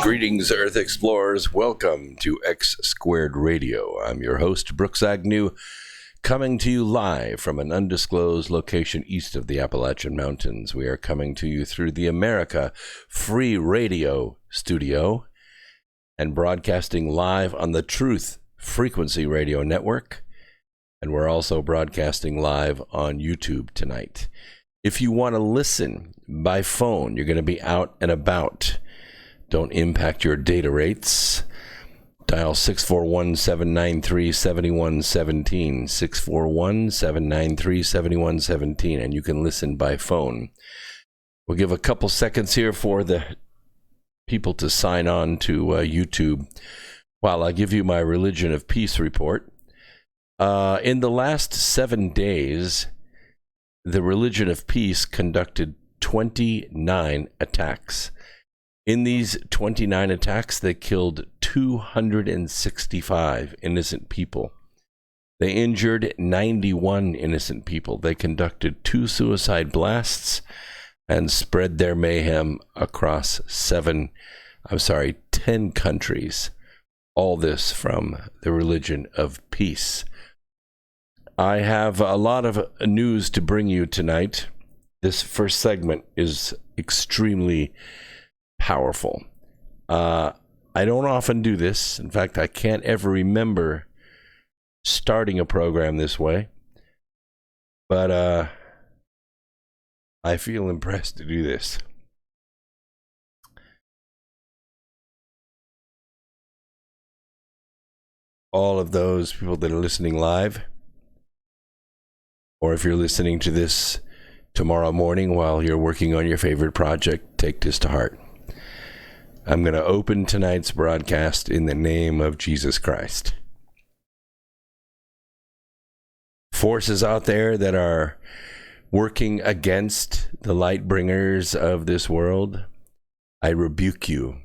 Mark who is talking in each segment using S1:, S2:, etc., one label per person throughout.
S1: Greetings, Earth Explorers. Welcome to X Squared Radio. I'm your host, Brooks Agnew, coming to you live from an undisclosed location east of the Appalachian Mountains. We are coming to you through the America Free Radio studio and broadcasting live on the Truth Frequency Radio Network. And we're also broadcasting live on YouTube tonight. If you want to listen by phone, you're going to be out and about. Don't impact your data rates. Dial 641-793-7117, 641-793-7117, and you can listen by phone. We'll give a couple seconds here for the people to sign on to YouTube while I give you my Religion of Peace report. In the last 7 days, the Religion of Peace conducted 29 attacks. In these 29 attacks, they killed 265 innocent people. They injured 91 innocent people. They conducted 2 suicide blasts and spread their mayhem across 10 countries. All this from the Religion of Peace. I have a lot of news to bring you tonight. This first segment is extremely powerful. I don't often do this. In fact, I can't ever remember starting a program this way. But I feel impressed to do this. All of those people that are listening live, or if you're listening to this tomorrow morning while you're working on your favorite project, take this to heart. I'm going to open tonight's broadcast in the name of Jesus Christ. Forces out there that are working against the light bringers of this world, I rebuke you.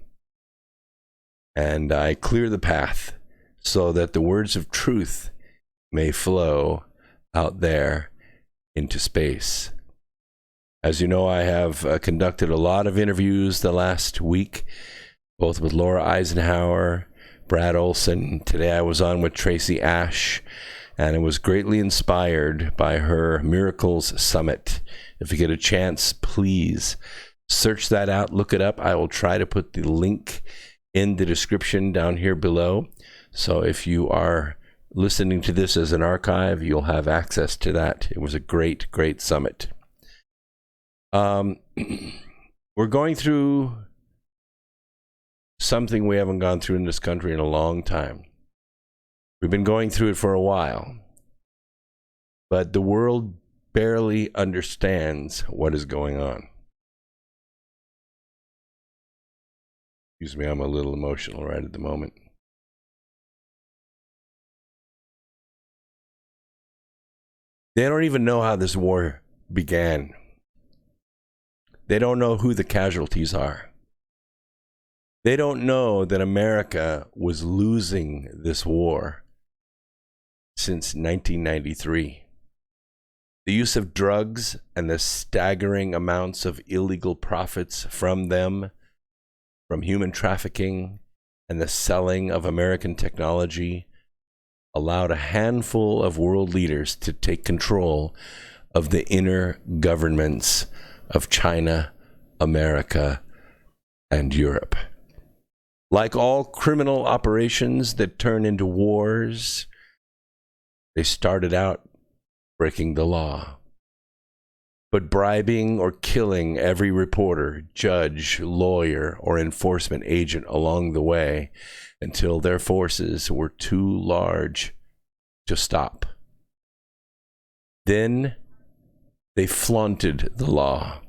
S1: And I clear the path so that the words of truth may flow out there into space. As you know, I have conducted a lot of interviews the last week, both with Laura Eisenhower, Brad Olson. Today I was on with Tracy Ash, and I was greatly inspired by her Miracles Summit. If you get a chance, please search that out, look it up. I will try to put the link in the description down here below. So if you are listening to this as an archive, you'll have access to that. It was a great, great summit. We're going through something we haven't gone through in this country in a long time. We've been going through it for a while, but the world barely understands what is going on. Excuse me, I'm a little emotional right at the moment. They don't even know how this war began. They don't know who the casualties are. They don't know that America was losing this war since 1993. The use of drugs and the staggering amounts of illegal profits from them, from human trafficking and the selling of American technology, allowed a handful of world leaders to take control of the inner governments of China, America, and Europe. Like all criminal operations that turn into wars, they started out breaking the law, but bribing or killing every reporter, judge, lawyer, or enforcement agent along the way until their forces were too large to stop. Then they flaunted the law.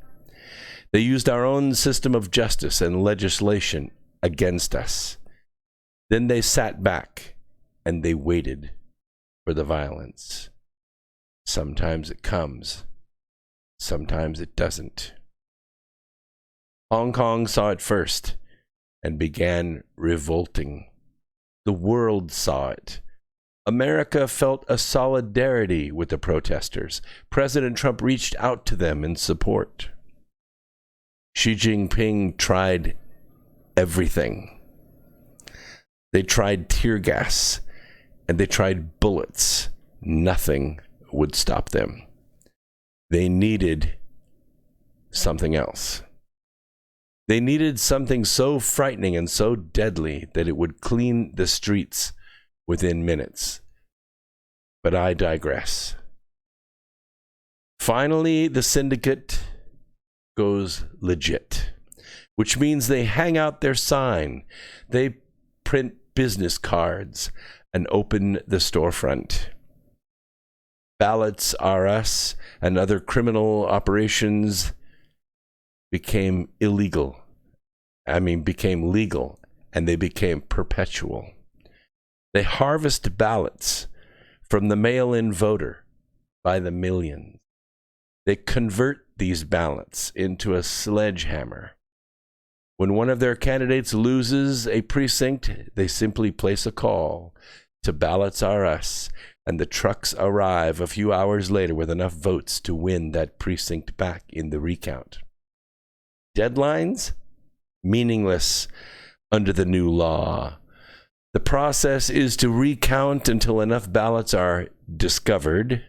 S1: They used our own system of justice and legislation against us. Then they sat back and they waited for the violence. Sometimes it comes, sometimes it doesn't. Hong Kong saw it first and began revolting. The world saw it. America felt a solidarity with the protesters. President Trump reached out to them in support. Xi Jinping tried everything. They tried tear gas and they tried bullets. Nothing would stop them. They needed something else. They needed something so frightening and so deadly that it would clean the streets within minutes. But I digress. Finally, the syndicate goes legit, which means they hang out their sign, they print business cards, and open the storefront. Ballots R Us and other criminal operations became legal, and they became perpetual. They harvest ballots from the mail-in voter by the millions. They convert these ballots into a sledgehammer. When one of their candidates loses a precinct, they simply place a call to Ballots R Us, and the trucks arrive a few hours later with enough votes to win that precinct back in the recount. Deadlines? Meaningless under the new law. The process is to recount until enough ballots are discovered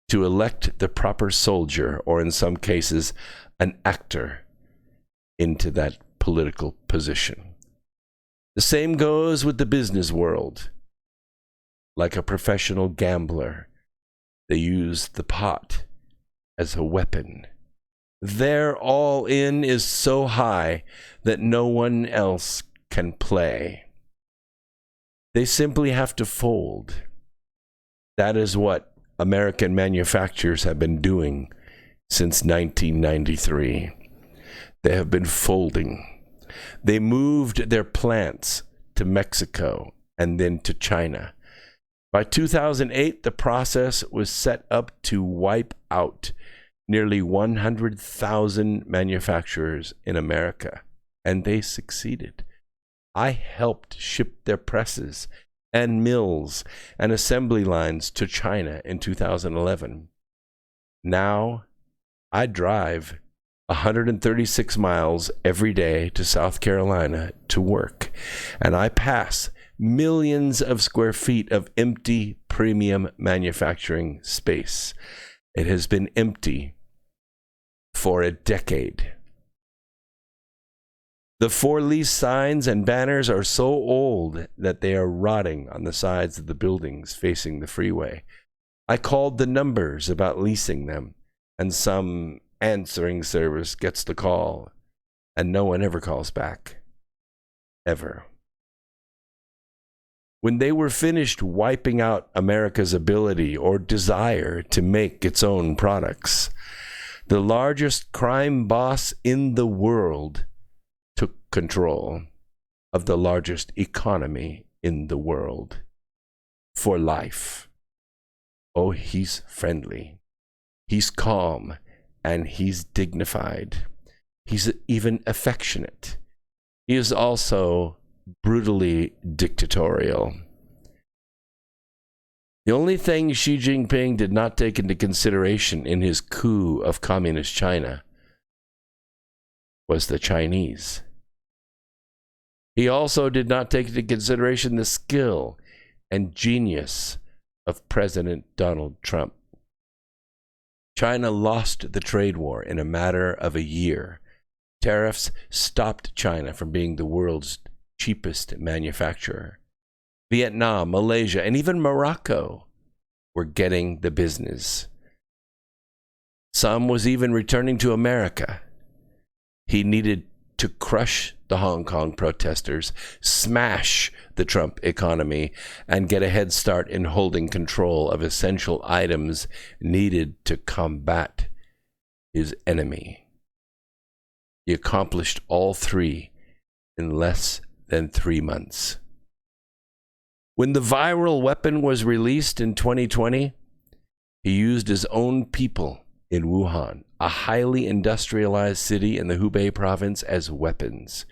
S1: to elect the proper soldier, or in some cases, an actor, into that political position. The same goes with the business world. Like a professional gambler, they use the pot as a weapon. Their all-in is so high that no one else can play. They simply have to fold. That is what American manufacturers have been doing since 1993. They have been folding. They moved their plants to Mexico and then to China. By 2008, the process was set up to wipe out nearly 100,000 manufacturers in America, and they succeeded. I helped ship their presses and mills and assembly lines to China in 2011. Now, I drive 136 miles every day to South Carolina to work, and I pass millions of square feet of empty premium manufacturing space. It has been empty for a decade. The for-lease signs and banners are so old that they are rotting on the sides of the buildings facing the freeway. I called the numbers about leasing them, and some answering service gets the call, and no one ever calls back. Ever. When they were finished wiping out America's ability or desire to make its own products, the largest crime boss in the world took control of the largest economy in the world for life. Oh, he's friendly. He's calm, and he's dignified. He's even affectionate. He is also brutally dictatorial. The only thing Xi Jinping did not take into consideration in his coup of communist China was the Chinese. He also did not take into consideration the skill and genius of President Donald Trump. China lost the trade war in a matter of a year. Tariffs stopped China from being the world's cheapest manufacturer. Vietnam, Malaysia, and even Morocco were getting the business. Some was even returning to America. He needed to crush the Hong Kong protesters, smash the Trump economy, and get a head start in holding control of essential items needed to combat his enemy. He accomplished all three in less than 3 months. When the viral weapon was released in 2020, he used his own people in Wuhan, a highly industrialized city in the Hubei province, as weapons.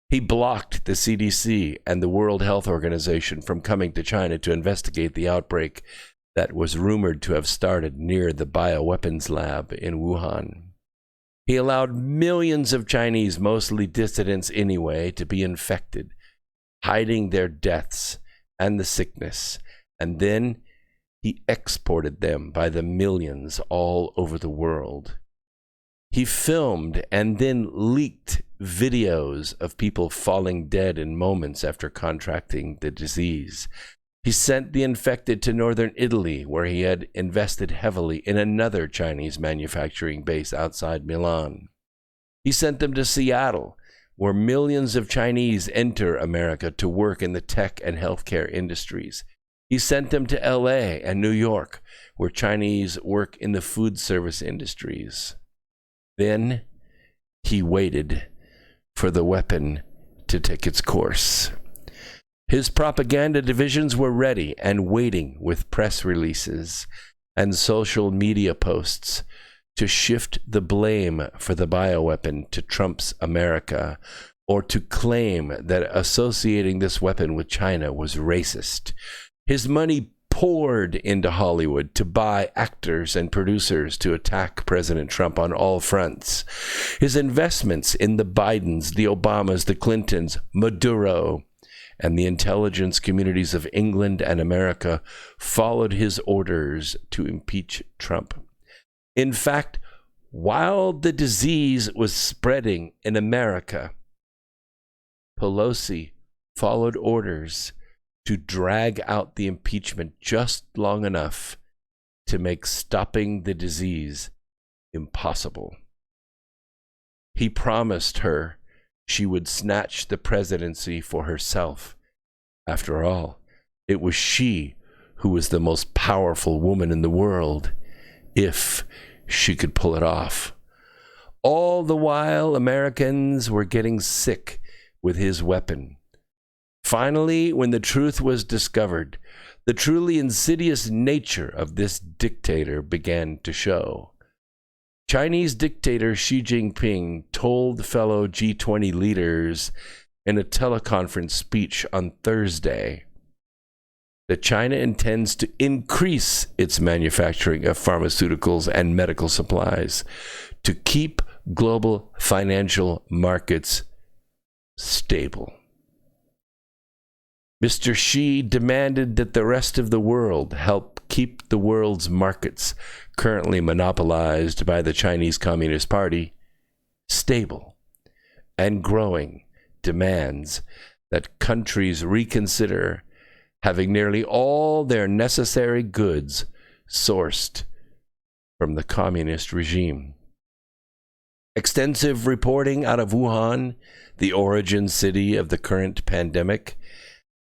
S1: He blocked the CDC and the World Health Organization from coming to China to investigate the outbreak that was rumored to have started near the bioweapons lab in Wuhan. He allowed millions of Chinese, mostly dissidents anyway, to be infected, hiding their deaths and the sickness. And then he exported them by the millions all over the world. He filmed and then leaked videos of people falling dead in moments after contracting the disease. He sent the infected to northern Italy, where he had invested heavily in another Chinese manufacturing base outside Milan. He sent them to Seattle, where millions of Chinese enter America to work in the tech and healthcare industries. He sent them to LA and New York, where Chinese work in the food service industries. Then he waited for the weapon to take its course. His propaganda divisions were ready and waiting with press releases and social media posts to shift the blame for the bioweapon to Trump's America, or to claim that associating this weapon with China was racist. His money poured into Hollywood to buy actors and producers to attack President Trump on all fronts. His investments in the Bidens, the Obamas, the Clintons, Maduro, and the intelligence communities of England and America followed his orders to impeach Trump. In fact, while the disease was spreading in America, Pelosi followed orders to drag out the impeachment just long enough to make stopping the disease impossible. He promised her she would snatch the presidency for herself. After all, it was she who was the most powerful woman in the world, if she could pull it off. All the while, Americans were getting sick with his weapon. Finally, when the truth was discovered, the truly insidious nature of this dictator began to show. Chinese dictator Xi Jinping told fellow G20 leaders in a teleconference speech on Thursday that China intends to increase its manufacturing of pharmaceuticals and medical supplies to keep global financial markets stable. Mr. Xi demanded that the rest of the world help keep the world's markets, currently monopolized by the Chinese Communist Party, stable, and growing demands that countries reconsider having nearly all their necessary goods sourced from the communist regime. Extensive reporting out of Wuhan, the origin city of the current pandemic,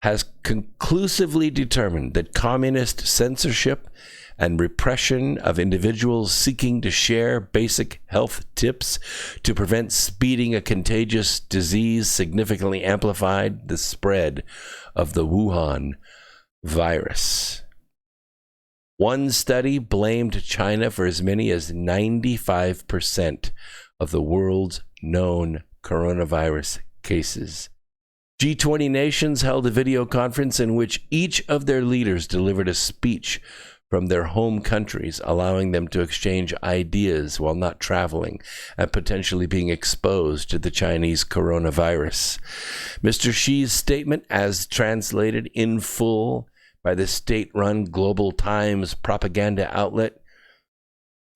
S1: has conclusively determined that communist censorship and repression of individuals seeking to share basic health tips to prevent speeding a contagious disease significantly amplified the spread of the Wuhan virus. One study blamed China for as many as 95% of the world's known coronavirus cases. G20 nations held a video conference in which each of their leaders delivered a speech from their home countries, allowing them to exchange ideas while not traveling and potentially being exposed to the Chinese coronavirus. Mr. Xi's statement, as translated in full by the state-run Global Times propaganda outlet,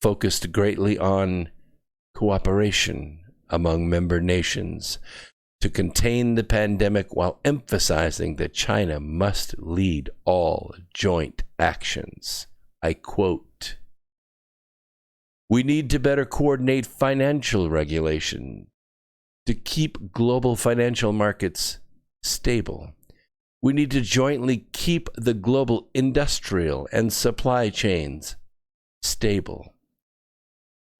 S1: focused greatly on cooperation among member nations to contain the pandemic, while emphasizing that China must lead all joint actions. I quote, "We need to better coordinate financial regulation to keep global financial markets stable. We need to jointly keep the global industrial and supply chains stable.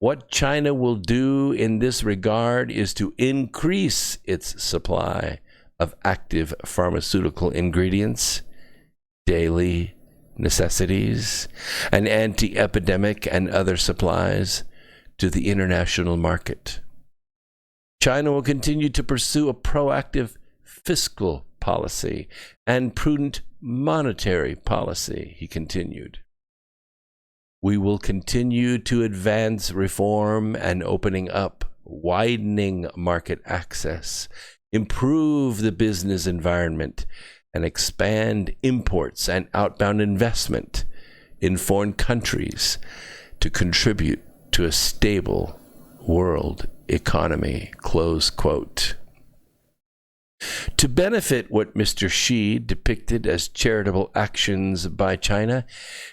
S1: What China will do in this regard is to increase its supply of active pharmaceutical ingredients, daily necessities, and anti-epidemic and other supplies to the international market. China will continue to pursue a proactive fiscal policy and prudent monetary policy," he continued. We will continue to advance reform and opening up, widening market access, improve the business environment, and expand imports and outbound investment in foreign countries to contribute to a stable world economy, close quote. To benefit what Mr. Xi depicted as charitable actions by China,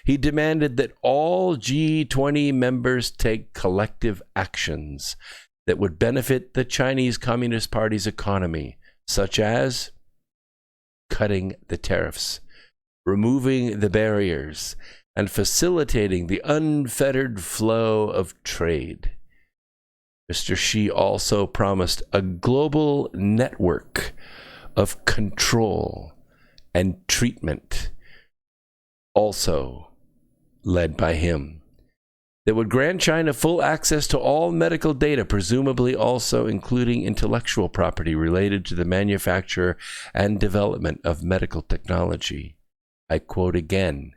S1: he demanded that all G20 members take collective actions that would benefit the Chinese Communist Party's economy, such as cutting the tariffs, removing the barriers, and facilitating the unfettered flow of trade. Mr. Xi also promised a global network of control and treatment, also led by him, that would grant China full access to all medical data, presumably also including intellectual property related to the manufacture and development of medical technology. I quote again,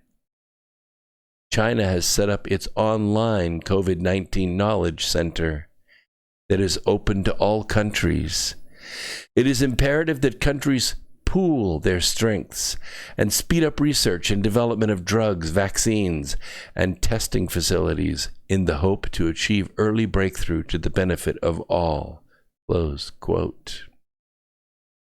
S1: China has set up its online COVID-19 knowledge center that is open to all countries. It is imperative that countries pool their strengths and speed up research and development of drugs, vaccines, and testing facilities in the hope to achieve early breakthrough to the benefit of all. Close quote.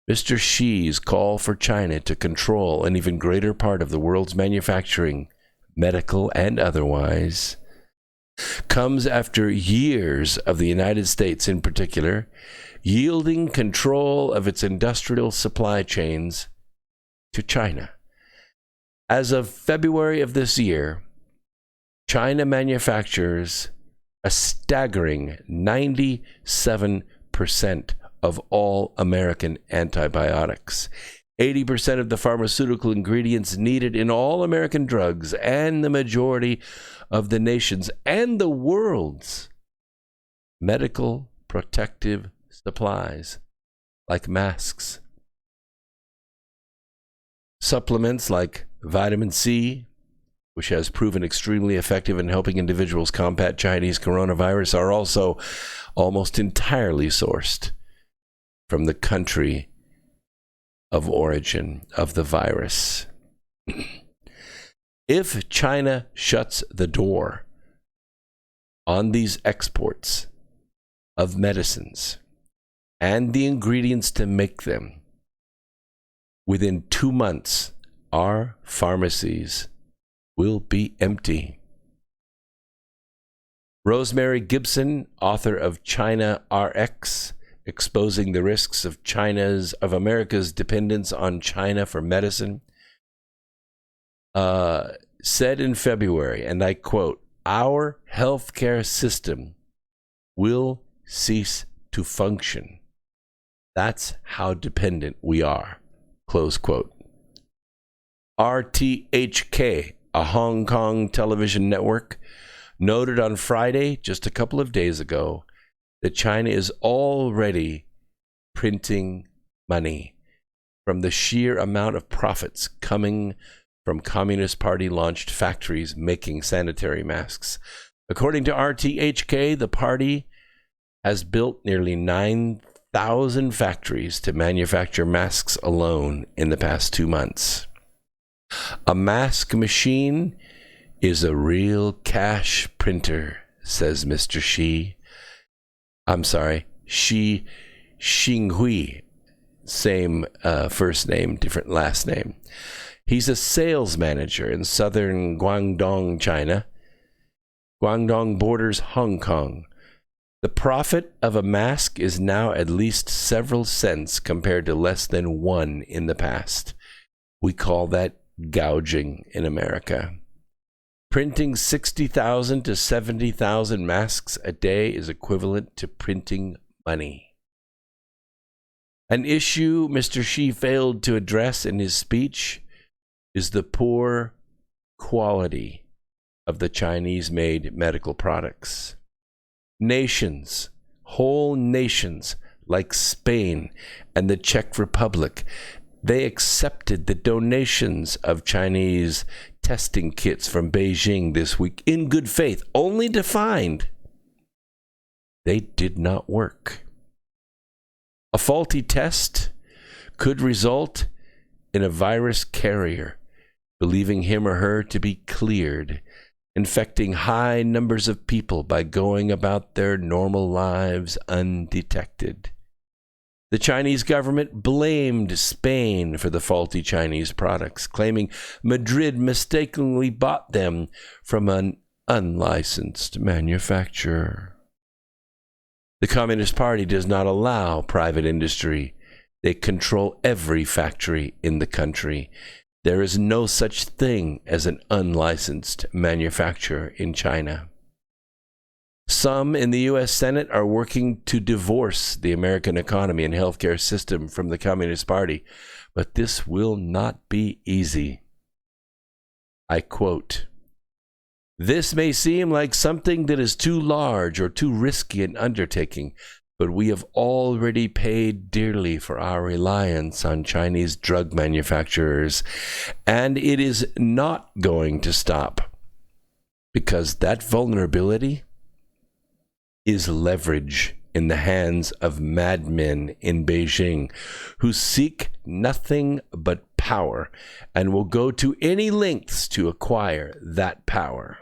S1: Mr. Xi's call for China to control an even greater part of the world's manufacturing, medical and otherwise, comes after years of the United States in particular yielding control of its industrial supply chains to China. As of February of this year, China manufactures a staggering 97% of all American antibiotics, 80% of the pharmaceutical ingredients needed in all American drugs, and the majority of the nation's and the world's medical protective supplies, like masks, supplements like vitamin C, which has proven extremely effective in helping individuals combat Chinese coronavirus, are also almost entirely sourced from the country of origin of the virus. If China shuts the door on these exports of medicines and the ingredients to make them, within 2 months, our pharmacies will be empty. Rosemary Gibson, author of China RX, exposing the risks of America's dependence on China for medicine, said in February, and I quote, "Our healthcare system will cease to function. That's how dependent we are." Close quote. RTHK, a Hong Kong television network, noted on Friday, just a couple of days ago, that China is already printing money from the sheer amount of profits coming from Communist Party-launched factories making sanitary masks. According to RTHK, the party has built nearly 9,000 factories to manufacture masks alone in the past 2 months. A mask machine is a real cash printer, says Mr. Xi. I'm sorry, Xi Xinghui. Same first name, different last name. He's a sales manager in southern Guangdong, China. Guangdong borders Hong Kong. The profit of a mask is now at least several cents compared to less than 1 in the past. We call that gouging in America. Printing 60,000 to 70,000 masks a day is equivalent to printing money. An issue Mr. Xi failed to address in his speech is the poor quality of the Chinese-made medical products. Nations, whole nations like Spain and the Czech Republic, they accepted the donations of Chinese testing kits from Beijing this week in good faith, only to find they did not work. A faulty test could result in a virus carrier, believing him or her to be cleared, infecting high numbers of people by going about their normal lives undetected. The Chinese government blamed Spain for the faulty Chinese products, claiming Madrid mistakenly bought them from an unlicensed manufacturer. The Communist Party does not allow private industry. They control every factory in the country. There is no such thing as an unlicensed manufacturer in China. Some in the U.S. Senate are working to divorce the American economy and healthcare system from the Communist Party, but this will not be easy. I quote, "This may seem like something that is too large or too risky an undertaking, but we have already paid dearly for our reliance on Chinese drug manufacturers, and it is not going to stop, because that vulnerability is leverage in the hands of madmen in Beijing who seek nothing but power and will go to any lengths to acquire that power."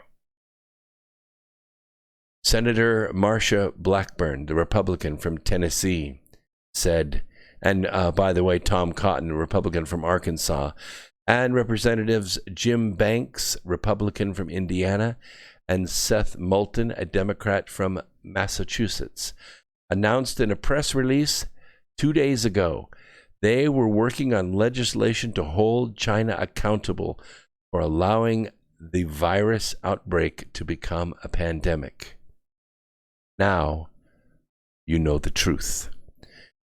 S1: Senator Marsha Blackburn, the Republican from Tennessee, said, and by the way, Tom Cotton, a Republican from Arkansas, and Representatives Jim Banks, Republican from Indiana, and Seth Moulton, a Democrat from Massachusetts, announced in a press release 2 days ago they were working on legislation to hold China accountable for allowing the virus outbreak to become a pandemic. Now, you know the truth.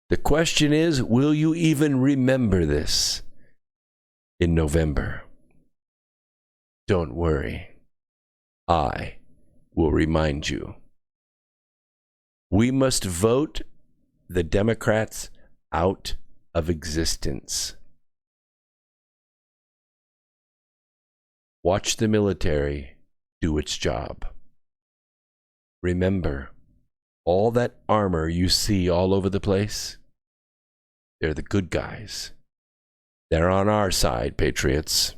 S1: The question is, will you even remember this in November? Don't worry. I will remind you. We must vote the Democrats out of existence. Watch the military do its job. Remember, all that armor you see all over the place, they're the good guys. They're on our side, patriots.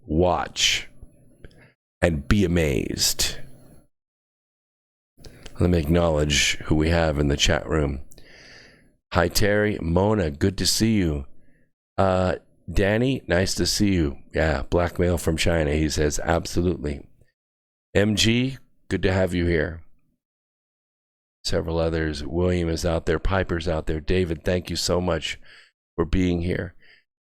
S1: Watch and be amazed. Let me acknowledge who we have in the chat room. Hi, Terry. Mona, good to see you. Danny, nice to see you. Yeah, blackmail from China, he says. Absolutely. MG, good to have you here. Several others. William is out there. Piper's out there. David, thank you so much for being here.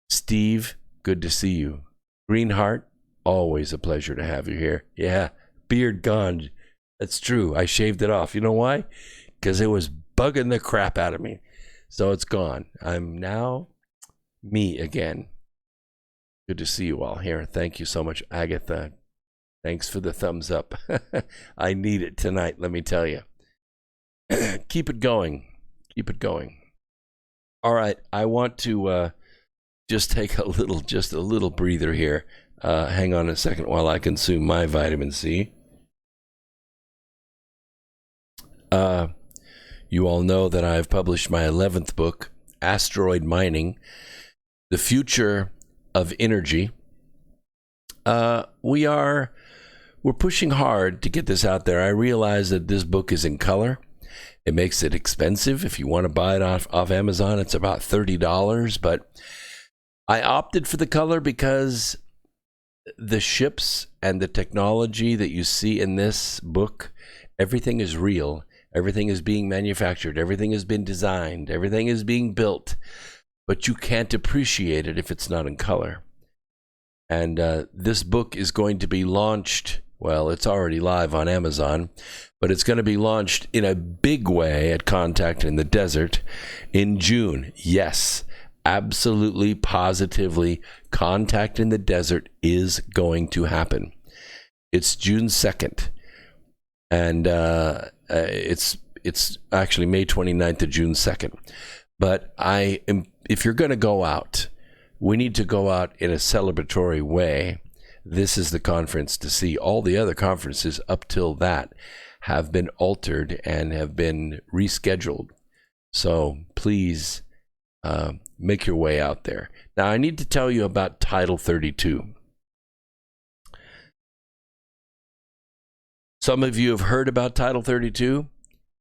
S1: Steve, good to see you. Greenheart, always a pleasure to have you here. Yeah, beard gone. That's true. I shaved it off. You know why? Because it was bugging the crap out of me. So it's gone. I'm now me again. Good to see you all here. Thank you so much, Agatha. Thanks for the thumbs up. I need it tonight, let me tell you. Keep it going. Keep it going. All right. I want to just take a little breather here. Hang on a second while I consume my vitamin C. You all know that I've published my 11th book, Asteroid Mining, The Future of Energy. We're pushing hard to get this out there. I realize that this book is in color. It makes it expensive. If you want to buy it off Amazon, it's about $30. But I opted for the color because the ships and the technology that you see in this book, everything is real. Everything is being manufactured. Everything has been designed. Everything is being built. But you can't appreciate it if it's not in color. And this book is going to be launched. Well, it's already live on Amazon, but it's going to be launched in a big way at Contact in the Desert in June. Yes, absolutely, positively, Contact in the Desert is going to happen. It's June 2nd, and it's actually May 29th to June 2nd. But if you're going to go out, we need to go out in a celebratory way. this is the conference to see. All the other conferences up till that have been altered and have been rescheduled. So please make your way out there. Now, I need to tell you about Title 32. Some of you have heard about Title 32.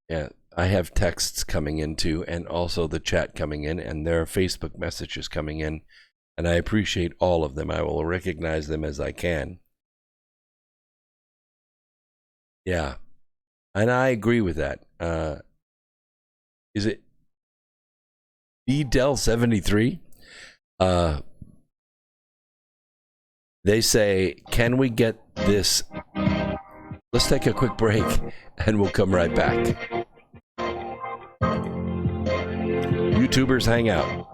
S1: Yeah, I have texts coming in too, and also the chat coming in, and there are Facebook messages coming in, and I appreciate all of them. I will recognize them as I can. Yeah, and I agree with that. Is it Del 73? They say, can we get this? Let's take a quick break and we'll come right back. YouTubers hang out.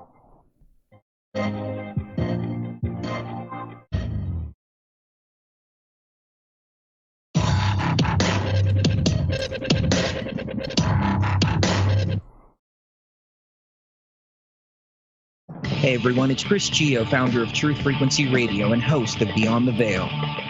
S2: Hey everyone, it's Chris Gio, founder of Truth Frequency Radio and host of Beyond the Veil.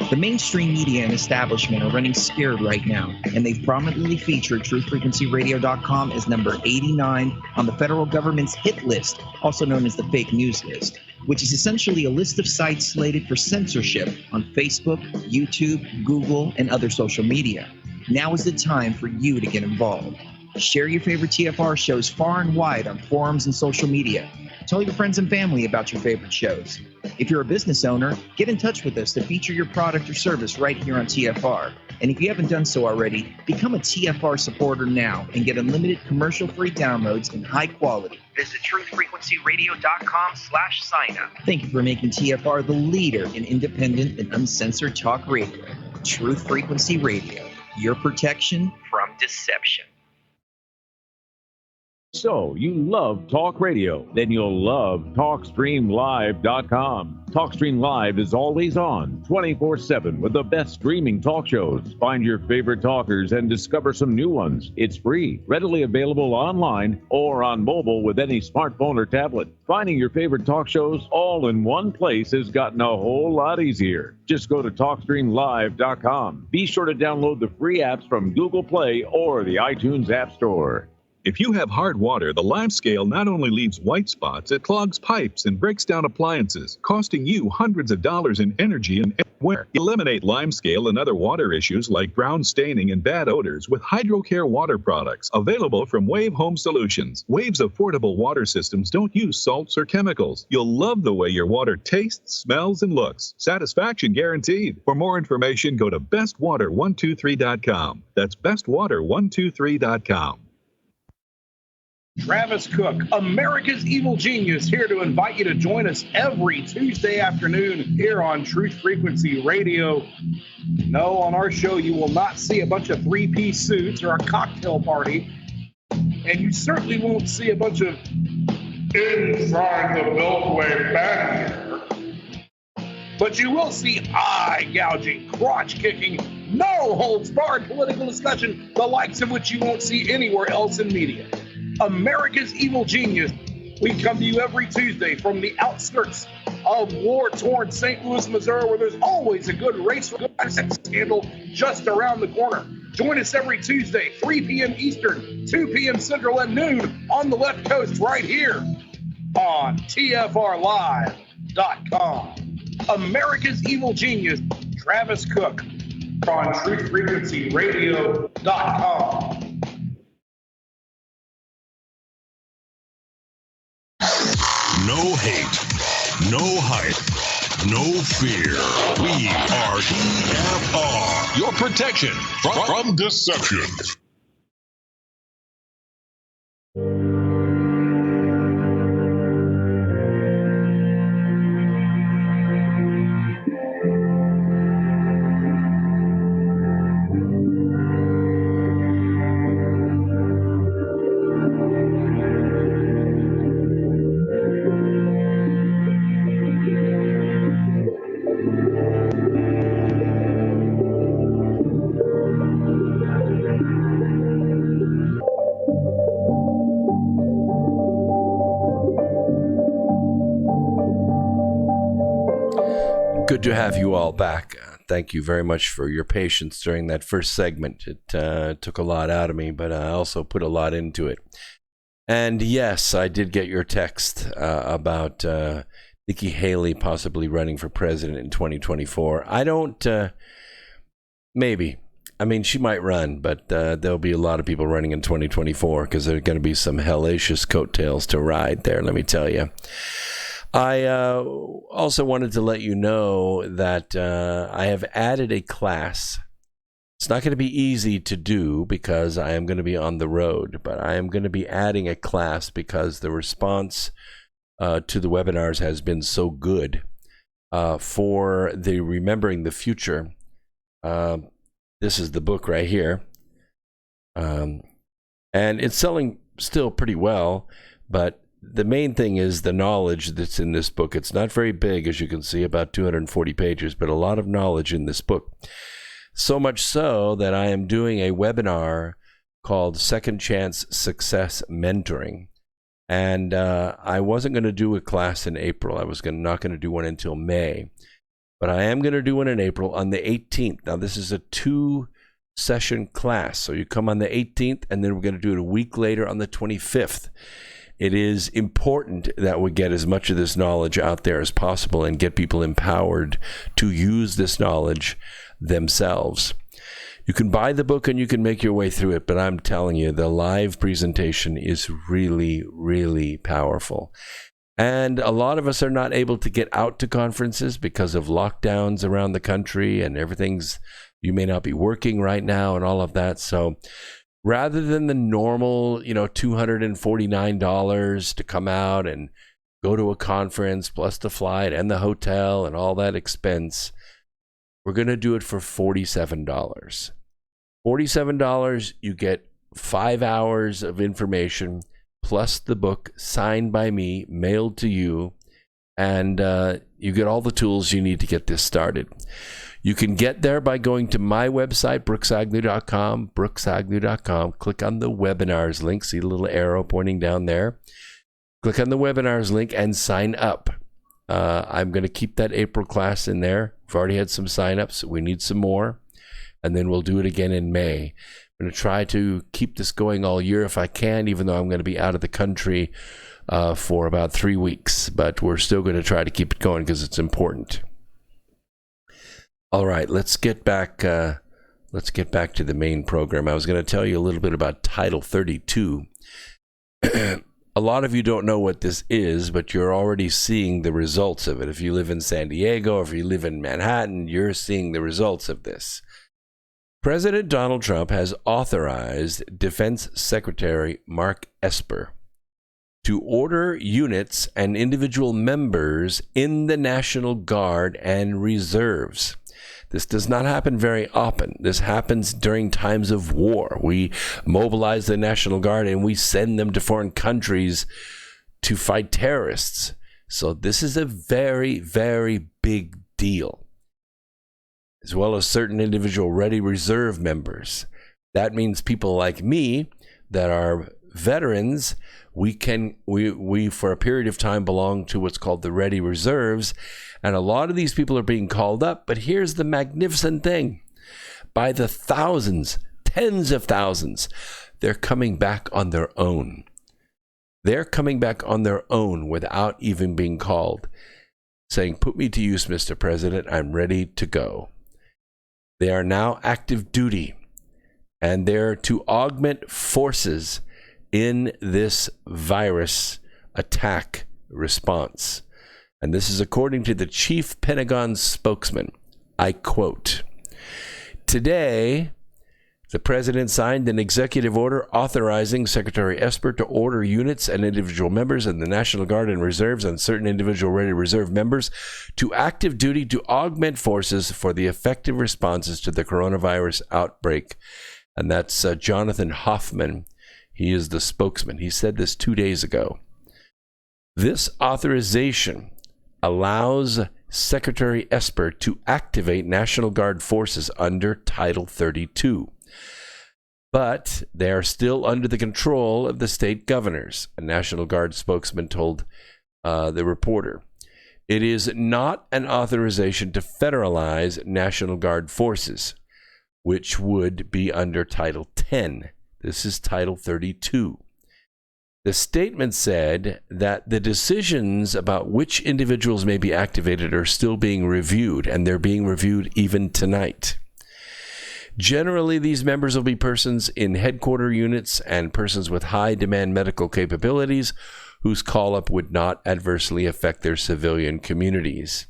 S2: The mainstream media and establishment are running scared right now, and they've prominently featured truthfrequencyradio.com as number 89 on the federal government's hit list, also known as the fake news list, which is essentially a list of sites slated for censorship on Facebook, YouTube, Google, and other social media. Now is the time for you to get involved. Share your favorite TFR shows far and wide on forums and social media. Tell your friends and family about your favorite shows. If you're a business owner, get in touch with us to feature your product or service right here on TFR. And if you haven't done so already, become a TFR supporter now and get unlimited commercial-free downloads in high quality. Visit truthfrequencyradio.com/sign-up. Thank you for making TFR the leader in independent and uncensored talk radio. Truth Frequency Radio, your protection from deception.
S3: So, you love talk radio? Then you'll love TalkStreamLive.com. TalkStream Live is always on, 24/7, with the best streaming talk shows. Find your favorite talkers and discover some new ones. It's free, readily available online or on mobile with any smartphone or tablet. Finding your favorite talk shows all in one place has gotten a whole lot easier. Just go to TalkStreamLive.com. Be sure to download the free apps from Google Play or the iTunes App Store.
S4: If you have hard water, the Live Scale not only leaves white spots, it clogs pipes and breaks down appliances, costing you hundreds of dollars in energy and wear. Eliminate Lime Scale and other water issues like brown staining and bad odors with HydroCare water products, available from Wave Home Solutions. Wave's affordable water systems don't use salts or chemicals. You'll love the way your water tastes, smells, and looks. Satisfaction guaranteed. For more information, go to bestwater123.com. That's bestwater123.com.
S5: Travis Cook, America's Evil Genius, here to invite you to join us every Tuesday afternoon here on Truth Frequency Radio. No, on our show, you will not see a bunch of three-piece suits or a cocktail party, and you certainly won't see a bunch of inside the Beltway banter. But you will see eye-gouging, crotch-kicking, no-holds-barred political discussion, the likes of which you won't see anywhere else in media. America's Evil Genius. We come to you every Tuesday from the outskirts of war-torn St. Louis, Missouri, where there's always a good race scandal just around the corner. Join us every Tuesday, 3 p.m. Eastern, 2 p.m. Central, and noon on the left coast right here on TFRLive.com. America's Evil Genius, Travis Cook, on TruthFrequencyRadio.com.
S6: No hate, no hype, no fear. We are TFR, your protection from deception.
S1: Good to have you all back. Thank you very much for your patience during that first segment. It took a lot out of me, but I also put a lot into it. And yes, I did get your text about Nikki Haley possibly running for president in 2024. I don't, maybe. I mean, she might run, but there'll be a lot of people running in 2024 because there are going to be some hellacious coattails to ride there, let me tell you. I also wanted to let you know that I have added a class. It's not going to be easy to do because I am going to be on the road, but I am going to be adding a class because the response to the webinars has been so good for the Remembering the Future. This is the book right here. And it's selling still pretty well, but the main thing is the knowledge that's in this book. It's not very big, as you can see, about 240 pages, but a lot of knowledge in this book. So much so that I am doing a webinar called Second Chance Success Mentoring. And I wasn't going to do a class in April. I was not going to do one until May. But I am going to do one in April on the 18th. Now, this is a 2-session class. So you come on the 18th, and then we're going to do it a week later on the 25th. It is important that we get as much of this knowledge out there as possible and get people empowered to use this knowledge themselves. You can buy the book and you can make your way through it, but I'm telling you, the live presentation is really, really powerful. And a lot of us are not able to get out to conferences because of lockdowns around the country and you may not be working right now and all of that. So rather than the normal, $249 to come out and go to a conference plus the flight and the hotel and all that expense, we're going to do it for $47. $47, you get 5 hours of information plus the book signed by me, mailed to you, and you get all the tools you need to get this started. You can get there by going to my website, brooksagnew.com, click on the webinars link, see the little arrow pointing down there. Click on the webinars link and sign up. I'm going to keep that April class in there. We've already had some signups. We need some more, and then we'll do it again in May. I'm going to try to keep this going all year if I can, even though I'm going to be out of the country for about 3 weeks, but we're still going to try to keep it going because it's important. All right, let's get back to the main program. I was going to tell you a little bit about Title 32. A lot of you don't know what this is, but you're already seeing the results of it. If you live in San Diego, or if you live in Manhattan, you're seeing the results of this. President Donald Trump has authorized Defense Secretary Mark Esper to order units and individual members in the National Guard and reserves. This does not happen very often. This happens during times of war. We mobilize the National Guard and we send them to foreign countries to fight terrorists. So this is a very, very big deal. As well as certain individual ready reserve members. That means people like me that are veterans, we for a period of time belong to what's called the ready reserves. And a lot of these people are being called up, but here's the magnificent thing. By the thousands, tens of thousands, they're coming back on their own. They're coming back on their own without even being called, saying, "Put me to use, Mr. President, I'm ready to go." They are now active duty, and they're to augment forces in this virus attack response. And this is according to the chief Pentagon spokesman. I quote, "Today, the president signed an executive order authorizing Secretary Esper to order units and individual members in the National Guard and Reserves and certain individual ready reserve members to active duty to augment forces for the effective responses to the coronavirus outbreak." And that's Jonathan Hoffman. He is the spokesman. He said this 2 days ago. This authorization allows Secretary Esper to activate National Guard forces under Title 32. But they are still under the control of the state governors, a National Guard spokesman told the reporter. It is not an authorization to federalize National Guard forces, which would be under Title 10. This is Title 32. The statement said that the decisions about which individuals may be activated are still being reviewed, and they're being reviewed even tonight. Generally, these members will be persons in headquarter units and persons with high demand medical capabilities whose call-up would not adversely affect their civilian communities.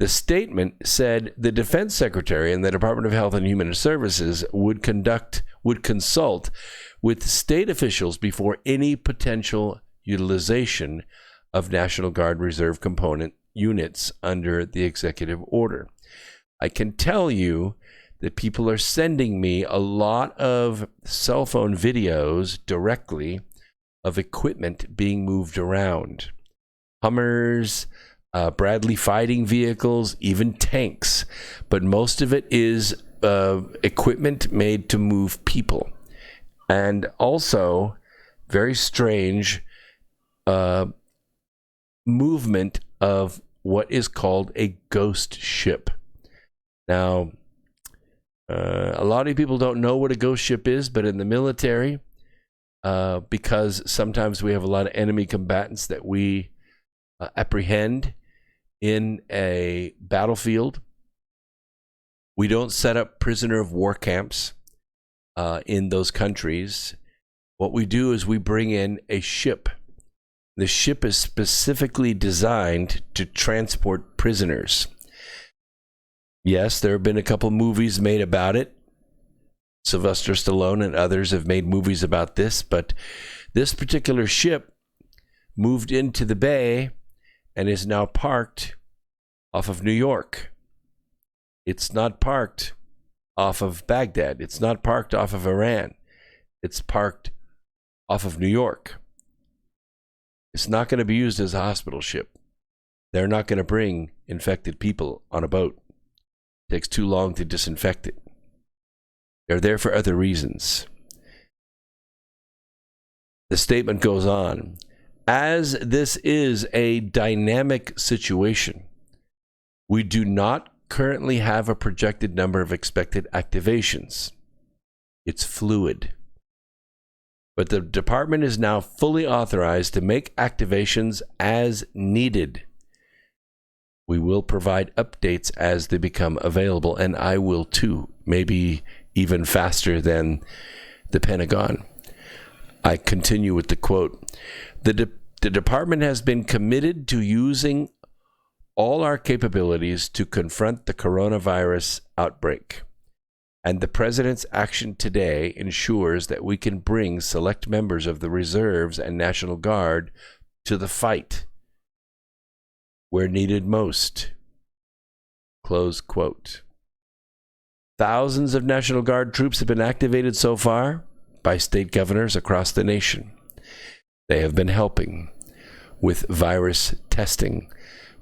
S1: The statement said the Defense Secretary and the Department of Health and Human Services would consult with state officials before any potential utilization of National Guard Reserve component units under the executive order. I can tell you that people are sending me a lot of cell phone videos directly of equipment being moved around. Hummers, Bradley fighting vehicles, even tanks. But most of it is equipment made to move people. And also, very strange movement of what is called a ghost ship. Now, a lot of people don't know what a ghost ship is, but in the military, because sometimes we have a lot of enemy combatants that we apprehend in a battlefield, we don't set up prisoner of war camps in those countries. What we do is we bring in a ship. The ship is specifically designed to transport prisoners. Yes, there have been a couple movies made about it. Sylvester Stallone and others have made movies about this, but this particular ship moved into the bay and is now parked off of New York. It's not parked off of Baghdad. It's not parked off of Iran. It's parked off of New York. It's not going to be used as a hospital ship. They're not going to bring infected people on a boat. It takes too long to disinfect it. They're there for other reasons. The statement goes on. As this is a dynamic situation, we do not currently have a projected number of expected activations. It's fluid. But the department is now fully authorized to make activations as needed. We will provide updates as they become available, and I will too, maybe even faster than the Pentagon. I continue with the quote. The department has been committed to using all our capabilities to confront the coronavirus outbreak. And the president's action today ensures that we can bring select members of the reserves and National Guard to the fight where needed most. Close quote. Thousands of National Guard troops have been activated so far by state governors across the nation. They have been helping with virus testing,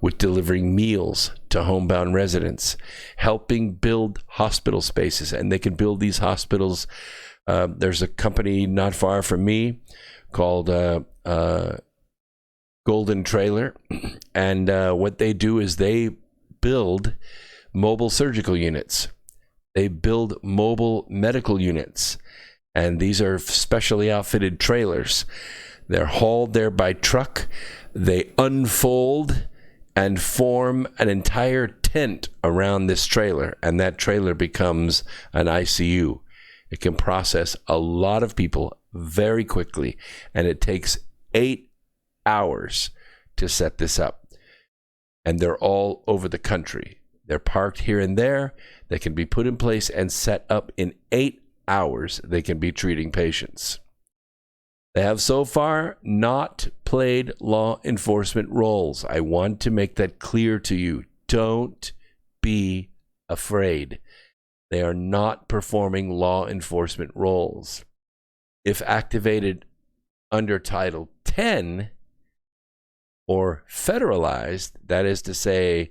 S1: with delivering meals to homebound residents, helping build hospital spaces. And they can build these hospitals. There's a company not far from me called Golden Trailer. And what they do is they build mobile surgical units. They build mobile medical units. And these are specially outfitted trailers. They're hauled there by truck. They unfold and form an entire tent around this trailer, and that trailer becomes an ICU. It can process a lot of people very quickly, and it takes 8 hours to set this up. And they're all over the country. They're parked here and there. They can be put in place and set up in 8 hours. They can be treating patients. They have so far not played law enforcement roles. I want to make that clear to you. Don't be afraid. They are not performing law enforcement roles. If activated under Title 10 or federalized, that is to say,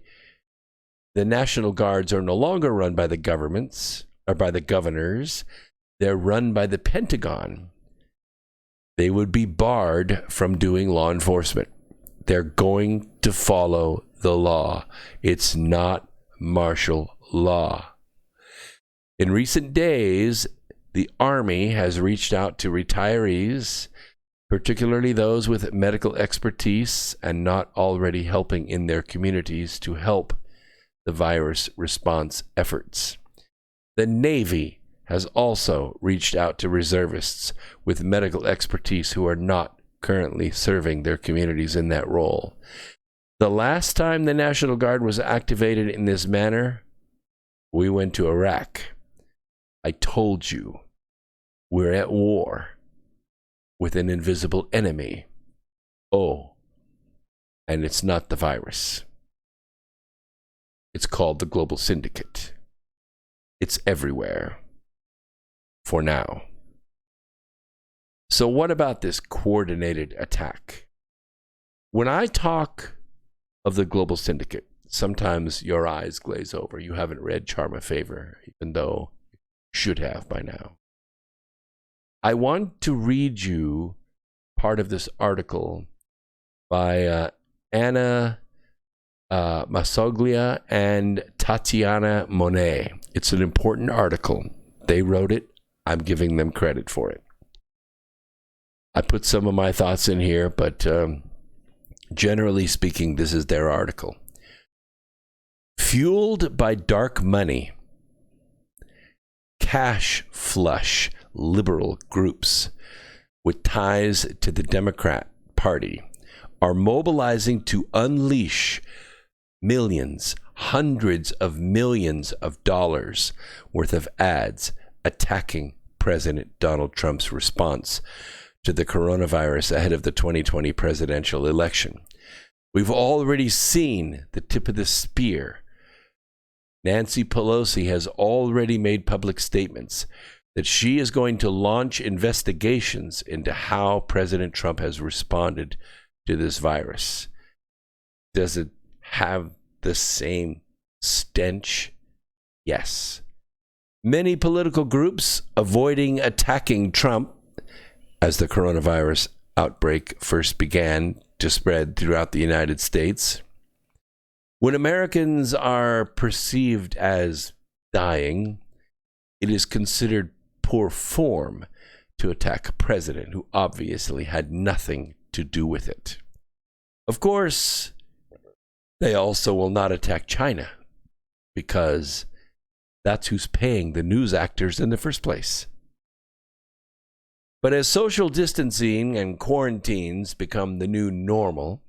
S1: the National Guards are no longer run by the governments or by the governors. They're run by the Pentagon. They would be barred from doing law enforcement. They're going to follow the law. It's not martial law. In recent days, the Army has reached out to retirees, particularly those with medical expertise and not already helping in their communities, to help the virus response efforts. The Navy has also reached out to reservists with medical expertise who are not currently serving their communities in that role. The last time the National Guard was activated in this manner, we went to Iraq. I told you, we're at war with an invisible enemy. Oh, and it's not the virus. It's called the Global Syndicate. It's everywhere. For now. So what about this coordinated attack? When I talk of the Global Syndicate, sometimes your eyes glaze over. You haven't read Charm of Favor, even though you should have by now. I want to read you part of this article by Anna Masoglia and Tatiana Monet. It's an important article. They wrote it. I'm giving them credit for it. I put some of my thoughts in here, but generally speaking, this is their article. Fueled by dark money, cash flush liberal groups with ties to the Democrat Party are mobilizing to unleash millions, hundreds of millions of dollars worth of ads attacking President Donald Trump's response to the coronavirus ahead of the 2020 presidential election. We've already seen the tip of the spear. Nancy Pelosi has already made public statements that she is going to launch investigations into how President Trump has responded to this virus. Does it have the same stench? Yes. Many political groups avoiding attacking Trump as the coronavirus outbreak first began to spread throughout the United States. When Americans are perceived as dying, it is considered poor form to attack a president who obviously had nothing to do with it. Of course, they also will not attack China because that's who's paying the news actors in the first place. But as social distancing and quarantines become the new normal,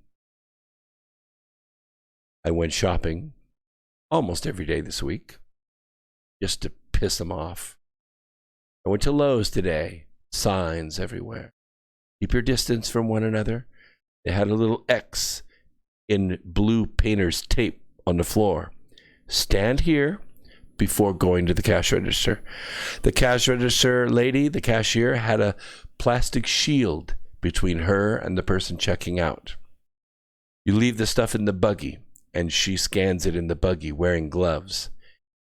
S1: I went shopping almost every day this week just to piss them off. I went to Lowe's today, signs everywhere. Keep your distance from one another. They had a little X in blue painter's tape on the floor. Stand here before going to the cash register. The cash register lady, the cashier, had a plastic shield between her and the person checking out. You leave the stuff in the buggy, and she scans it in the buggy wearing gloves.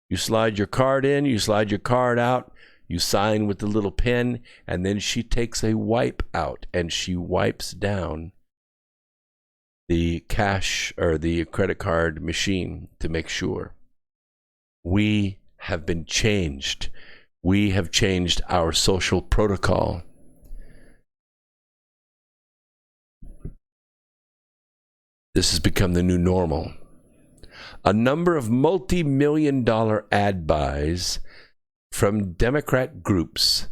S1: You slide your card in, you slide your card out, you sign with the little pen, and then she takes a wipe out and she wipes down the cash or the credit card machine to make sure. We have been changed. We have changed our social protocol. This has become the new normal. A number of multi-million-dollar ad buys from Democrat groups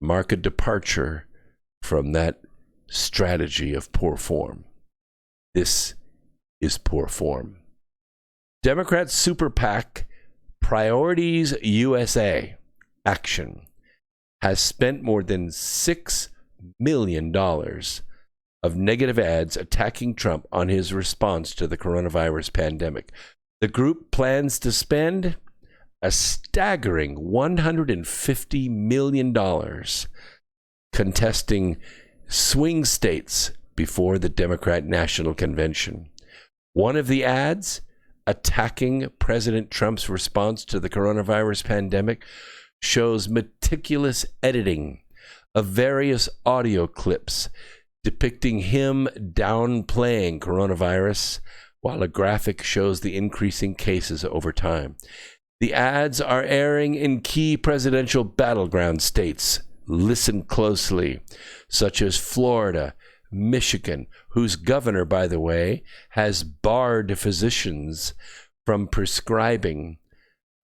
S1: mark a departure from that strategy of poor form. This is poor form. Democrat super PAC Priorities USA Action has spent more than $6 million of negative ads attacking Trump on his response to the coronavirus pandemic. The group plans to spend a staggering $150 million contesting swing states before the Democrat National Convention. One of the ads attacking President Trump's response to the coronavirus pandemic shows meticulous editing of various audio clips depicting him downplaying coronavirus while a graphic shows the increasing cases over time. The ads are airing in key presidential battleground states. Listen closely, such as Florida, Michigan, whose governor, by the way, has barred physicians from prescribing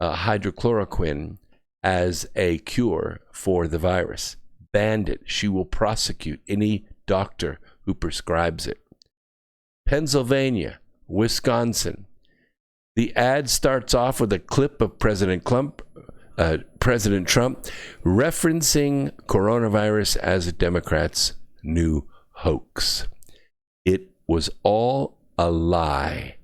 S1: hydrochloroquine as a cure for the virus. Banned it. She will prosecute any doctor who prescribes it. Pennsylvania, Wisconsin. The ad starts off with a clip of President Trump referencing coronavirus as a Democrats' new hoax. It was all a lie.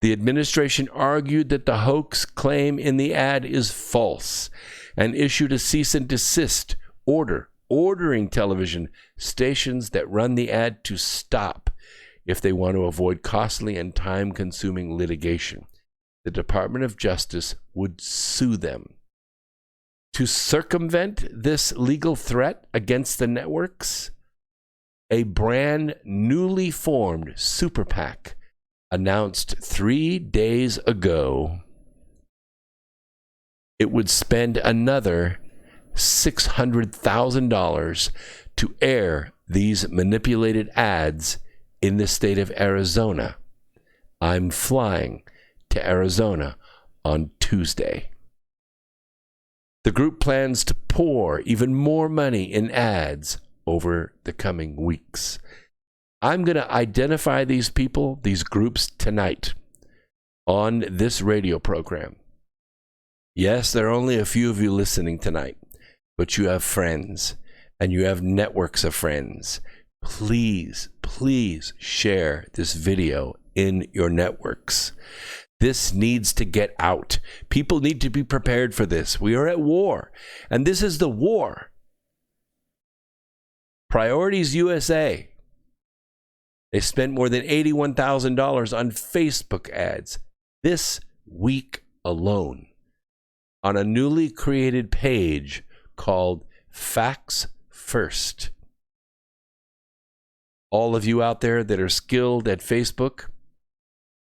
S1: The administration argued that the hoax claim in the ad is false and issued a cease and desist order, ordering television stations that run the ad to stop if they want to avoid costly and time-consuming litigation. The Department of Justice would sue them. To circumvent this legal threat against the networks, a brand newly formed super PAC announced 3 days ago it would spend another $600,000 to air these manipulated ads in the state of Arizona. I'm flying to Arizona on Tuesday. The group plans to pour even more money in ads over the coming weeks. I'm going to identify these people, these groups, tonight on this radio program. Yes, there are only a few of you listening tonight, but you have friends and you have networks of friends. Please, please share this video in your networks. This needs to get out. People need to be prepared for this. We are at war, and this is the war. Priorities USA. They spent more than $81,000 on Facebook ads this week alone on a newly created page called Facts First. All of you out there that are skilled at Facebook,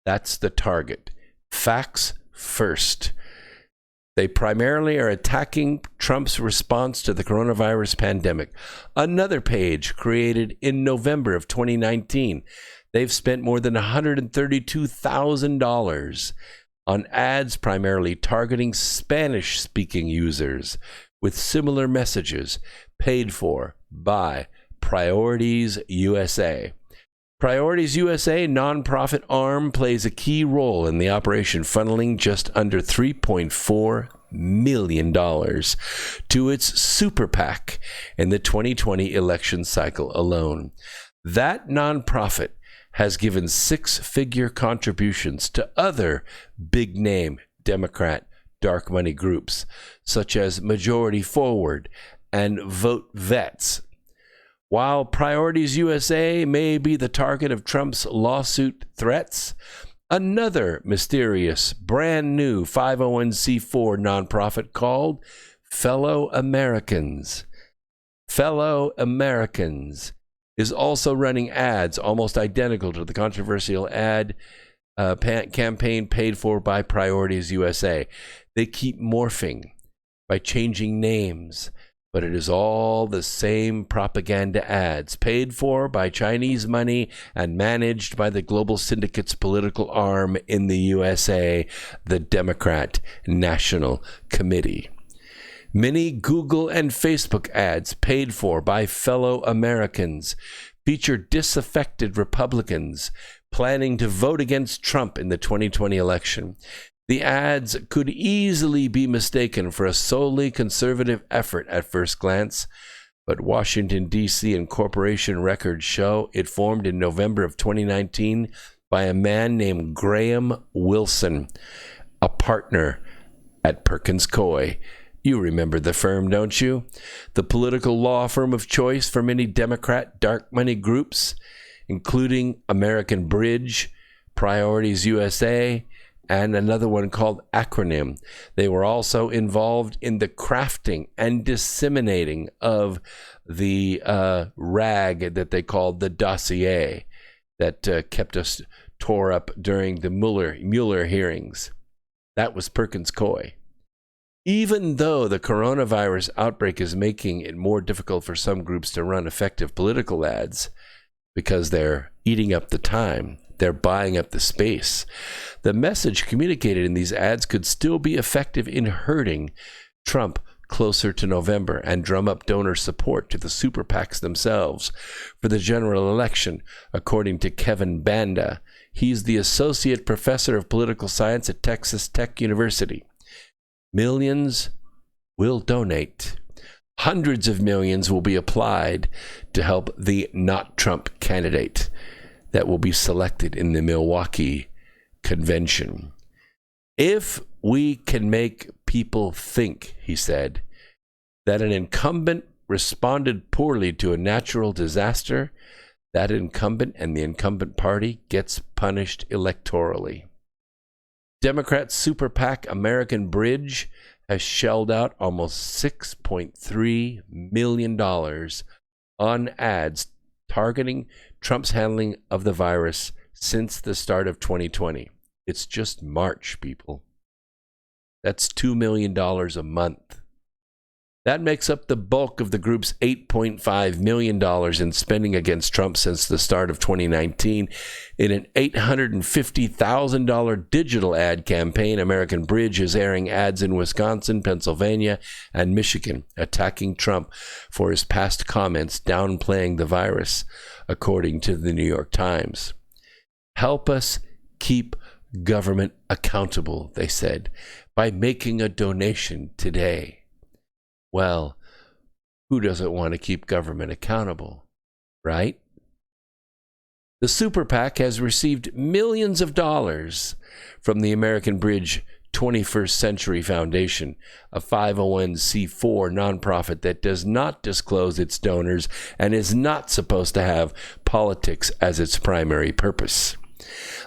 S1: that's the target. Facts First. They primarily are attacking Trump's response to the coronavirus pandemic. Another page created in November of 2019. They've spent more than $132,000 on ads primarily targeting Spanish-speaking users with similar messages paid for by Priorities USA. Priorities USA nonprofit arm plays a key role in the operation, funneling just under $3.4 million to its super PAC in the 2020 election cycle alone. That nonprofit has given six-figure contributions to other big-name Democrat dark money groups, such as Majority Forward and Vote Vets. While Priorities USA may be the target of Trump's lawsuit threats, another mysterious, brand new 501c4 nonprofit called Fellow Americans is also running ads almost identical to the controversial ad campaign paid for by Priorities USA. They keep morphing by changing names, but it is all the same propaganda ads paid for by Chinese money and managed by the global syndicate's political arm in the USA, the Democrat National Committee. Many Google and Facebook ads paid for by Fellow Americans feature disaffected Republicans planning to vote against Trump in the 2020 election. The ads could easily be mistaken for a solely conservative effort at first glance, but Washington, D.C. and corporation records show it formed in November of 2019 by a man named Graham Wilson, a partner at Perkins Coie. You remember the firm, don't you? The political law firm of choice for many Democrat dark money groups, including American Bridge, Priorities USA, and another one called Acronym. They were also involved in the crafting and disseminating of the rag that they called the dossier that kept us tore up during the Mueller hearings. That was Perkins Coie. Even though the coronavirus outbreak is making it more difficult for some groups to run effective political ads because they're eating up the time, they're buying up the space, the message communicated in these ads could still be effective in herding Trump closer to November and drum up donor support to the super PACs themselves for the general election, according to Kevin Banda. He's the associate professor of political science at Texas Tech University. Millions will donate. Hundreds of millions will be applied to help the not Trump candidate that will be selected in the Milwaukee convention. If we can make people think, he said, that an incumbent responded poorly to a natural disaster, that incumbent and the incumbent party gets punished electorally. Democrat super PAC American Bridge has shelled out almost $6.3 million on ads targeting Trump's handling of the virus since the start of 2020. It's just March, people. That's $2 million a month. That makes up the bulk of the group's $8.5 million in spending against Trump since the start of 2019. In an $850,000 digital ad campaign, American Bridge is airing ads in Wisconsin, Pennsylvania, and Michigan, attacking Trump for his past comments downplaying the virus, according to the New York Times. Help us keep government accountable, they said, by making a donation today. Well, who doesn't want to keep government accountable, right? The super PAC has received millions of dollars from the American Bridge 21st Century Foundation, a 501c4 nonprofit that does not disclose its donors and is not supposed to have politics as its primary purpose.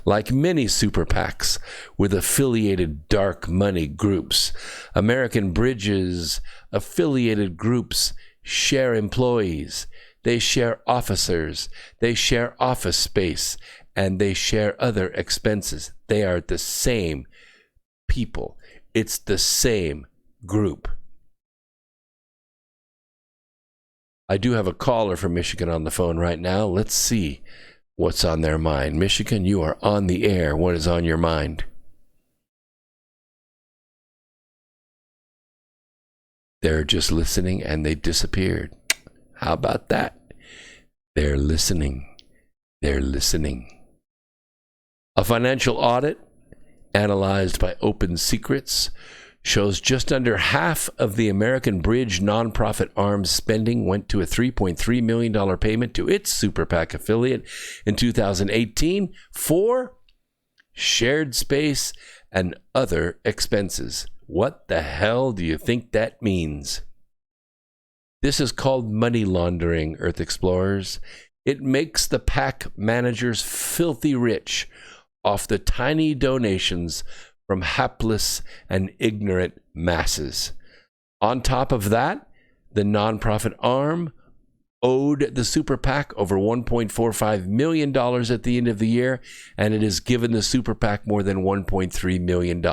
S1: Like many super PACs with affiliated dark money groups, American Bridge's affiliated groups share employees, they share officers, they share office space, and they share other expenses. They are the same people. It's the same group. I do have a caller from Michigan on the phone right now. Let's see what's on their mind. Michigan, you are on the air. What is on your mind? They're just listening and they disappeared. How about that? They're listening. They're listening. A financial audit analyzed by Open Secrets shows just under half of the American Bridge nonprofit arm's spending went to a $3.3 million payment to its super PAC affiliate in 2018 for shared space and other expenses. What the hell do you think that means? This is called money laundering, Earth Explorers. It makes the PAC managers filthy rich off the tiny donations from hapless and ignorant masses. On top of that, the nonprofit arm owed the super PAC over $1.45 million at the end of the year, and it has given the super PAC more than $1.3 million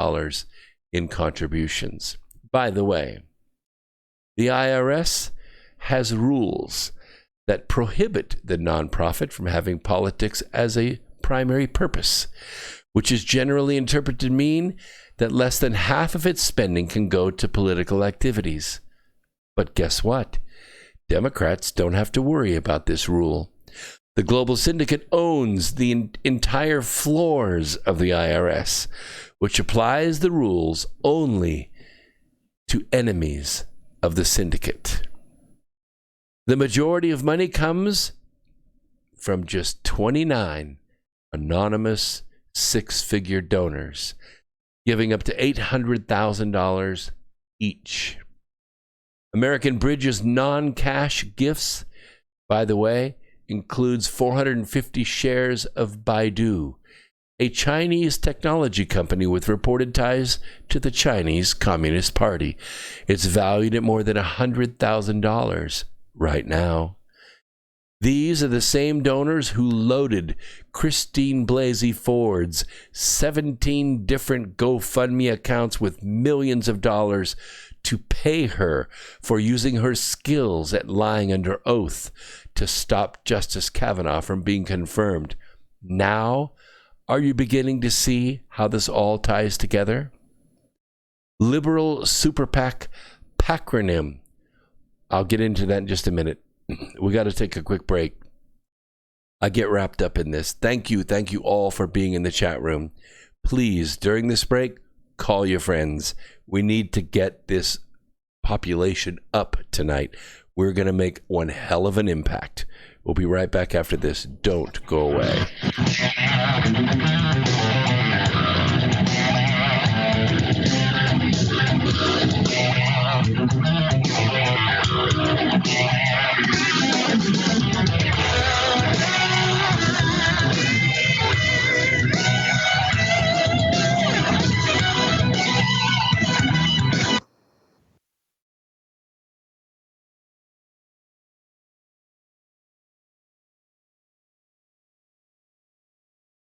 S1: in contributions. By the way, the IRS has rules that prohibit the nonprofit from having politics as a primary purpose, which is generally interpreted to mean that less than half of its spending can go to political activities. But guess what? Democrats don't have to worry about this rule. The global syndicate owns the entire floors of the IRS, which applies the rules only to enemies of the syndicate. The majority of money comes from just 29 anonymous six-figure donors, giving up to $800,000 each. American Bridge's non-cash gifts, by the way, includes 450 shares of Baidu, a Chinese technology company with reported ties to the Chinese Communist Party. It's valued at more than $100,000 right now. These are the same donors who loaded Christine Blasey Ford's 17 different GoFundMe accounts with millions of dollars to pay her for using her skills at lying under oath to stop Justice Kavanaugh from being confirmed. Now, are you beginning to see how this all ties together? Liberal super PAC acronym. I'll get into that in just a minute. We got to take a quick break. I get wrapped up in this. Thank you all for being in the chat room. Please, during this break, call your friends. We need to get this population up tonight. We're going to make one hell of an impact. We'll be right back after this. Don't go away.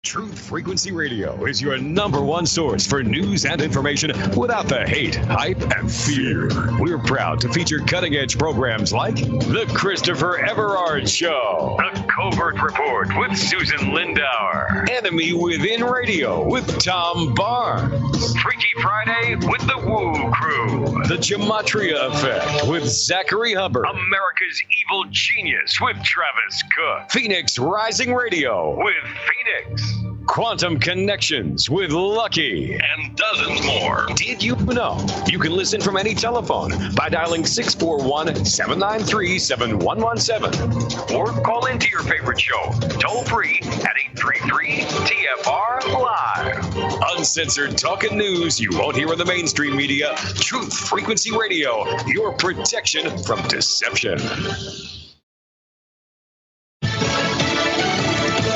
S7: Truth Frequency Radio is your #1 source for news and information without the hate, hype, and fear. We're proud to feature cutting-edge programs like The Christopher Everard Show, The Covert Report with Susan Lindauer, Enemy Within Radio with Tom Barnes, Freaky Friday with The Woo Crew, The Gematria Effect with Zachary Hubbard, America's Evil Genius with Travis Cook, Phoenix Rising Radio with Phoenix, Quantum Connections with Lucky, and dozens more. Did you know you can listen from any telephone by dialing 641-793-7117 or call into your favorite show toll free at 833-TFR-LIVE. Uncensored talk and news you won't hear in the mainstream media. Truth Frequency Radio, your protection from deception.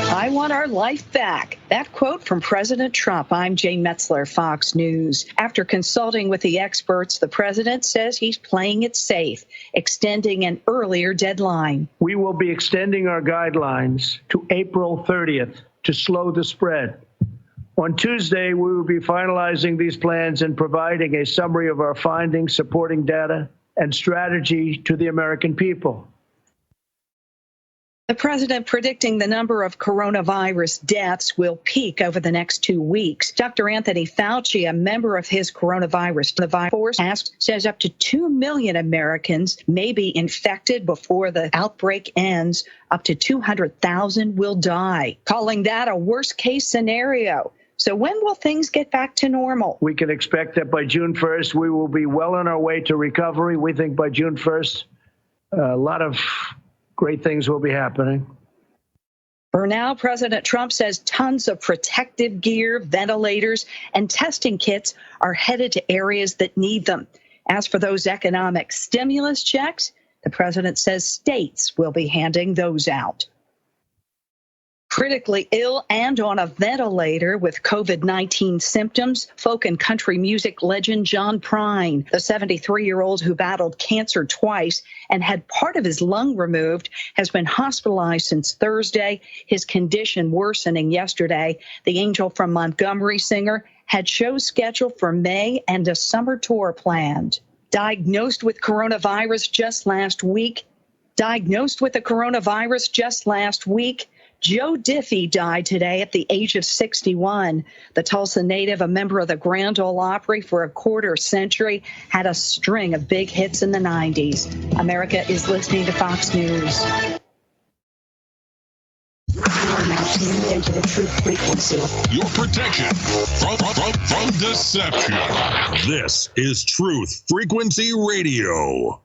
S8: I want our life back. That quote from President Trump. I'm Jay Metzler, Fox News. After consulting with the experts, the president says he's playing it safe, extending an earlier deadline.
S9: We will be extending our guidelines to April 30th to slow the spread. On Tuesday, we will be finalizing these plans and providing a summary of our findings, supporting data, and strategy to the American people.
S8: The president predicting the number of coronavirus deaths will peak over the next 2 weeks. Dr. Anthony Fauci, a member of his coronavirus force task, says up to 2 million Americans may be infected before the outbreak ends. Up to 200,000 will die, calling that a worst-case scenario. So when will things get back to normal?
S9: We can expect that by June 1st, we will be well on our way to recovery. We think by June 1st, a lot of great things will be happening.
S8: For now, President Trump says tons of protective gear, ventilators, and testing kits are headed to areas that need them. As for those economic stimulus checks, the president says states will be handing those out. Critically ill and on a ventilator with COVID-19 symptoms, folk and country music legend John Prine, the 73-year-old who battled cancer twice and had part of his lung removed, has been hospitalized since Thursday, his condition worsening yesterday. The Angel from Montgomery singer had shows scheduled for May and a summer tour planned. Diagnosed with the coronavirus just last week, Joe Diffie died today at the age of 61. The Tulsa native, a member of the Grand Ole Opry for a quarter century, had a string of big hits in the 90s. America is listening to Fox News. Into the truth frequency.
S6: Your protection from deception. This is Truth Frequency Radio.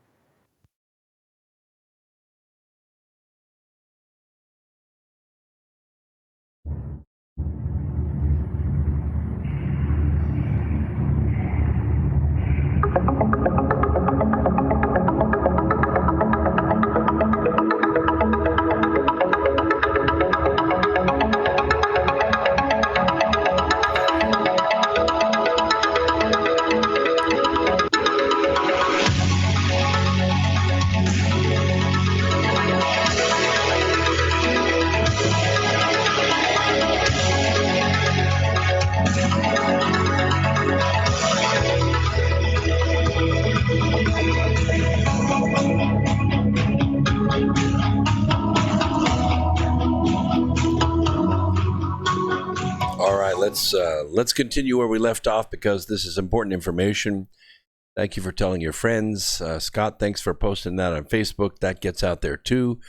S1: All right, let's continue where we left off because this is important information. Thank you for telling your friends. Scott, thanks for posting that on Facebook. That gets out there too,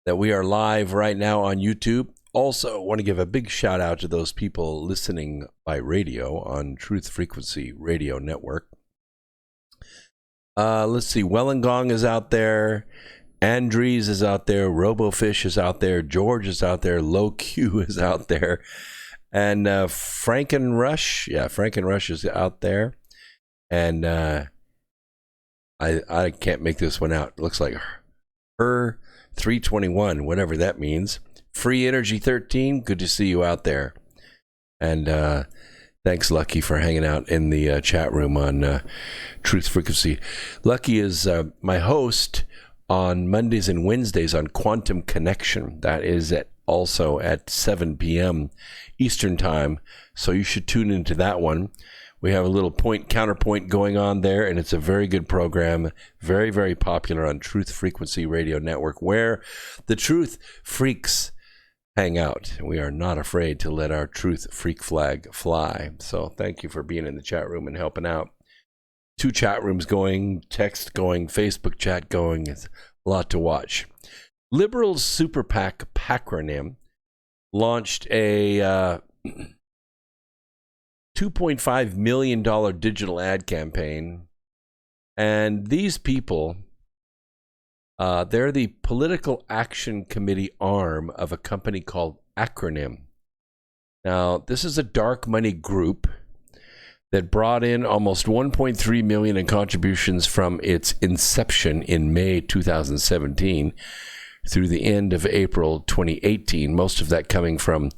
S1: that we are live right now on YouTube. Also, want to give a big shout out to those people listening by radio on Truth Frequency Radio Network. Let's see, Wollongong is out there. Andries is out there. Robofish is out there. George is out there. Low Q is out there. And Frankenrush. Yeah, Frankenrush is out there. And I can't make this one out. It looks like her 321, whatever that means. Free Energy 13, good to see you out there. And thanks, Lucky, for hanging out in the chat room on Truth Frequency. Lucky is my host on Mondays and Wednesdays on Quantum Connection. That is also at 7 p.m. Eastern Time. So you should tune into that one. We have a little counterpoint going on there, and it's a very good program. Very, very popular on Truth Frequency Radio Network, where the truth freaks hang out. We are not afraid to let our truth freak flag fly. So thank you for being in the chat room and helping out. 2 chat rooms going, text going, Facebook chat going. It's a lot to watch. Liberals Super PAC Pacronym launched a $2.5 million digital ad campaign. And these people, they're the Political Action Committee arm of a company called Acronym. Now, this is a dark money group that brought in almost $1.3 million in contributions from its inception in May 2017 through the end of April 2018, most of that coming from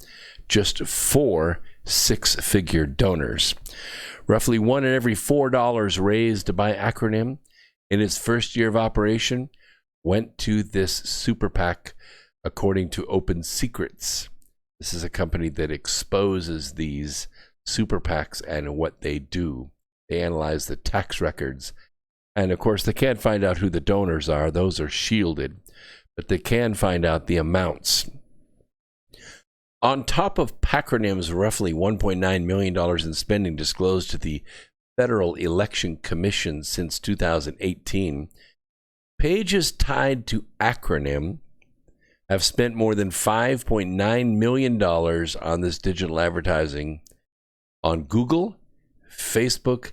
S1: just 4 6-figure donors. Roughly 1 in every $4 raised by Acronym in its first year of operation went to this super PAC, according to Open Secrets. This is a company that exposes these super PACs and what they do. They analyze the tax records. And of course, they can't find out who the donors are. Those are shielded. But they can find out the amounts. On top of Pacronym's roughly $1.9 million in spending disclosed to the Federal Election Commission since 2018, pages tied to Acronym have spent more than $5.9 million on this digital advertising on Google, Facebook,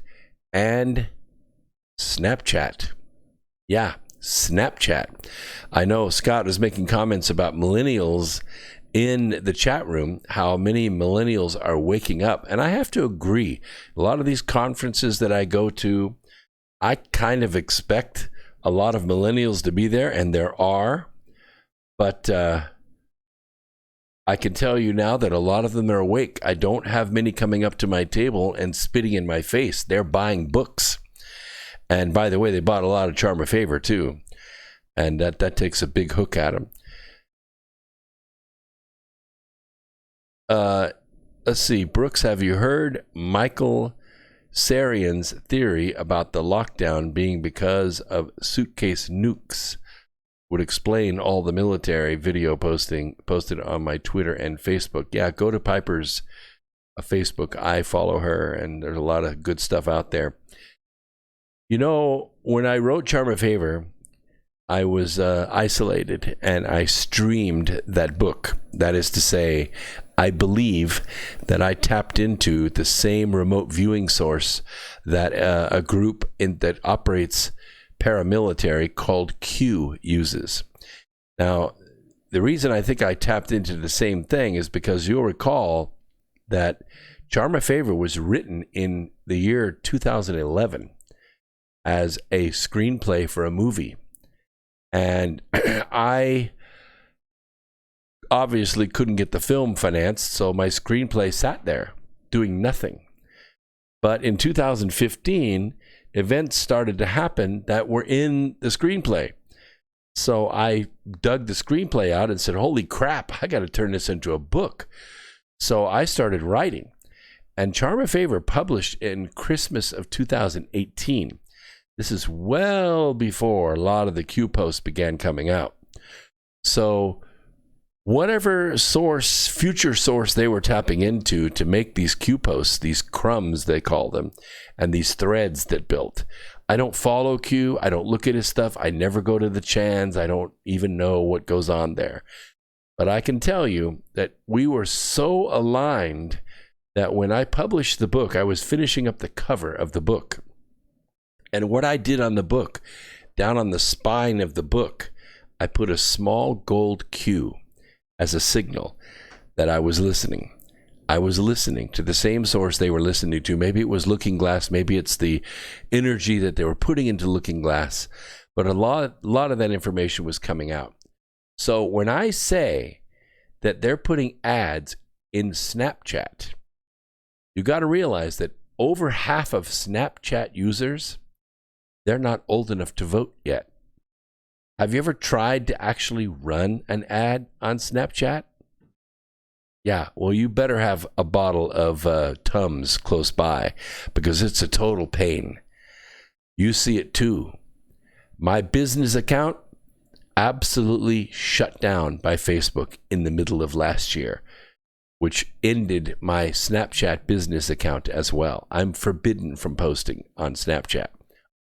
S1: and Snapchat. Yeah, Snapchat. I know Scott was making comments about millennials in the chat room, how many millennials are waking up. And I have to agree. A lot of these conferences that I go to, I kind of expect a lot of millennials to be there, and there are. But I can tell you now that a lot of them are awake. I don't have many coming up to my table and spitting in my face. They're buying books. And by the way, they bought a lot of Charm of Favor too. And that takes a big hook at them. Let's see. Brooks, have you heard Michael Sarian's theory about the lockdown being because of suitcase nukes? Would explain all the military video posted on my Twitter and Facebook. Yeah, go to Piper's Facebook. I follow her, and there's a lot of good stuff out there. You know, when I wrote Charm of Favor, I was isolated, and I streamed that book. That is to say, I believe that I tapped into the same remote viewing source that a group that operates paramilitary called Q uses. Now, the reason I think I tapped into the same thing is because you'll recall that Charm of Favor was written in the year 2011 as a screenplay for a movie. And I obviously couldn't get the film financed, so my screenplay sat there doing nothing. But in 2015, events started to happen that were in the screenplay. So I dug the screenplay out and said, holy crap, I got to turn this into a book. So I started writing. And Charm of Favor published in Christmas of 2018. This is well before a lot of the Q posts began coming out. So whatever source, future source they were tapping into to make these Q posts, these crumbs they call them, and these threads that built. I don't follow Q. I don't look at his stuff. I never go to the chans. I don't even know what goes on there. But I can tell you that we were so aligned that when I published the book, I was finishing up the cover of the book. And what I did on the book, down on the spine of the book, I put a small gold Q as a signal that I was listening. I was listening to the same source they were listening to. Maybe it was Looking Glass. Maybe it's the energy that they were putting into Looking Glass. But a lot of that information was coming out. So when I say that they're putting ads in Snapchat, you got to realize that over half of Snapchat users, they're not old enough to vote yet. Have you ever tried to actually run an ad on Snapchat? Yeah, well, you better have a bottle of Tums close by because it's a total pain. You see it too. My business account absolutely shut down by Facebook in the middle of last year, which ended my Snapchat business account as well. I'm forbidden from posting on Snapchat.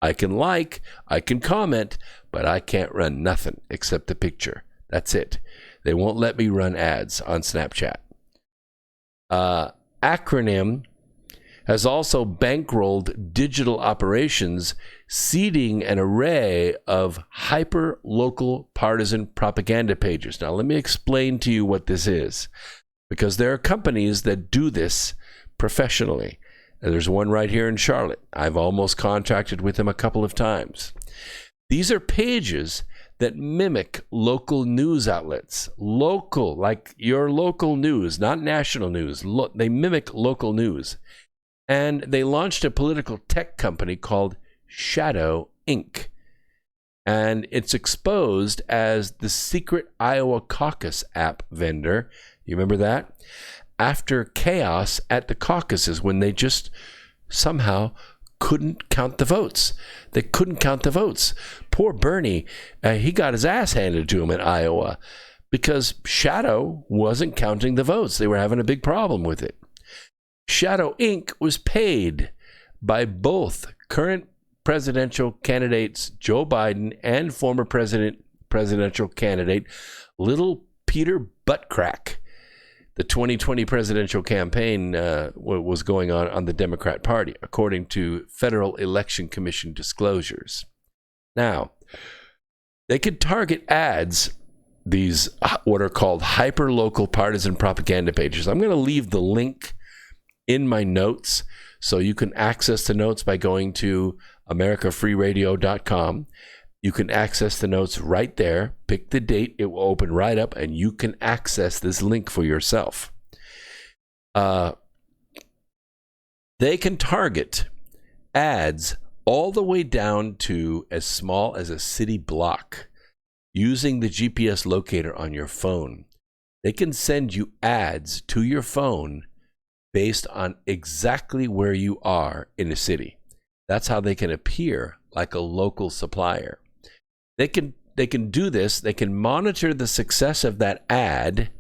S1: I can comment, but I can't run nothing except the picture. That's it. They won't let me run ads on Snapchat. Acronym has also bankrolled digital operations, seeding an array of hyper-local partisan propaganda pages. Now, let me explain to you what this is, because there are companies that do this professionally. And there's one right here in Charlotte. I've almost contracted with them a couple of times. These are pages that mimic local news outlets. Local, like your local news, not national news. They mimic local news. And they launched a political tech company called Shadow Inc. And it's exposed as the secret Iowa caucus app vendor. You remember that? After chaos at the caucuses when they just somehow couldn't count the votes. They couldn't count the votes. Poor Bernie, he got his ass handed to him in Iowa because Shadow wasn't counting the votes. They were having a big problem with it. Shadow Inc. was paid by both current presidential candidates, Joe Biden, and former presidential candidate, Little Peter Buttcrack. The 2020 presidential campaign was going on the Democrat Party, according to Federal Election Commission disclosures. Now, they could target ads, these what are called hyper-local partisan propaganda pages. I'm going to leave the link in my notes so you can access the notes by going to americafreeradio.com. You can access the notes right there. Pick the date. It will open right up, and you can access this link for yourself. They can target ads all the way down to as small as a city block using the GPS locator on your phone. They can send you ads to your phone based on exactly where you are in a city. That's how they can appear like a local supplier. They can do this. They can monitor the success of that ad,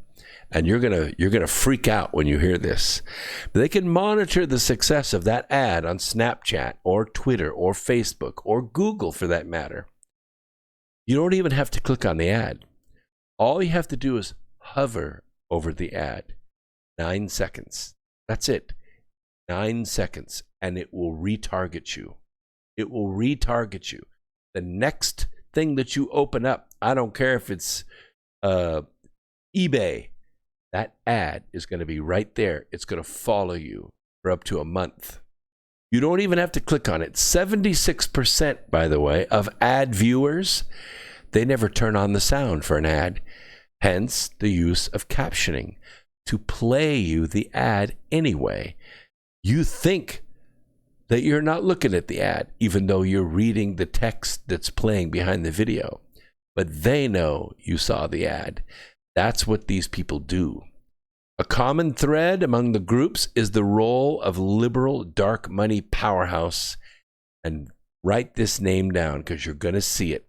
S1: and you're gonna freak out when you hear this. They can monitor the success of that ad on Snapchat or Twitter or Facebook or Google for that matter. You don't even have to click on the ad. All you have to do is hover over the ad. 9 seconds. That's it. 9 seconds, and it will retarget you. It will retarget you. The next thing that you open up, I don't care if it's eBay, that ad is going to be right there. It's going to follow you for up to a month. You don't even have to click on it. 76%, by the way, of ad viewers, they never turn on the sound for an ad. Hence the use of captioning to play you the ad anyway. You think that you're not looking at the ad, even though you're reading the text that's playing behind the video. But they know you saw the ad. That's what these people do. A common thread among the groups is the role of liberal dark money powerhouse. And write this name down because you're going to see it.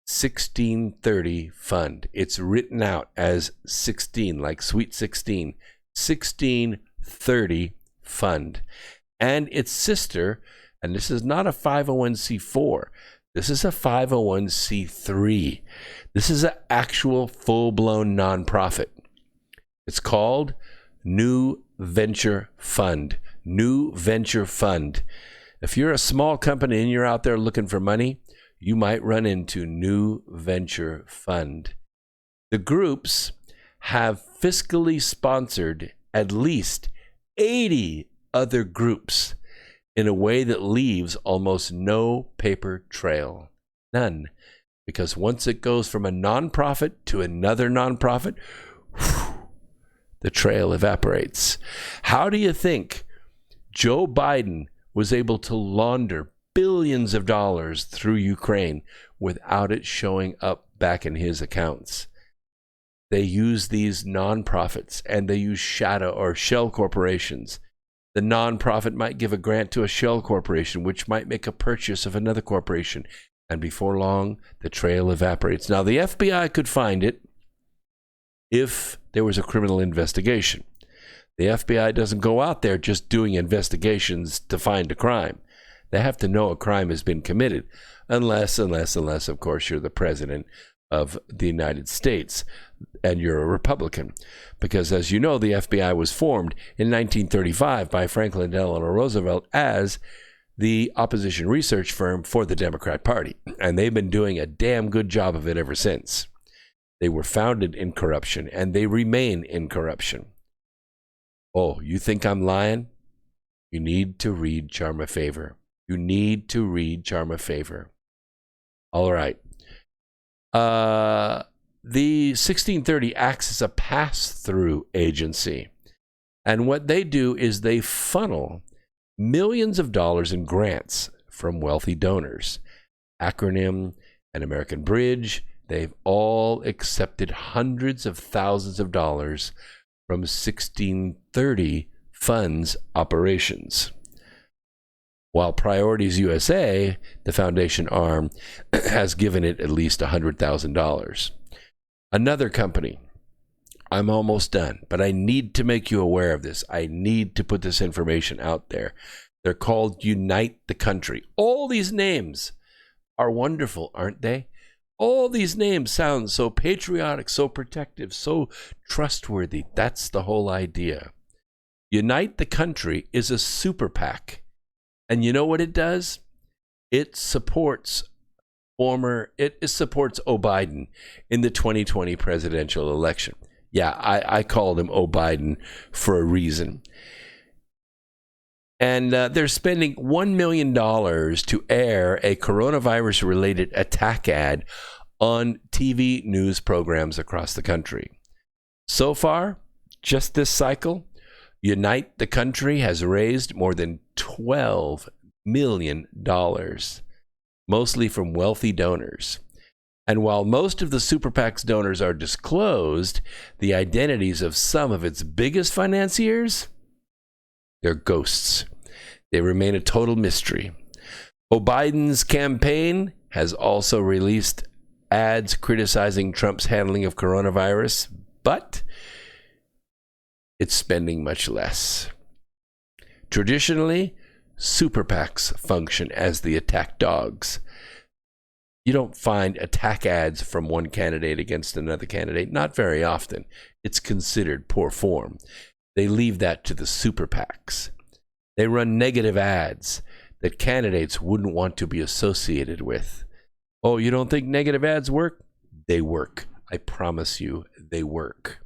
S1: 1630 Fund. It's written out as 16, like Sweet 16. 1630 Fund. And its sister, and this is not a 501c4, this is a 501c3. This is an actual full-blown nonprofit. It's called New Venture Fund. New Venture Fund. If you're a small company and you're out there looking for money, you might run into New Venture Fund. The groups have fiscally sponsored at least 80 other groups in a way that leaves almost no paper trail. None. Because once it goes from a nonprofit to another nonprofit, the trail evaporates. How do you think Joe Biden was able to launder billions of dollars through Ukraine without it showing up back in his accounts? They use these nonprofits and they use shadow or shell corporations. The nonprofit might give a grant to a shell corporation, which might make a purchase of another corporation. And before long, the trail evaporates. Now, the FBI could find it if there was a criminal investigation. The FBI doesn't go out there just doing investigations to find a crime. They have to know a crime has been committed, unless, of course, you're the president of the United States and you're a Republican. Because, as you know, the FBI was formed in 1935 by Franklin Delano Roosevelt as the opposition research firm for the Democrat Party. And they've been doing a damn good job of it ever since. They were founded in corruption, and they remain in corruption. Oh, you think I'm lying? You need to read Charm a Favor. You need to read Charm a Favor. All right. The 1630 acts as a pass-through agency. And what they do is they funnel millions of dollars in grants from wealthy donors. Acronym and American Bridge, they've all accepted hundreds of thousands of dollars from 1630 funds operations. While Priorities USA, the foundation arm, has given it at least $100,000. Another company, I'm almost done, but I need to make you aware of this. I need to put this information out there. They're called Unite the Country. All these names are wonderful, aren't they? All these names sound so patriotic, so protective, so trustworthy. That's the whole idea. Unite the Country is a super PAC. And you know what it does? It supports O. Biden in the 2020 presidential election. Yeah, I called him O. Biden for a reason. And they're spending $1 million to air a coronavirus-related attack ad on TV news programs across the country. So far, just this cycle, Unite the Country has raised more than $12 million, mostly from wealthy donors. And while most of the Super PAC's donors are disclosed, the identities of some of its biggest financiers, they're ghosts. They remain a total mystery. Biden's campaign has also released ads criticizing Trump's handling of coronavirus, but it's spending much less. Traditionally, Super PACs function as the attack dogs. You don't find attack ads from one candidate against another candidate, not very often. It's considered poor form. They leave that to the Super PACs. They run negative ads that candidates wouldn't want to be associated with. Oh, you don't think negative ads work? They work. I promise you, they work.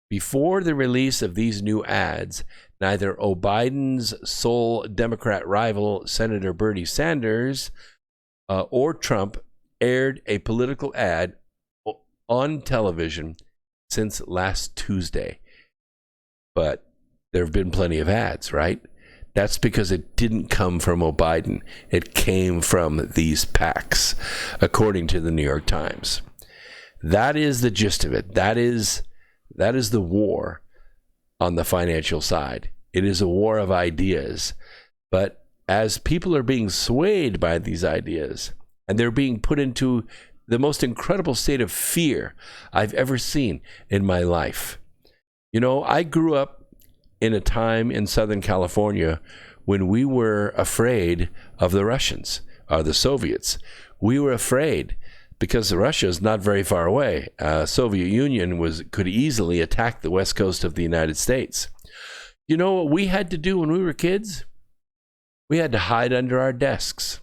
S1: Before the release of these new ads, neither Biden's sole Democrat rival, Senator Bernie Sanders, or Trump aired a political ad on television since last Tuesday. But there have been plenty of ads, right? That's because it didn't come from Biden. It came from these PACs, according to the New York Times. That is the gist of it. That is the war on the financial side. It is a war of ideas. But as people are being swayed by these ideas, And they're being put into the most incredible state of fear I've ever seen in my life. You know, I grew up in a time in Southern California when we were afraid of the Russians or the Soviets. We were afraid because Russia is not very far away. Soviet Union could easily attack the west coast of the United States. You know what we had to do when we were kids? We had to hide under our desks.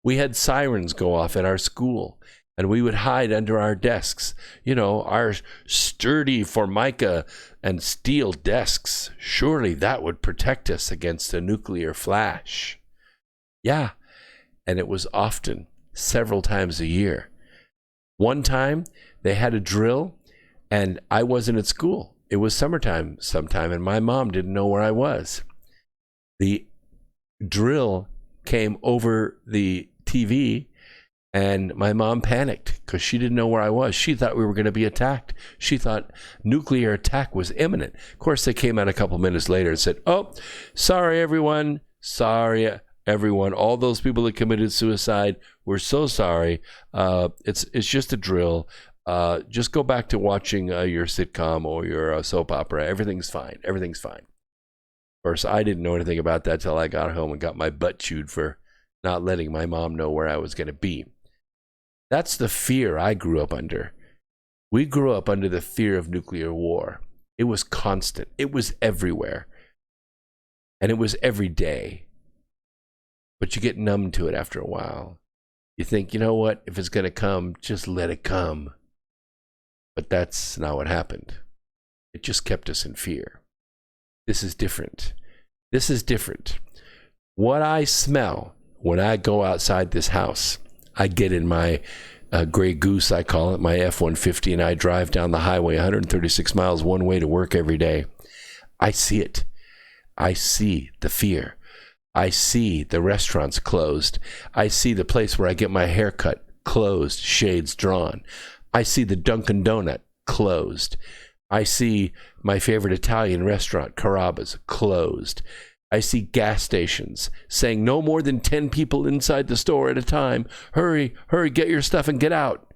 S1: We had sirens go off at our school, and we would hide under our desks. You know, our sturdy Formica and steel desks. Surely that would protect us against a nuclear flash. Yeah, and it was often, several times a year. One time, they had a drill, and I wasn't at school. It was summertime sometime, and my mom didn't know where I was. The drill came over the TV, and my mom panicked because she didn't know where I was. She thought we were going to be attacked. She thought nuclear attack was imminent. Of course, they came out a couple minutes later and said, "Oh, sorry, everyone. Sorry, everyone. All those people that committed suicide, we're so sorry. It's just a drill. Just go back to watching your sitcom or your soap opera. Everything's fine. Everything's fine." Of course, I didn't know anything about that till I got home and got my butt chewed for not letting my mom know where I was going to be. That's the fear I grew up under. We grew up under the fear of nuclear war. It was constant. It was everywhere. And it was every day. But you get numb to it after a while. You think, you know what? If it's going to come, just let it come. But that's not what happened. It just kept us in fear. This is different. This is different. What I smell when I go outside this house, I get in my Grey Goose, I call it, my F-150, and I drive down the highway 136 miles one way to work every day. I see it. I see the fear. I see the restaurants closed. I see the place where I get my hair cut closed, shades drawn. I see the Dunkin' Donut closed. I see my favorite Italian restaurant, Carrabba's, closed. I see gas stations saying no more than 10 people inside the store at a time. Hurry, hurry, get your stuff and get out.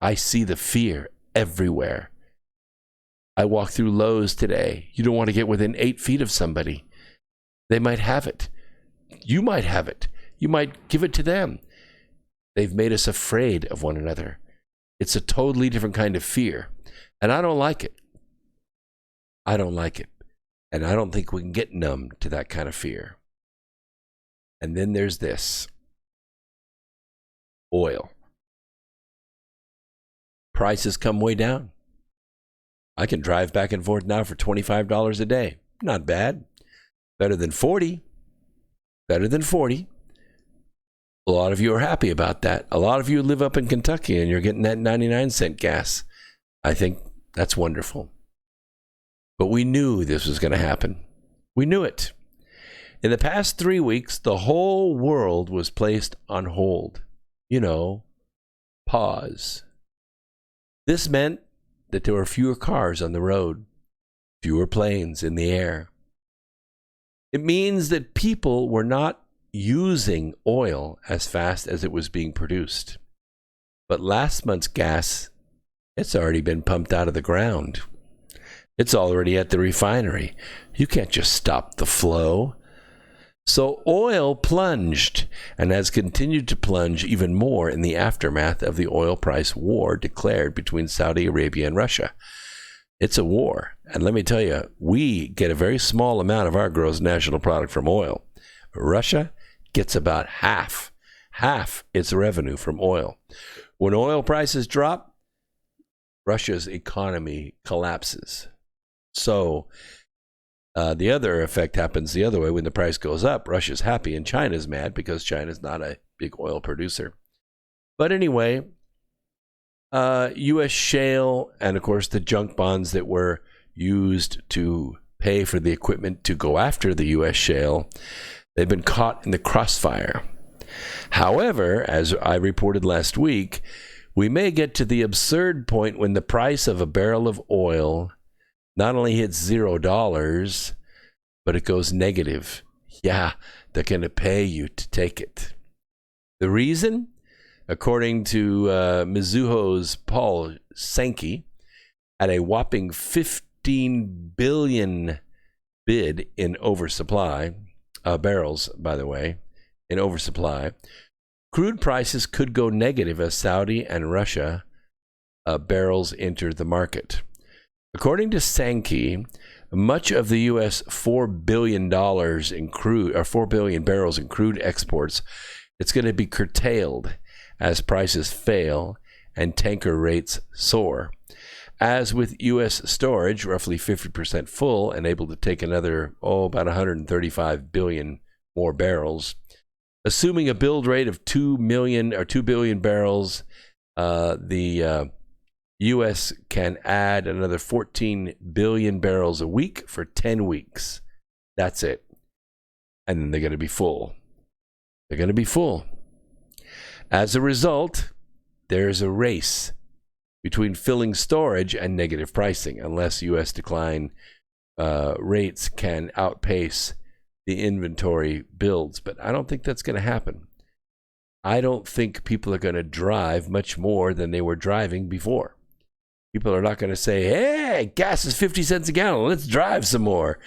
S1: I see the fear everywhere. I walk through Lowe's today. You don't want to get within 8 feet of somebody. They might have it. You might have it. You might give it to them. They've made us afraid of one another. It's a totally different kind of fear. And I don't like it. I don't like it. And I don't think we can get numb to that kind of fear. And then there's this. Oil. Prices come way down. I can drive back and forth now for $25 a day. Not bad. Better than 40. Better than 40. A lot of you are happy about that. A lot of you live up in Kentucky and you're getting that 99-cent gas. I think that's wonderful. But we knew this was going to happen. We knew it. In the past 3 weeks, the whole world was placed on hold. You know, pause. This meant that there were fewer cars on the road, fewer planes in the air. It means that people were not using oil as fast as it was being produced. But last month's gas, it's already been pumped out of the ground. It's already at the refinery. You can't just stop the flow. So oil plunged and has continued to plunge even more in the aftermath of the oil price war declared between Saudi Arabia and Russia. It's a war. And let me tell you, we get a very small amount of our gross national product from oil. Russia gets about half its revenue from oil. When oil prices drop, Russia's economy collapses. So the other effect happens the other way. When the price goes up, Russia's happy and China's mad because China's not a big oil producer. But anyway, U.S. shale and, of course, the junk bonds that were used to pay for the equipment to go after the U.S. shale, they've been caught in the crossfire. However, as I reported last week, we may get to the absurd point when the price of a barrel of oil not only hits $0, but it goes negative. Yeah, they're going to pay you to take it. The reason, according to Mizuho's Paul Sankey, at a whopping 15 billion bid in oversupply, barrels, by the way, in oversupply, crude prices could go negative as Saudi and Russia barrels enter the market. According to Sankey, much of the U.S. $4 billion in crude, or 4 billion barrels in crude exports, it's going to be curtailed as prices fail and tanker rates soar. As with U.S. storage, roughly 50% full and able to take another, about 135 billion more barrels. Assuming a build rate of 2 billion barrels, the U.S. can add another 14 billion barrels a week for 10 weeks. That's it. And then they're going to be full. They're going to be full. As a result, there's a race between filling storage and negative pricing, unless U.S. decline rates can outpace the inventory builds. But I don't think that's going to happen. I don't think people are going to drive much more than they were driving before. People are not going to say, hey, gas is 50 cents a gallon, let's drive some more.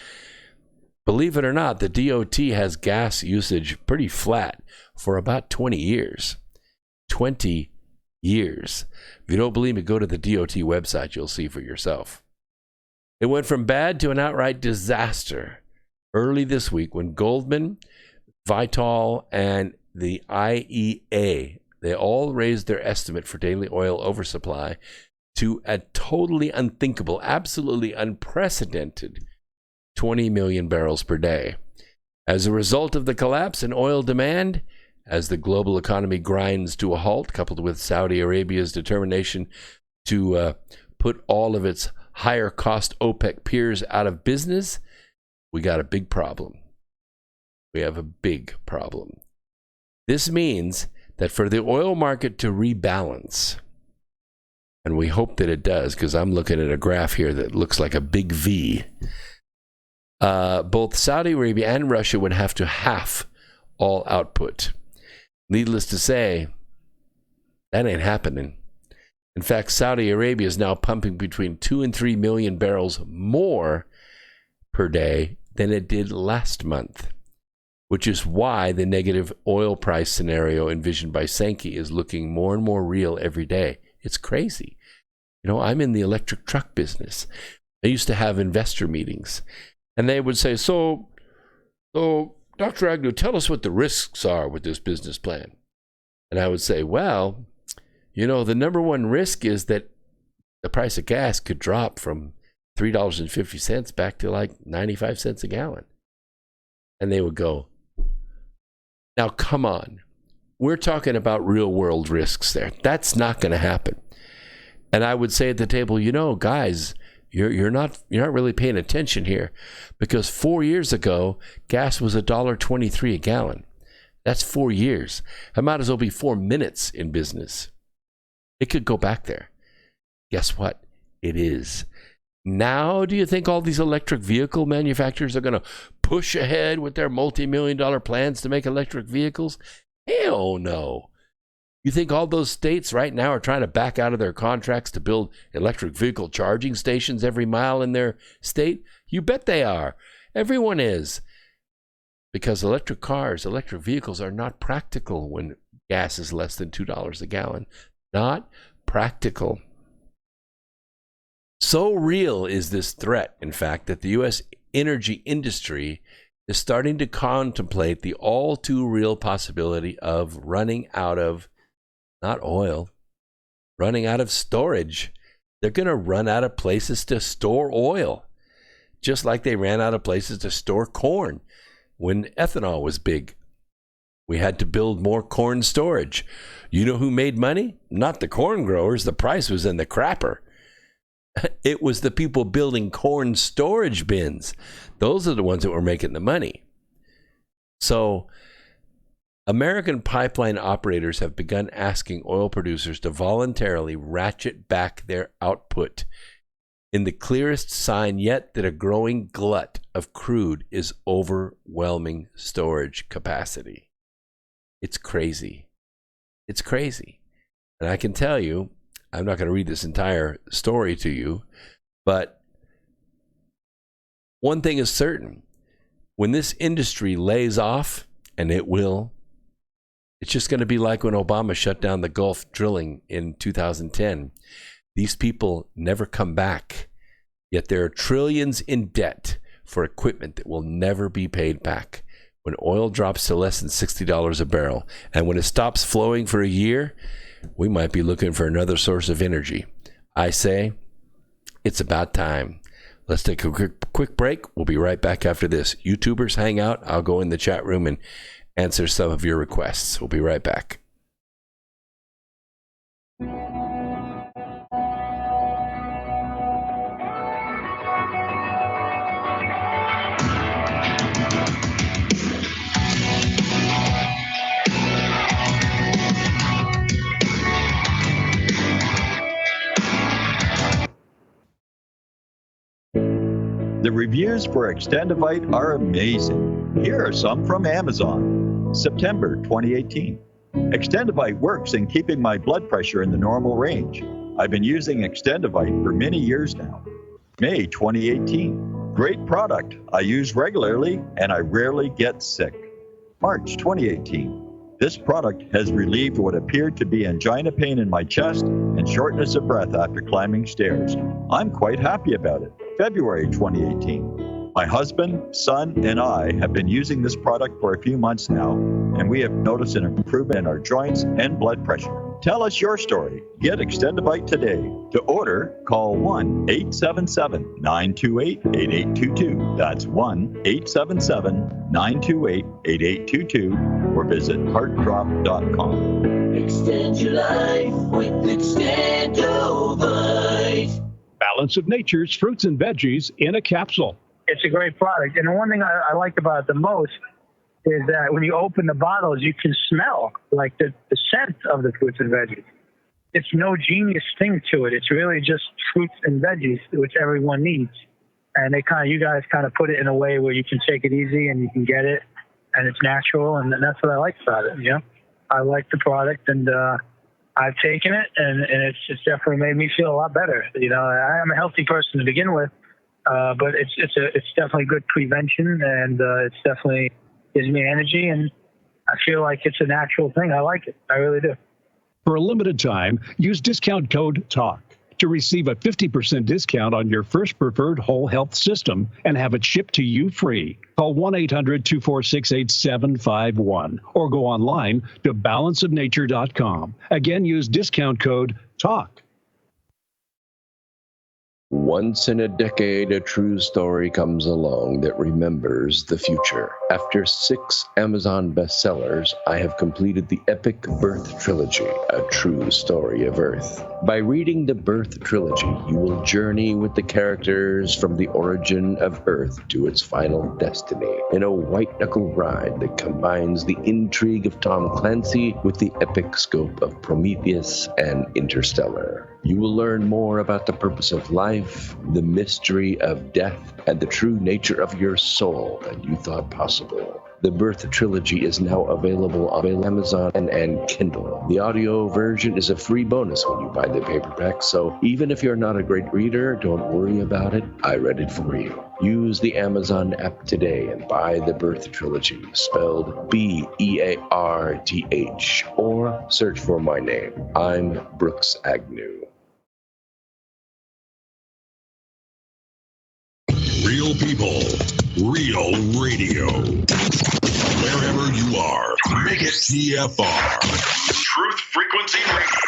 S1: Believe it or not, the DOT has gas usage pretty flat for about 20 years. 20 years. If you don't believe me, go to the DOT website. You'll see for yourself. It went from bad to an outright disaster early this week when Goldman, Vitol, and the IEA, they all raised their estimate for daily oil oversupply to a totally unthinkable, absolutely unprecedented 20 million barrels per day. As a result of the collapse in oil demand, as the global economy grinds to a halt, coupled with Saudi Arabia's determination to put all of its higher cost OPEC peers out of business, we got a big problem. We have a big problem. This means that for the oil market to rebalance, and we hope that it does, because I'm looking at a graph here that looks like a big V, both Saudi Arabia and Russia would have to halve all output. Needless to say, that ain't happening. In fact, Saudi Arabia is now pumping between 2 and 3 million barrels more per day than it did last month, which is why the negative oil price scenario envisioned by Sankey is looking more and more real every day. It's crazy. You know, I'm in the electric truck business. I used to have investor meetings, and they would say, so Dr. Agnew, tell us what the risks are with this business plan. And I would say, well, you know, the number one risk is that the price of gas could drop from $3.50 back to like 95 cents a gallon. And they would go, now come on. We're talking about real world risks there. That's not going to happen. And I would say at the table, you know, guys, you're not really paying attention here, because 4 years ago, gas was $1.23 a gallon. That's 4 years. It might as well be 4 minutes in business. It could go back there. Guess what? It is. Now, do you think all these electric vehicle manufacturers are going to push ahead with their multi-million-dollar plans to make electric vehicles? Hell no. You think all those states right now are trying to back out of their contracts to build electric vehicle charging stations every mile in their state? You bet they are. Everyone is. Because electric cars, electric vehicles are not practical when gas is less than $2 a gallon. Not practical. So real is this threat, in fact, that the U.S. energy industry is starting to contemplate the all too real possibility of running out of, not oil, running out of storage. They're going to run out of places to store oil, just like they ran out of places to store corn when ethanol was big. We had to build more corn storage. You know who made money? Not the corn growers. The price was in the crapper. It was the people building corn storage bins. Those are the ones that were making the money. So American pipeline operators have begun asking oil producers to voluntarily ratchet back their output in the clearest sign yet that a growing glut of crude is overwhelming storage capacity. It's crazy. It's crazy. And I can tell you, I'm not going to read this entire story to you, but one thing is certain. When this industry lays off, and it will, it's just going to be like when Obama shut down the Gulf drilling in 2010. These people never come back, yet there are trillions in debt for equipment that will never be paid back. When oil drops to less than $60 a barrel, and when it stops flowing for a year, we might be looking for another source of energy. I say, it's about time. Let's take a quick break. We'll be right back after this. YouTubers, hang out. I'll go in the chat room and answer some of your requests. We'll be right back.
S10: The reviews for Extendivite are amazing. Here are some from Amazon. September 2018. Extendivite works in keeping my blood pressure in the normal range. I've been using Extendivite for many years now. May 2018. Great product. I use regularly and I rarely get sick. March 2018. This product has relieved what appeared to be angina pain in my chest and shortness of breath after climbing stairs. I'm quite happy about it. February 2018. My husband, son, and I have been using this product for a few months now, and we have noticed an improvement in our joints and blood pressure. Tell us your story. Get Extendivite today. To order, call 1-877-928-8822. That's 1-877-928-8822, or visit heartdrop.com.
S11: Extend your life with Extendivite.
S12: Balance of Nature's fruits and veggies in a capsule.
S9: It's a great product. And the one thing I like about it the most is that when you open the bottles, you can smell like the scent of the fruits and veggies. It's no genius thing to it. It's really just fruits and veggies, which everyone needs. And you guys kind of put it in a way where you can take it easy and you can get it, and it's natural. And that's what I like about it. You know, I like the product, and I've taken it, and it's definitely made me feel a lot better. You know, I'm a healthy person to begin with, but it's definitely good prevention, and it's definitely gives me energy, and I feel like it's a natural thing. I like it. I really do.
S12: For a limited time, use discount code TALK to receive a 50% discount on your first preferred whole health system and have it shipped to you free. Call 1-800-246-8751 or go online to balanceofnature.com. Again, use discount code TALK.
S1: Once in a decade, a true story comes along that remembers the future. After 6 Amazon bestsellers, I have completed the epic Birth Trilogy, a true story of Earth. By reading the Birth Trilogy, you will journey with the characters from the origin of Earth to its final destiny in a white-knuckle ride that combines the intrigue of Tom Clancy with the epic scope of Prometheus and Interstellar. You will learn more about the purpose of life, the mystery of death, and the true nature of your soul than you thought possible. The Birth Trilogy is now available on Amazon and Kindle. The audio version is a free bonus when you buy the paperback, so even if you're not a great reader, don't worry about it. I read it for you. Use the Amazon app today and buy the Birth Trilogy, spelled B-E-A-R-T-H, or search for my name. I'm Brooks Agnew.
S6: Real people, real radio. Wherever you are, make it TFR. Truth Frequency Radio.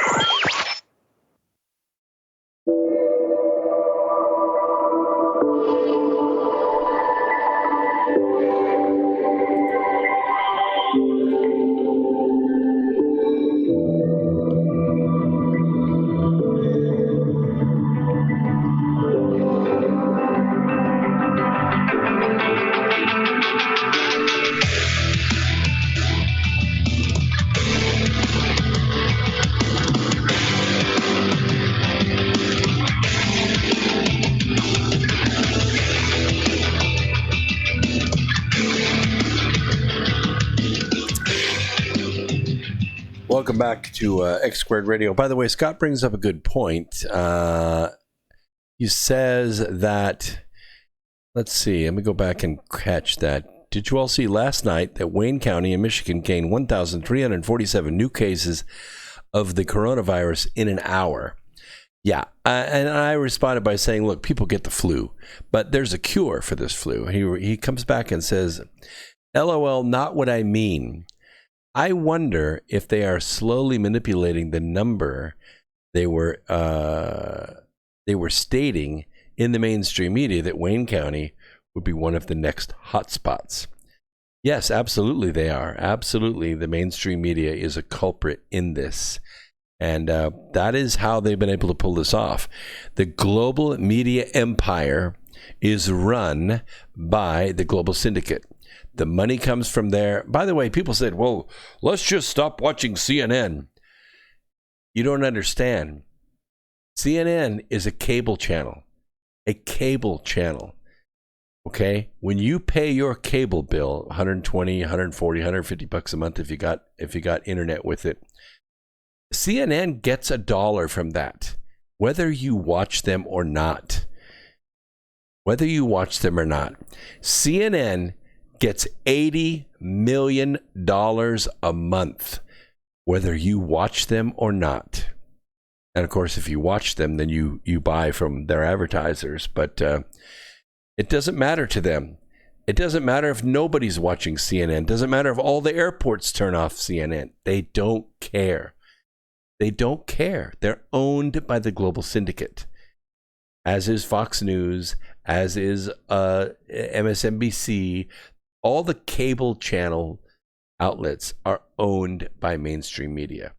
S1: Welcome back to X Squared Radio. By the way, Scott brings up a good point. He says that, let's see, let me go back and catch that. Did you all see last night that Wayne County in Michigan gained 1,347 new cases of the coronavirus in an hour? Yeah, and I responded by saying, look, people get the flu, but there's a cure for this flu. He comes back and says, LOL, not what I mean. I wonder if they are slowly manipulating the number they were stating in the mainstream media that Wayne County would be one of the next hotspots. Yes, absolutely they are. Absolutely, the mainstream media is a culprit in this. And that is how they've been able to pull this off. The global media empire is run by the global syndicate. The money comes from there. By the way, people said, well, let's just stop watching CNN. You don't understand. CNN is a cable channel. A cable channel. Okay? When you pay your cable bill, $120, $140, $150 a month if you got internet with it, CNN gets $1 from that, whether you watch them or not. Whether you watch them or not. CNN gets $80 million a month, whether you watch them or not. And of course, if you watch them, then you buy from their advertisers. But it doesn't matter to them. It doesn't matter if nobody's watching CNN. It doesn't matter if all the airports turn off CNN. They don't care. They don't care. They're owned by the global syndicate, as is Fox News, as is MSNBC. All the cable channel outlets are owned by mainstream media.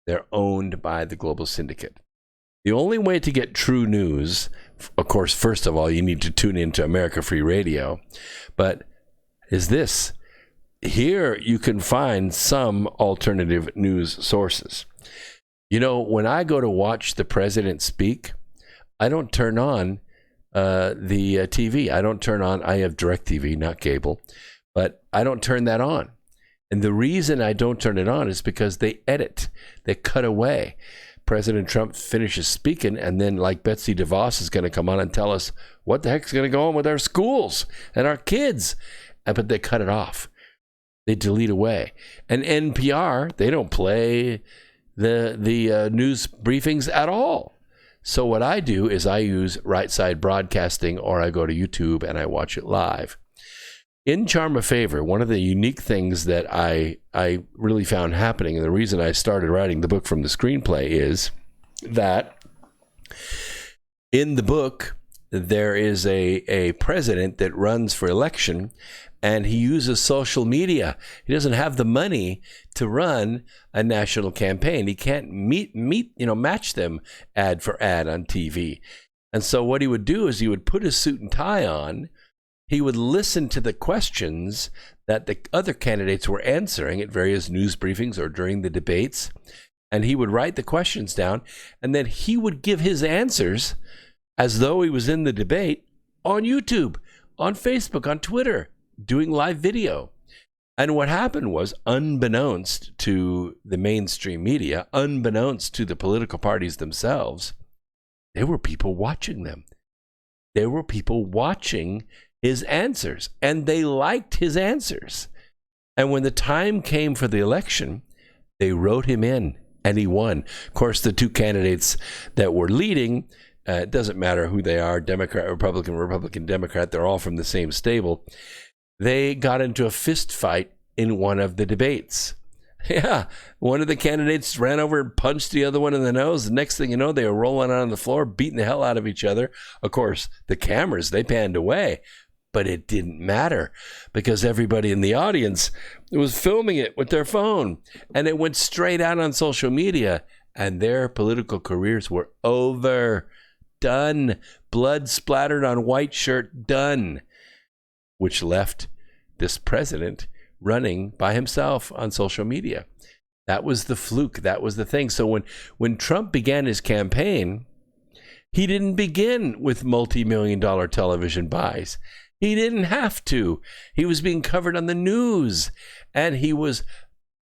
S1: They're owned by the global syndicate. The only way to get true news, of course, first of all, you need to tune into America Free Radio, but is this. Here you can find some alternative news sources. You know, when I go to watch the president speak, I don't turn on the TV. I have DirecTV, not cable, but I don't turn that on. And the reason I don't turn it on is because they edit, they cut away. President Trump finishes speaking, and then like Betsy DeVos is going to come on and tell us what the heck's going to go on with our schools and our kids. But they cut it off. They delete away. And NPR, they don't play the news briefings at all. So what I do is I use Right Side Broadcasting, or I go to YouTube and I watch it live. In Charm of Favor, one of the unique things that I really found happening, and the reason I started writing the book from the screenplay, is that in the book, there is a president that runs for election, and he uses social media. He doesn't have the money to run a national campaign. He can't match them ad for ad on TV. And so what he would do is he would put his suit and tie on. He would listen to the questions that the other candidates were answering at various news briefings or during the debates. And he would write the questions down, and then he would give his answers as though he was in the debate on YouTube, on Facebook, on Twitter, doing live video. And what happened was, unbeknownst to the mainstream media, unbeknownst to the political parties themselves, there were people watching them. There were people watching his answers, and they liked his answers. And when the time came for the election, they wrote him in, and he won. Of course, the two candidates that were leading, it doesn't matter who they are, Democrat, Republican, Democrat, they're all from the same stable. They got into a fist fight in one of the debates. Yeah, one of the candidates ran over and punched the other one in the nose. The next thing you know, they were rolling out on the floor, beating the hell out of each other. Of course, the cameras, they panned away. But it didn't matter because everybody in the audience was filming it with their phone. And it went straight out on social media. And their political careers were over. Done. Blood splattered on white shirt. Done. Which left this president running by himself on social media. That was the fluke. That was the thing. So when Trump began his campaign, he didn't begin with multi-million-dollar television buys. He didn't have to. He was being covered on the news, and he was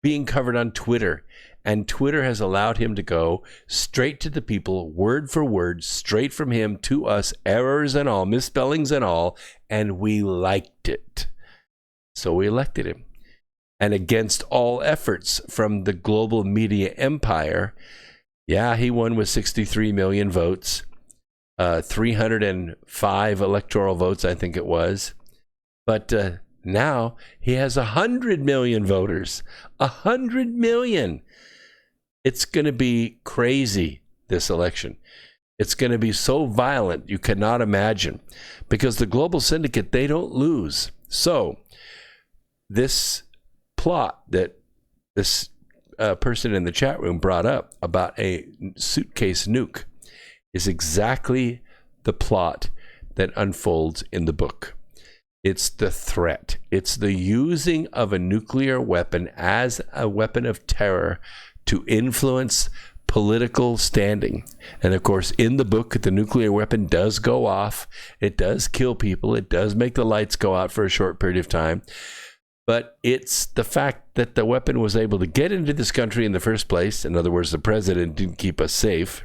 S1: being covered on Twitter, And Twitter has allowed him to go straight to the people, word for word, straight from him to us, errors and all, misspellings and all, and we liked it. So we elected him. And against all efforts from the global media empire, yeah, he won with 63 million votes, 305 electoral votes, I think it was. But now he has 100 million voters. 100 million. It's going to be crazy, this election. It's going to be so violent you cannot imagine. Because the global syndicate, they don't lose. So this plot that this person in the chat room brought up about a suitcase nuke is exactly the plot that unfolds in the book. It's the threat. It's the using of a nuclear weapon as a weapon of terror to influence political standing. And of course, in the book, the nuclear weapon does go off. It does kill people. It does make the lights go out for a short period of time. But it's the fact that the weapon was able to get into this country in the first place. In other words, the president didn't keep us safe.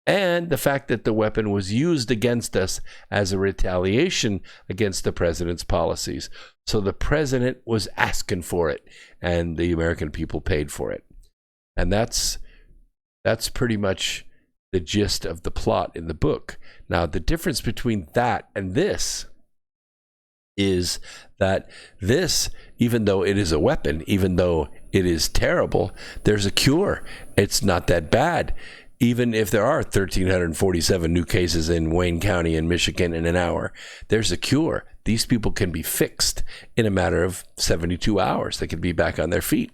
S1: And the fact that the weapon was used against us as a retaliation against the president's policies. So the president was asking for it, and the American people paid for it. And that's pretty much the gist of the plot in the book. Now, the difference between that and this is that this, even though it is a weapon, even though it is terrible, there's a cure. It's not that bad. Even if there are 1,347 new cases in Wayne County in Michigan in an hour, there's a cure. These people can be fixed in a matter of 72 hours. They can be back on their feet.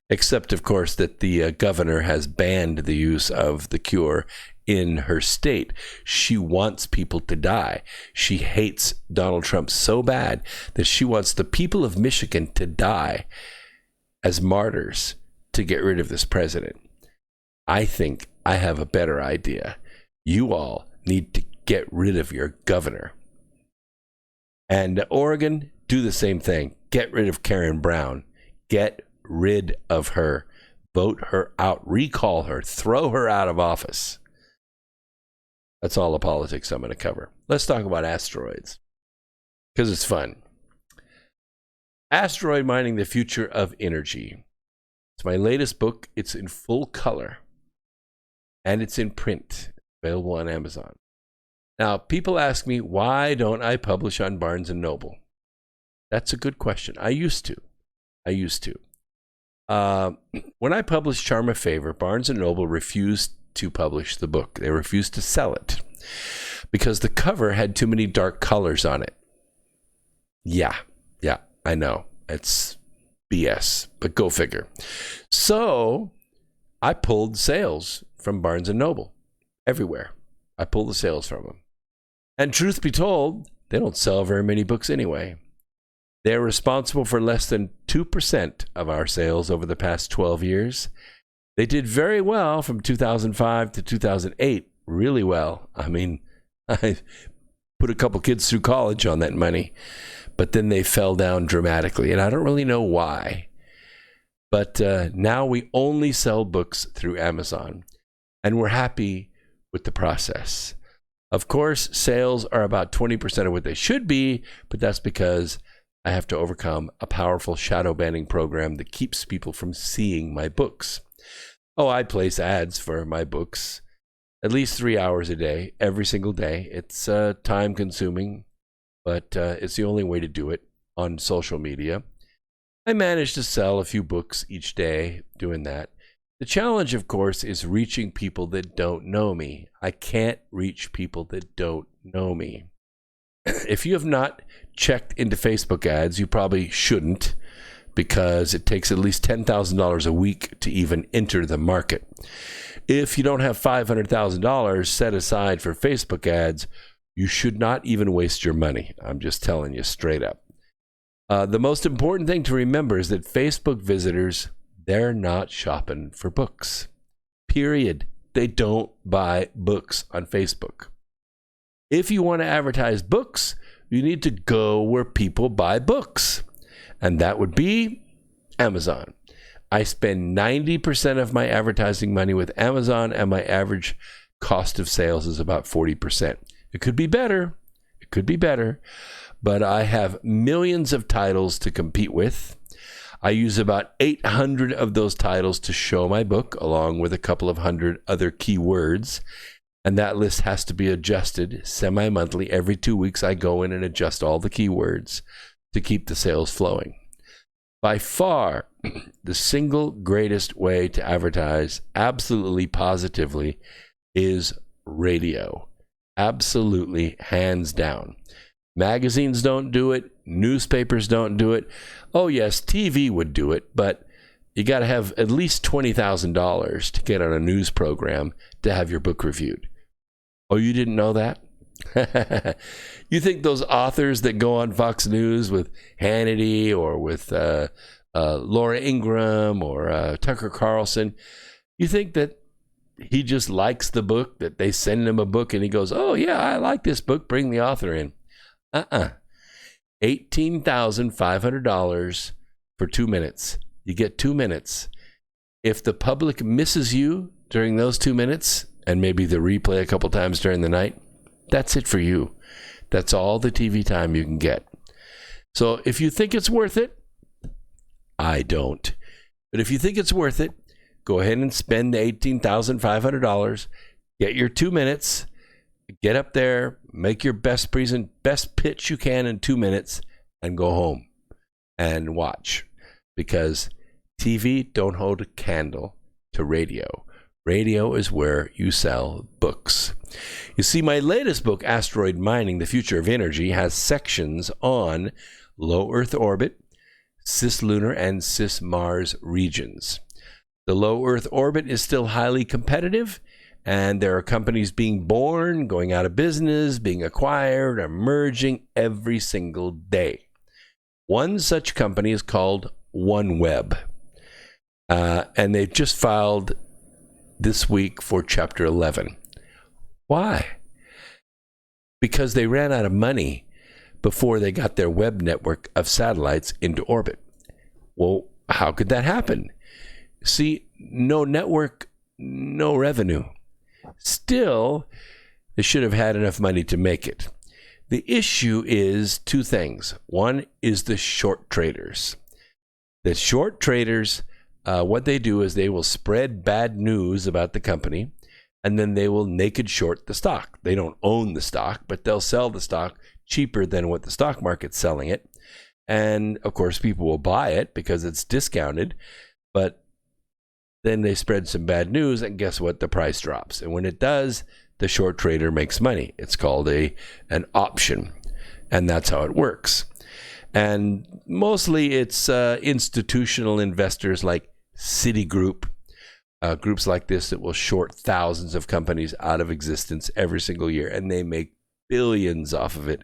S1: Except, of course, that the governor has banned the use of the cure in her state. She wants people to die. She hates Donald Trump so bad that she wants the people of Michigan to die as martyrs to get rid of this president. I think I have a better idea. You all need to get rid of your governor. And Oregon, do the same thing. Get rid of Karen Brown. Get rid of her. Vote her out. Recall her. Throw her out of office. That's all the politics I'm going to cover. Let's talk about asteroids, because it's fun. Asteroid Mining, the Future of Energy. It's my latest book. It's in full color, and it's in print, available on Amazon. Now, people ask me, why don't I publish on Barnes & Noble? That's a good question. I used to. When I published Charm of Favor, Barnes & Noble refused to publish the book. They refused to sell it because the cover had too many dark colors on it. Yeah, I know. It's BS, but go figure. So I pulled sales from Barnes & Noble everywhere. I pulled the sales from them. And truth be told, they don't sell very many books anyway. They're responsible for less than 2% of our sales over the past 12 years. They did very well from 2005 to 2008, really well. I mean, I put a couple kids through college on that money, but then they fell down dramatically, and I don't really know why. But now we only sell books through Amazon, and we're happy with the process. Of course, sales are about 20% of what they should be, but that's because I have to overcome a powerful shadow banning program that keeps people from seeing my books. Oh, I place ads for my books at least 3 hours a day, every single day. It's time consuming, but it's the only way to do it on social media. I manage to sell a few books each day doing that. The challenge, of course, is reaching people that don't know me. I can't reach people that don't know me. If you have not checked into Facebook ads, you probably shouldn't, because it takes at least $10,000 a week to even enter the market. If you don't have $500,000 set aside for Facebook ads, you should not even waste your money. I'm just telling you straight up. The most important thing to remember is that Facebook visitors, they're not shopping for books. Period. They don't buy books on Facebook. If you want to advertise books, you need to go where people buy books. And that would be Amazon. I spend 90% of my advertising money with Amazon, and my average cost of sales is about 40%. It could be better. It could be better. But I have millions of titles to compete with. I use about 800 of those titles to show my book, along with a couple of hundred other keywords. And that list has to be adjusted semi-monthly. Every 2 weeks, I go in and adjust all the keywords to keep the sales flowing. By far, the single greatest way to advertise, absolutely positively, is radio. Absolutely, hands down. Magazines don't do it. Newspapers don't do it. Oh, yes, TV would do it, but you got to have at least $20,000 to get on a news program to have your book reviewed. Oh, you didn't know that? You think those authors that go on Fox News with Hannity or with Laura Ingraham or Tucker Carlson, you think that he just likes the book, that they send him a book and he goes, oh, yeah, I like this book, bring the author in? $18,500 for 2 minutes. You get 2 minutes. If the public misses you during those 2 minutes, and maybe the replay a couple times during the night, that's it for you. That's all the TV time you can get. So if you think it's worth it, I don't. But if you think it's worth it, go ahead and spend the $18,500. Get your 2 minutes. Get up there, make your best pitch you can in 2 minutes, and go home and watch. Because TV don't hold a candle to radio. Radio is where you sell books. You see, my latest book, Asteroid Mining, The Future of Energy, has sections on low Earth orbit, cislunar, and cis-Mars regions. The low Earth orbit is still highly competitive, and there are companies being born, going out of business, being acquired, emerging every single day. One such company is called OneWeb, and they've just filed this week for Chapter 11. Why? Because they ran out of money before they got their web network of satellites into orbit. Well, how could that happen? See, no network, no revenue. Still, they should have had enough money to make it. The issue is two things. One is the short traders. The short traders, what they do is they will spread bad news about the company, and then they will naked short the stock. They don't own the stock, but they'll sell the stock cheaper than what the stock market's selling it. And, of course, people will buy it because it's discounted, but then they spread some bad news, and guess what? The price drops. And when it does, the short trader makes money. It's called an option, and that's how it works. And mostly it's institutional investors like Citigroup, groups like this that will short thousands of companies out of existence every single year, and they make billions off of it.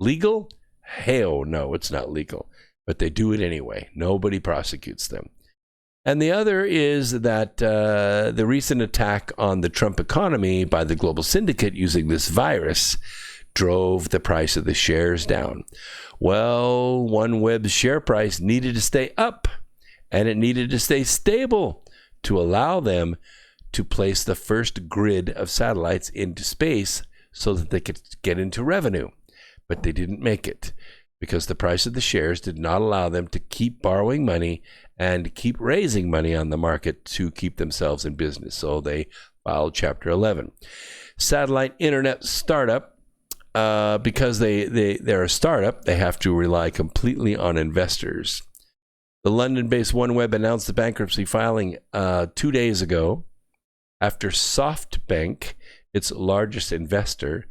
S1: Legal? Hell no, it's not legal. But they do it anyway. Nobody prosecutes them. And the other is that the recent attack on the Trump economy by the global syndicate using this virus drove the price of the shares down. Well, OneWeb's share price needed to stay up, and it needed to stay stable to allow them to place the first grid of satellites into space so that they could get into revenue. But they didn't make it because the price of the shares did not allow them to keep borrowing money and keep raising money on the market to keep themselves in business. So they filed Chapter 11. Satellite internet startup, because they're a startup, they have to rely completely on investors. The London-based OneWeb announced the bankruptcy filing 2 days ago after SoftBank, its largest investor,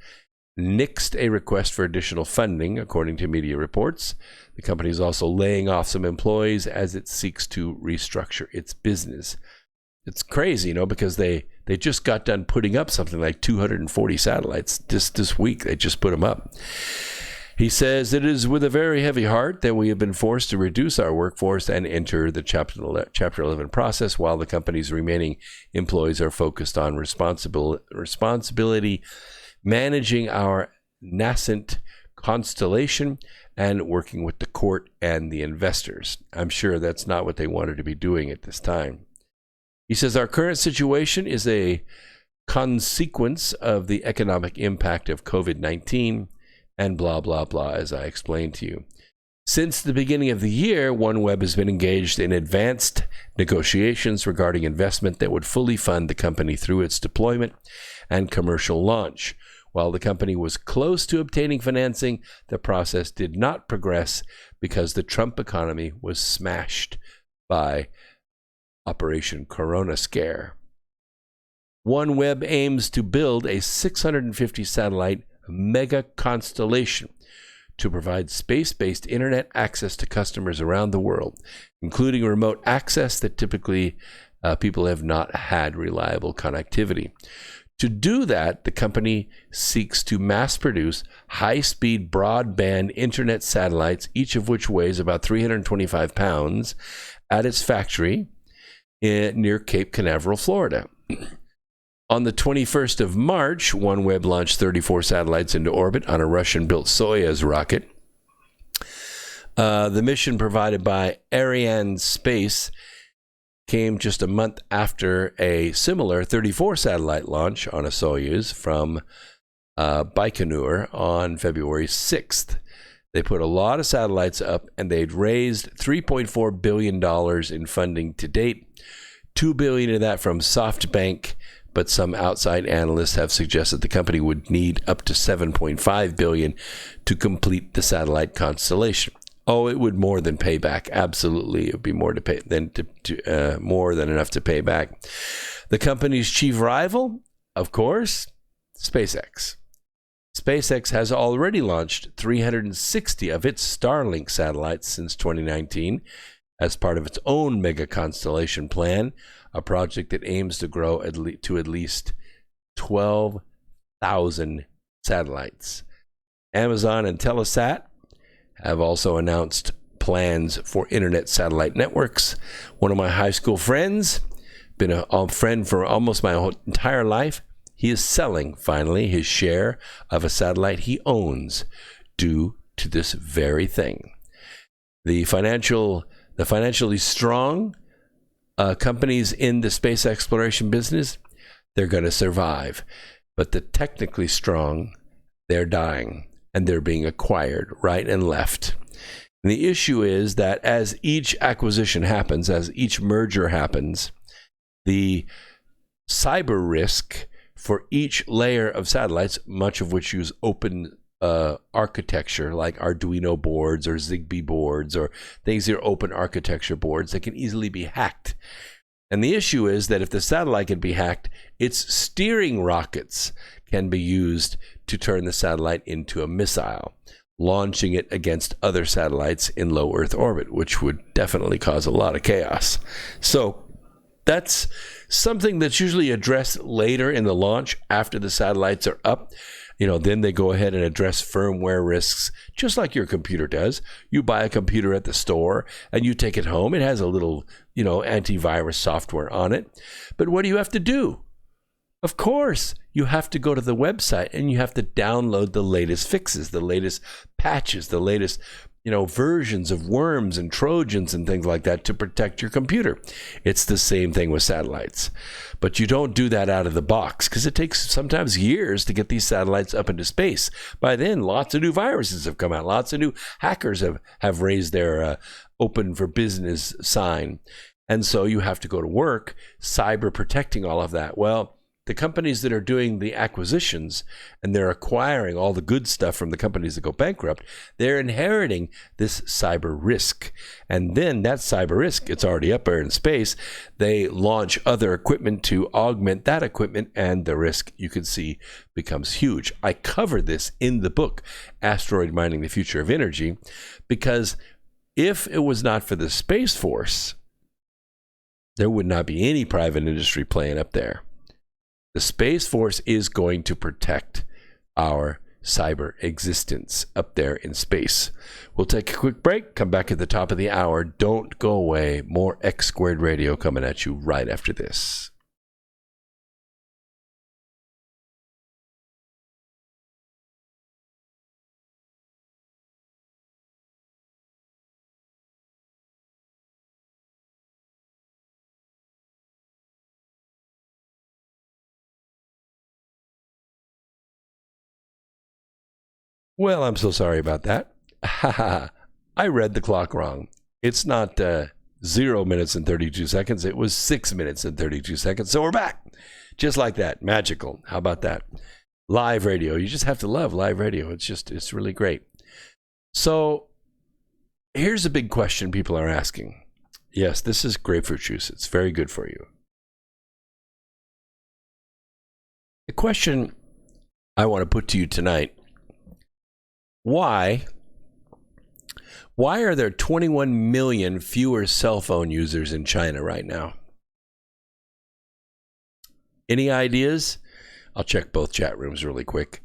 S1: nixed a request for additional funding, according to media reports. The company is also laying off some employees as it seeks to restructure its business. It's crazy, because they just got done putting up something like 240 satellites this week. They just put them up. He says, it is with a very heavy heart that we have been forced to reduce our workforce and enter the Chapter 11 process while the company's remaining employees are focused on responsibility managing our nascent constellation and working with the court and the investors. I'm sure that's not what they wanted to be doing at this time. He says, our current situation is a consequence of the economic impact of COVID-19 and blah, blah, blah, as I explained to you. Since the beginning of the year, OneWeb has been engaged in advanced negotiations regarding investment that would fully fund the company through its deployment and commercial launch. While the company was close to obtaining financing, the process did not progress because the Trump economy was smashed by Operation Corona Scare. OneWeb aims to build a 650 satellite mega constellation to provide space-based internet access to customers around the world, including remote access that typically people have not had reliable connectivity. To do that, the company seeks to mass produce high-speed broadband internet satellites, each of which weighs about 325 pounds, at its factory near Cape Canaveral, Florida. On the 21st of March, OneWeb launched 34 satellites into orbit on a Russian-built Soyuz rocket. The mission provided by Arianespace came just a month after a similar 34-satellite launch on a Soyuz from Baikonur on February 6th. They put a lot of satellites up, and they'd raised $3.4 billion in funding to date, $2 billion of that from SoftBank, but some outside analysts have suggested the company would need up to $7.5 billion to complete the satellite constellation. Oh, it would more than pay back. Absolutely, it would be more more than enough to pay back. The company's chief rival, of course, SpaceX. SpaceX has already launched 360 of its Starlink satellites since 2019 as part of its own mega constellation plan, a project that aims to grow to at least 12,000 satellites. Amazon and Telesat have also announced plans for internet satellite networks. One of my high school friends, been a friend for almost my whole entire life, he is selling, finally, his share of a satellite he owns due to this very thing. The financially strong companies in the space exploration business, they're going to survive. But the technically strong, they're dying, and they're being acquired right and left. And the issue is that as each acquisition happens, as each merger happens, the cyber risk for each layer of satellites, much of which use open architecture like Arduino boards or Zigbee boards or things that are open architecture boards that can easily be hacked. And the issue is that if the satellite can be hacked, its steering rockets can be used to turn the satellite into a missile, launching it against other satellites in low Earth orbit, which would definitely cause a lot of chaos. So that's something that's usually addressed later in the launch after the satellites are up. Then they go ahead and address firmware risks, just like your computer does. You buy a computer at the store and you take it home. It has a little, antivirus software on it. But what do you have to do? Of course, you have to go to the website and you have to download the latest fixes, the latest patches, the latest versions of worms and Trojans and things like that to protect your computer. It's the same thing with satellites. But you don't do that out of the box because it takes sometimes years to get these satellites up into space. By then, lots of new viruses have come out. Lots of new hackers have raised their open for business sign. And so you have to go to work cyber protecting all of that. Well, the companies that are doing the acquisitions and they're acquiring all the good stuff from the companies that go bankrupt, they're inheriting this cyber risk. And then that cyber risk, it's already up there in space. They launch other equipment to augment that equipment, and the risk, you can see, becomes huge. I covered this in the book, Asteroid Mining: The Future of Energy, because if it was not for the Space Force, there would not be any private industry playing up there. The Space Force is going to protect our cyber existence up there in space. We'll take a quick break, come back at the top of the hour. Don't go away. More X Squared Radio coming at you right after this. Well, I'm so sorry about that. I read the clock wrong. It's not 0 minutes and 32 seconds. It was 6 minutes and 32 seconds. So we're back. Just like that. Magical. How about that? Live radio. You just have to love live radio. It's really great. So here's a big question people are asking. Yes, this is grapefruit juice. It's very good for you. The question I want to put to you tonight, why are there 21 million fewer cell phone users in China right now? Any ideas? I'll check both chat rooms really quick.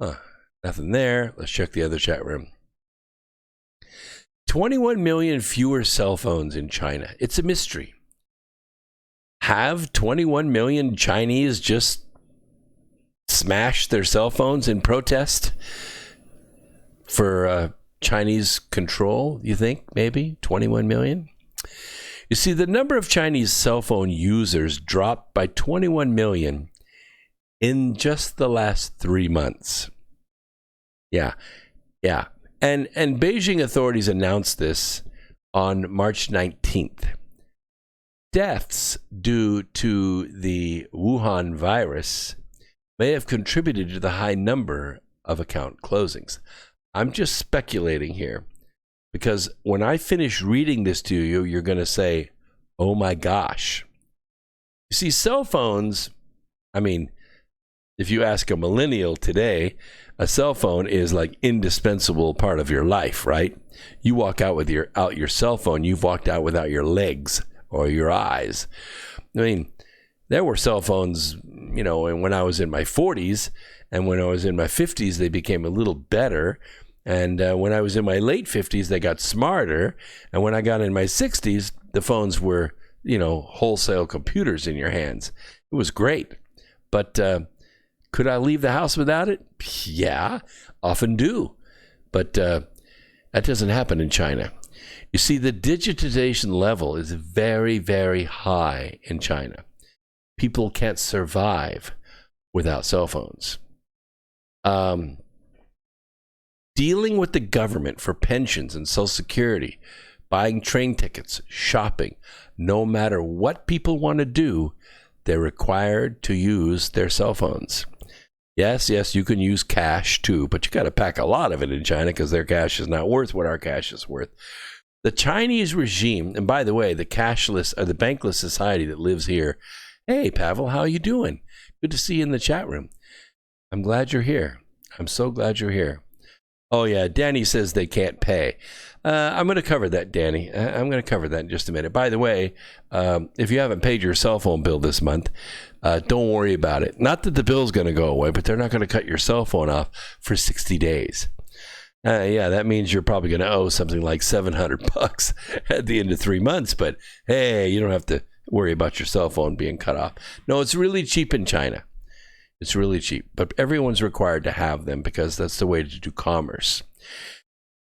S1: Nothing there. Let's check the other chat room. 21 million fewer cell phones in China. It's a mystery. Have 21 million Chinese just smashed their cell phones in protest for Chinese control, you think? Maybe 21 million? You see, the number of Chinese cell phone users dropped by 21 million in just the last 3 months. Yeah. And Beijing authorities announced this on March 19th. Deaths due to the Wuhan virus may have contributed to the high number of account closings. I'm just speculating here because when I finish reading this to you, you're going to say, oh my gosh. You see, cell phones, I mean, if you ask a millennial today, a cell phone is like indispensable part of your life, right? You walk out with your cell phone, you've walked out without your legs or your eyes. I mean, there were cell phones, you know, and when I was in my 40s and when I was in my 50s, they became a little better. And when I was in my late 50s, they got smarter. And when I got in my 60s, the phones were, you know, wholesale computers in your hands. It was great. But could I leave the house without it? Yeah, often do. But that doesn't happen in China. You see, the digitization level is very, very high in China. People can't survive without cell phones. Dealing with the government for pensions and Social Security, buying train tickets, shopping, no matter what people want to do, they're required to use their cell phones. Yes, you can use cash too, but you got to pack a lot of it in China because their cash is not worth what our cash is worth. The Chinese regime, and by the way, the cashless or the bankless society that lives here. Hey, Pavel, how you doing? Good to see you in the chat room. I'm glad you're here. I'm so glad you're here. Oh, yeah, Danny says they can't pay. I'm going to cover that, Danny. I'm going to cover that in just a minute. By the way, if you haven't paid your cell phone bill this month, don't worry about it. Not that the bill's going to go away, but they're not going to cut your cell phone off for 60 days. Yeah, that means you're probably going to owe something like $700 at the end of 3 months. But hey, you don't have to worry about your cell phone being cut off. No, it's really cheap in China. It's really cheap, but everyone's required to have them because that's the way to do commerce.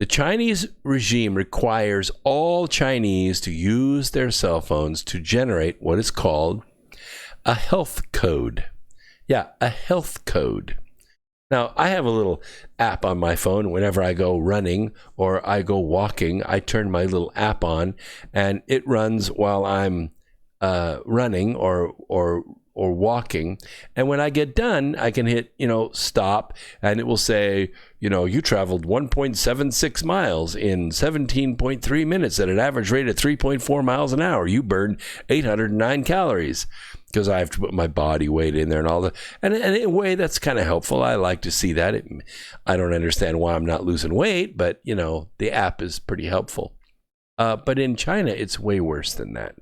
S1: The Chinese regime requires all Chinese to use their cell phones to generate what is called a health code. Yeah, a health code. Now, I have a little app on my phone. Whenever I go running or I go walking, I turn my little app on and it runs while I'm running or walking. And when I get done, I can hit, stop, and it will say, you traveled 1.76 miles in 17.3 minutes at an average rate of 3.4 miles an hour. You burned 809 calories. Because I have to put my body weight in there and all that. And in a way, that's kind of helpful. I like to see that. I don't understand why I'm not losing weight, but, the app is pretty helpful. But in China, it's way worse than that.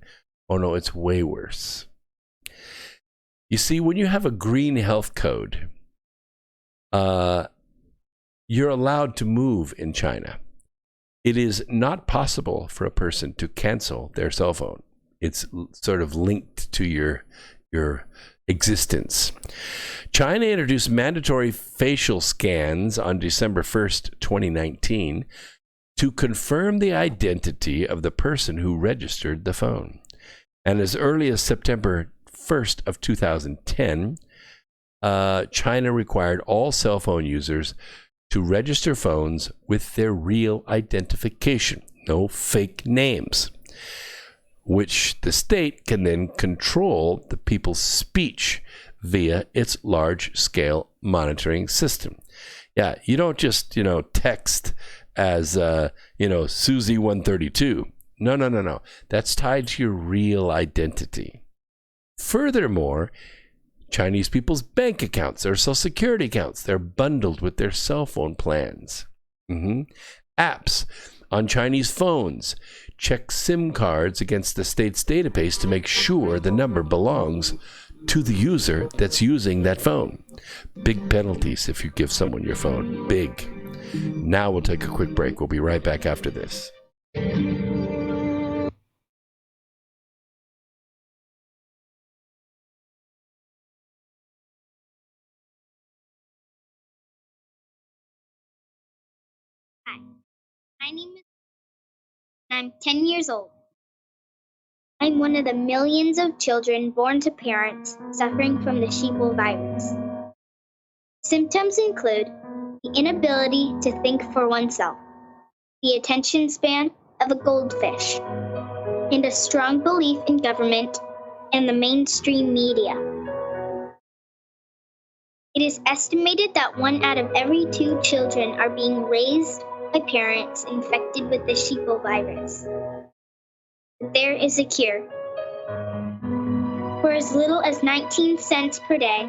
S1: Oh, no, it's way worse. You see, when you have a green health code, you're allowed to move in China. It is not possible for a person to cancel their cell phone. It's sort of linked to your existence. China introduced mandatory facial scans on December 1st, 2019, to confirm the identity of the person who registered the phone. And as early as September 1st of 2010, China required all cell phone users to register phones with their real identification, no fake names, which the state can then control the people's speech via its large-scale monitoring system. Yeah, you don't just, text as, Susie 132. No. That's tied to your real identity. Furthermore, Chinese people's bank accounts, their social security accounts, they're bundled with their cell phone plans. Apps on Chinese phones check SIM cards against the state's database to make sure the number belongs to the user that's using that phone. Big penalties if you give someone your phone. Big. Now we'll take a quick break. We'll be right back after this.
S13: Hi, my name is I'm 10 years old. I'm one of the millions of children born to parents suffering from the sheeple virus. Symptoms include the inability to think for oneself, the attention span of a goldfish, and a strong belief in government and the mainstream media. It is estimated that 1 out of every 2 children are being raised by parents infected with the sheeple virus. But there is a cure. For as little as 19 cents per day,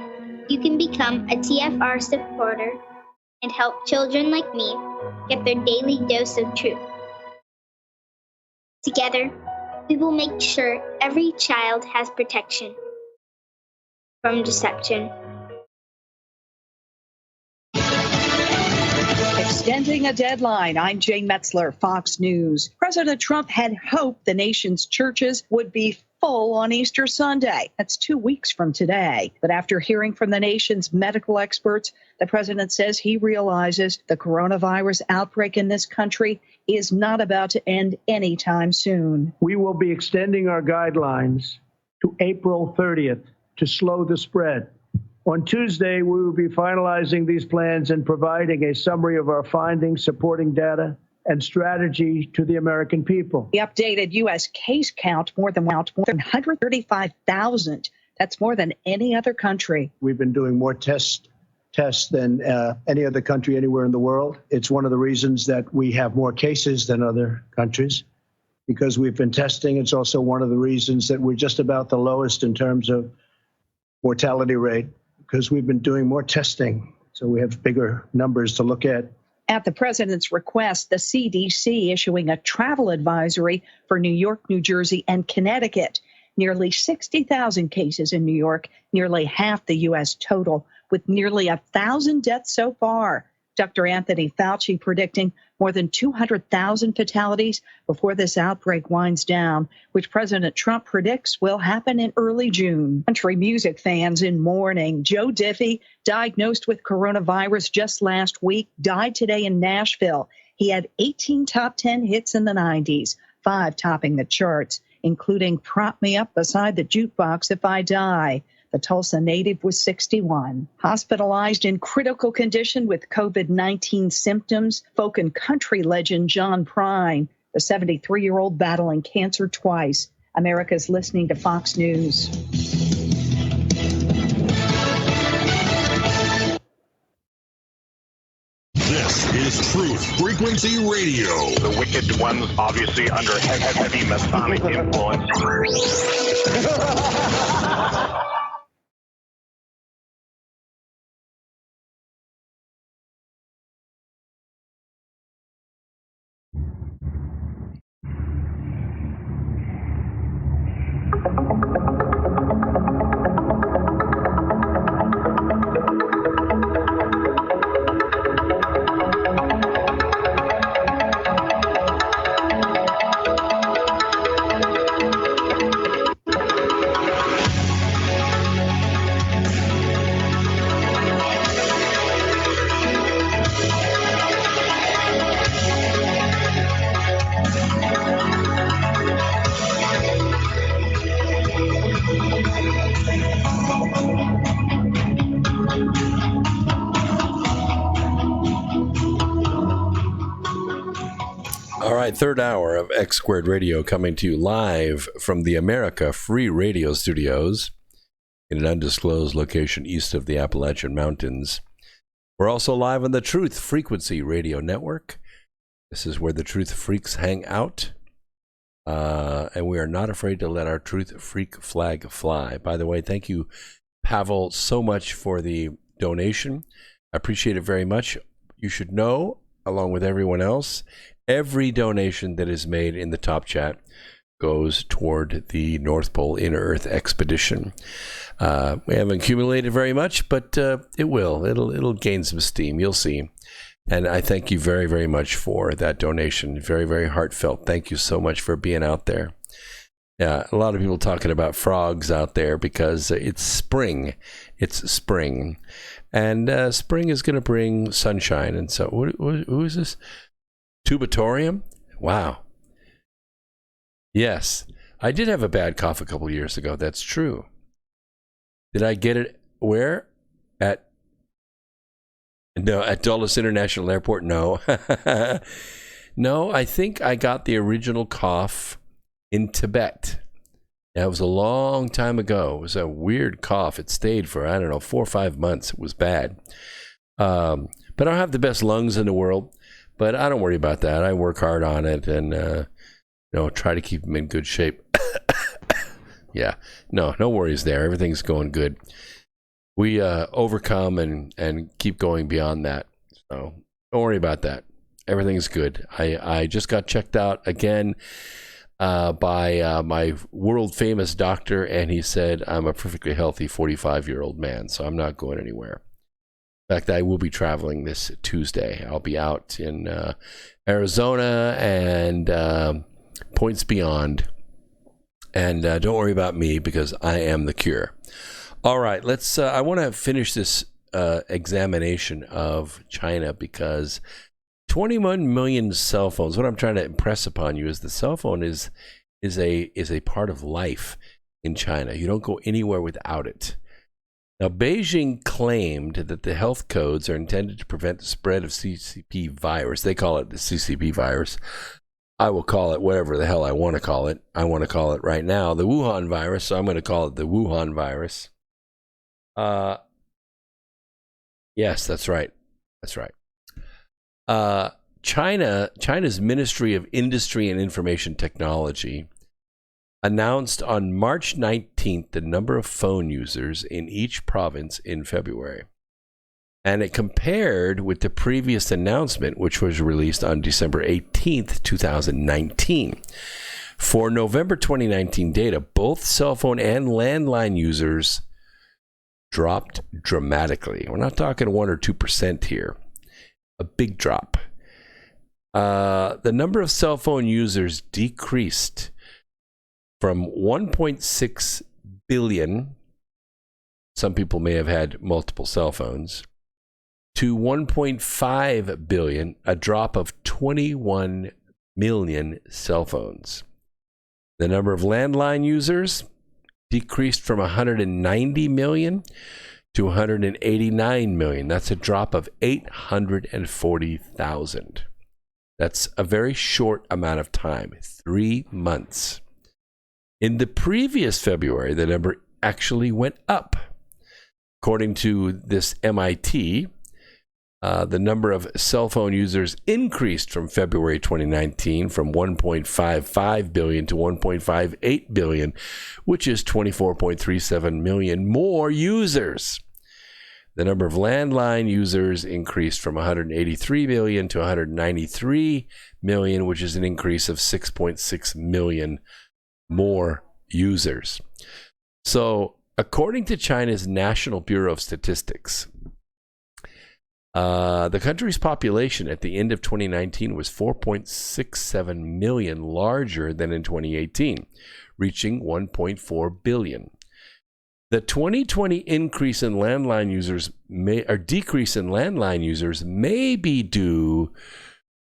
S13: you can become a TFR supporter and help children like me get their daily dose of truth. Together, we will make sure every child has protection from deception.
S8: Extending a deadline. I'm Jane Metzler, Fox News. President Trump had hoped the nation's churches would be full on Easter Sunday. That's 2 weeks from today. But after hearing from the nation's medical experts, the president says he realizes the coronavirus outbreak in this country is not about to end anytime soon.
S9: We will be extending our guidelines to April 30th to slow the spread. On Tuesday, we will be finalizing these plans and providing a summary of our findings, supporting data, and strategy to the American people.
S8: The updated U.S. case count more than 135,000. That's more than any other country.
S9: We've been doing more tests than any other country anywhere in the world. It's one of the reasons that we have more cases than other countries, because we've been testing. It's also one of the reasons that we're just about the lowest in terms of mortality rate, because we've been doing more testing. So we have bigger numbers to look at.
S8: At the president's request, the CDC issuing a travel advisory for New York, New Jersey, and Connecticut. Nearly 60,000 cases in New York, nearly half the U.S. total, with nearly 1,000 deaths so far. Dr. Anthony Fauci predicting more than 200,000 fatalities before this outbreak winds down, which President Trump predicts will happen in early June. Country music fans in mourning. Joe Diffie, diagnosed with coronavirus just last week, died today in Nashville. He had 18 top 10 hits in the 90s, 5 topping the charts, including Prop Me Up Beside the Jukebox If I Die. The Tulsa native was 61. Hospitalized in critical condition with COVID-19 symptoms, folk and country legend John Prine, the 73-year-old battling cancer twice. America's listening to Fox News.
S6: This is Truth Frequency Radio.
S14: The wicked ones obviously under heavy Masonic influence.
S1: All right, third hour of X Squared Radio coming to you live from the America Free Radio Studios in an undisclosed location east of the Appalachian Mountains. We're also live on the Truth Frequency Radio Network. This is where the Truth Freaks hang out. And we are not afraid to let our Truth Freak flag fly. By the way, thank you, Pavel, so much for the donation. I appreciate it very much. You should know, along with everyone else, every donation that is made in the top chat goes toward the North Pole Inner Earth expedition. We haven't accumulated very much, but it will. It'll gain some steam. You'll see. And I thank you very, very much for that donation. Very, very heartfelt. Thank you so much for being out there. Yeah, a lot of people talking about frogs out there because it's spring. It's spring. And spring is going to bring sunshine. And so, who is this? Tubatorium? Wow. Yes. I did have a bad cough a couple years ago. That's true. Did I get it where? At Dulles International Airport? No. No, I think I got the original cough in Tibet. That was a long time ago. It was a weird cough. It stayed for, 4 or 5 months. It was bad. But I don't have the best lungs in the world. But I don't worry about that. I work hard on it and, try to keep them in good shape. Yeah, no worries there. Everything's going good. We overcome and keep going beyond that. So don't worry about that. Everything's good. I just got checked out again by my world famous doctor, and he said I'm a perfectly healthy 45-year-old man, so I'm not going anywhere. In fact, I will be traveling this Tuesday. I'll be out in Arizona and points beyond. And don't worry about me because I am the cure. All right, let's. I want to finish this examination of China because 21 million cell phones. What I'm trying to impress upon you is the cell phone is a part of life in China. You don't go anywhere without it. Now, Beijing claimed that the health codes are intended to prevent the spread of CCP virus. They call it the CCP virus. I will call it whatever the hell I want to call it. I want to call it right now the Wuhan virus, so I'm going to call it the Wuhan virus. Yes, that's right. That's right. China's Ministry of Industry and Information Technology announced on March 19th the number of phone users in each province in February. And it compared with the previous announcement, which was released on December 18th, 2019. For November 2019 data, both cell phone and landline users dropped dramatically. We're not talking 1 or 2% here. A big drop. The number of cell phone users decreased from 1.6 billion, some people may have had multiple cell phones, to 1.5 billion, a drop of 21 million cell phones. The number of landline users decreased from 190 million to 189 million. That's a drop of 840,000. That's a very short amount of time, 3 months. In the previous February, the number actually went up. According to this MIT, the number of cell phone users increased from February 2019 from 1.55 billion to 1.58 billion, which is 24.37 million more users. The number of landline users increased from 183 million to 193 million, which is an increase of 6.6 million more users. So, according to China's National Bureau of Statistics, the country's population at the end of 2019 was 4.67 million larger than in 2018, reaching 1.4 billion. The 2020 increase in landline users decrease in landline users may be due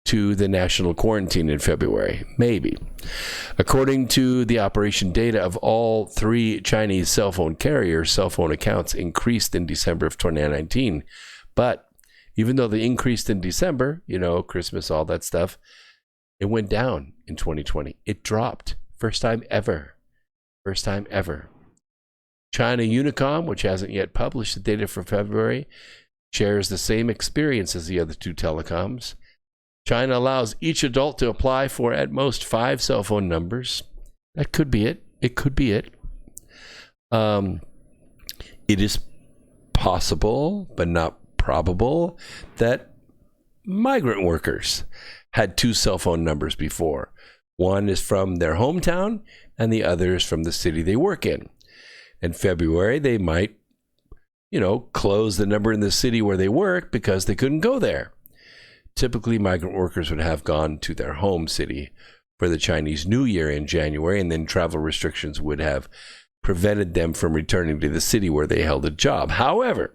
S1: to the national quarantine in February. Maybe. According to the operation data of all 3 Chinese cell phone carriers, cell phone accounts increased in December of 2019. But even though they increased in December, Christmas, all that stuff, It went down in 2020. It dropped. First time ever. First time ever. China Unicom, which hasn't yet published the data for February, shares the same experience as the other two telecoms. China allows each adult to apply for at most 5 cell phone numbers. That could be it. It could be it. It is possible, but not probable, that migrant workers had 2 cell phone numbers before. One is from their hometown, and the other is from the city they work in. In February, they might, close the number in the city where they work because they couldn't go there. Typically, migrant workers would have gone to their home city for the Chinese New Year in January, and then travel restrictions would have prevented them from returning to the city where they held a job. However,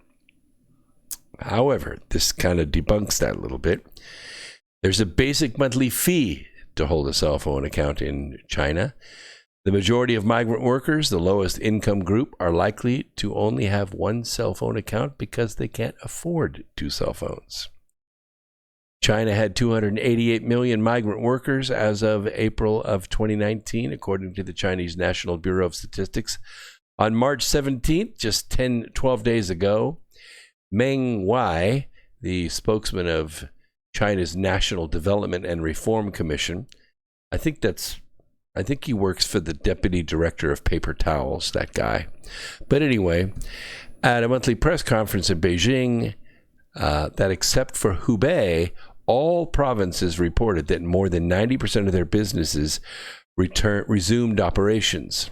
S1: this kind of debunks that a little bit. There's a basic monthly fee to hold a cell phone account in China. The majority of migrant workers, the lowest income group, are likely to only have 1 cell phone account because they can't afford 2 cell phones. China had 288 million migrant workers as of April of 2019, according to the Chinese National Bureau of Statistics. On March 17th, just 12 days ago, Meng Wai, the spokesman of China's National Development and Reform Commission, I think he works for the deputy director of paper towels, that guy. But anyway, at a monthly press conference in Beijing, that except for Hubei, all provinces reported that more than 90% of their businesses resumed operations.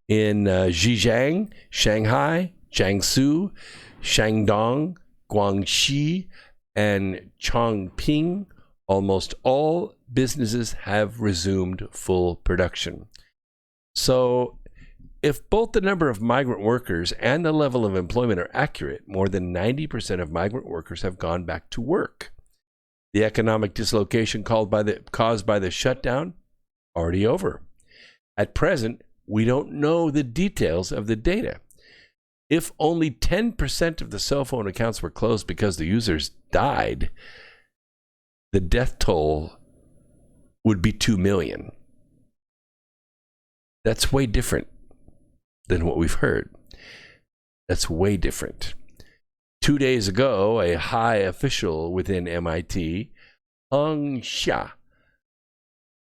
S1: In Zhejiang, Shanghai, Jiangsu, Shandong, Guangxi, and Chongqing, almost all businesses have resumed full production. So, if both the number of migrant workers and the level of employment are accurate, more than 90% of migrant workers have gone back to work. The economic dislocation caused by the shutdown, already over. At present, we don't know the details of the data. If only 10% of the cell phone accounts were closed because the users died, the death toll would be 2 million. That's way different than what we've heard. That's way different. 2 days ago, a high official within MIT, Heng Xia,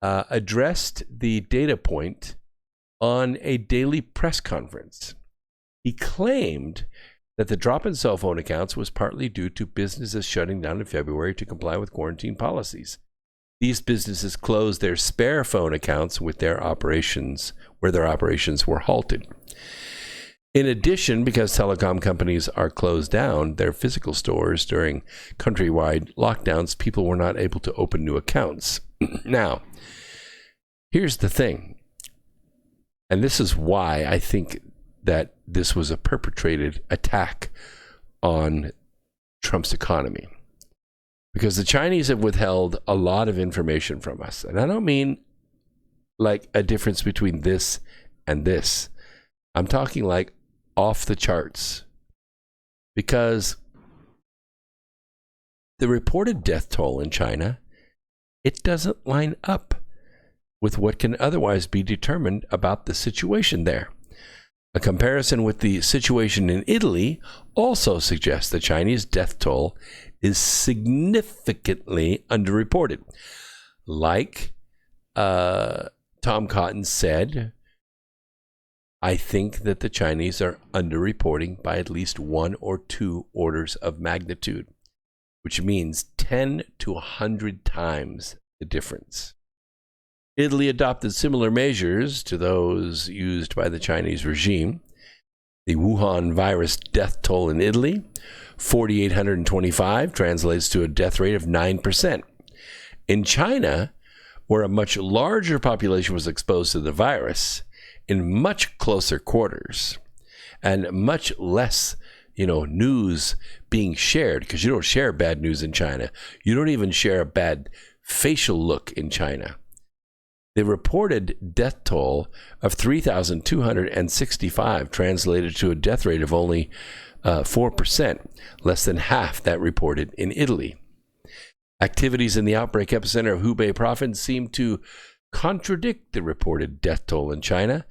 S1: addressed the data point on a daily press conference. He claimed that the drop in cell phone accounts was partly due to businesses shutting down in February to comply with quarantine policies. These businesses closed their spare phone accounts where their operations were halted. In addition, because telecom companies are closed down their physical stores during countrywide lockdowns, people were not able to open new accounts. Now, here's the thing, and this is why I think that this was a perpetrated attack on Trump's economy. Because the Chinese have withheld a lot of information from us. And I don't mean like a difference between this and this. I'm talking like off the charts. Because the reported death toll in China, it doesn't line up with what can otherwise be determined about the situation there. A comparison with the situation in Italy also suggests the Chinese death toll is significantly underreported. Like Tom Cotton said, I think that the Chinese are underreporting by at least 1 or 2 orders of magnitude, which means 10 to 100 times the difference. Italy adopted similar measures to those used by the Chinese regime. The Wuhan virus death toll in Italy, 4,825, translates to a death rate of 9%. In China, where a much larger population was exposed to the virus, in much closer quarters, and much less, news being shared, because you don't share bad news in China. You don't even share a bad facial look in China. The reported death toll of 3,265 translated to a death rate of only 4%, less than half that reported in Italy. Activities in the outbreak epicenter of Hubei province seem to contradict the reported death toll in China.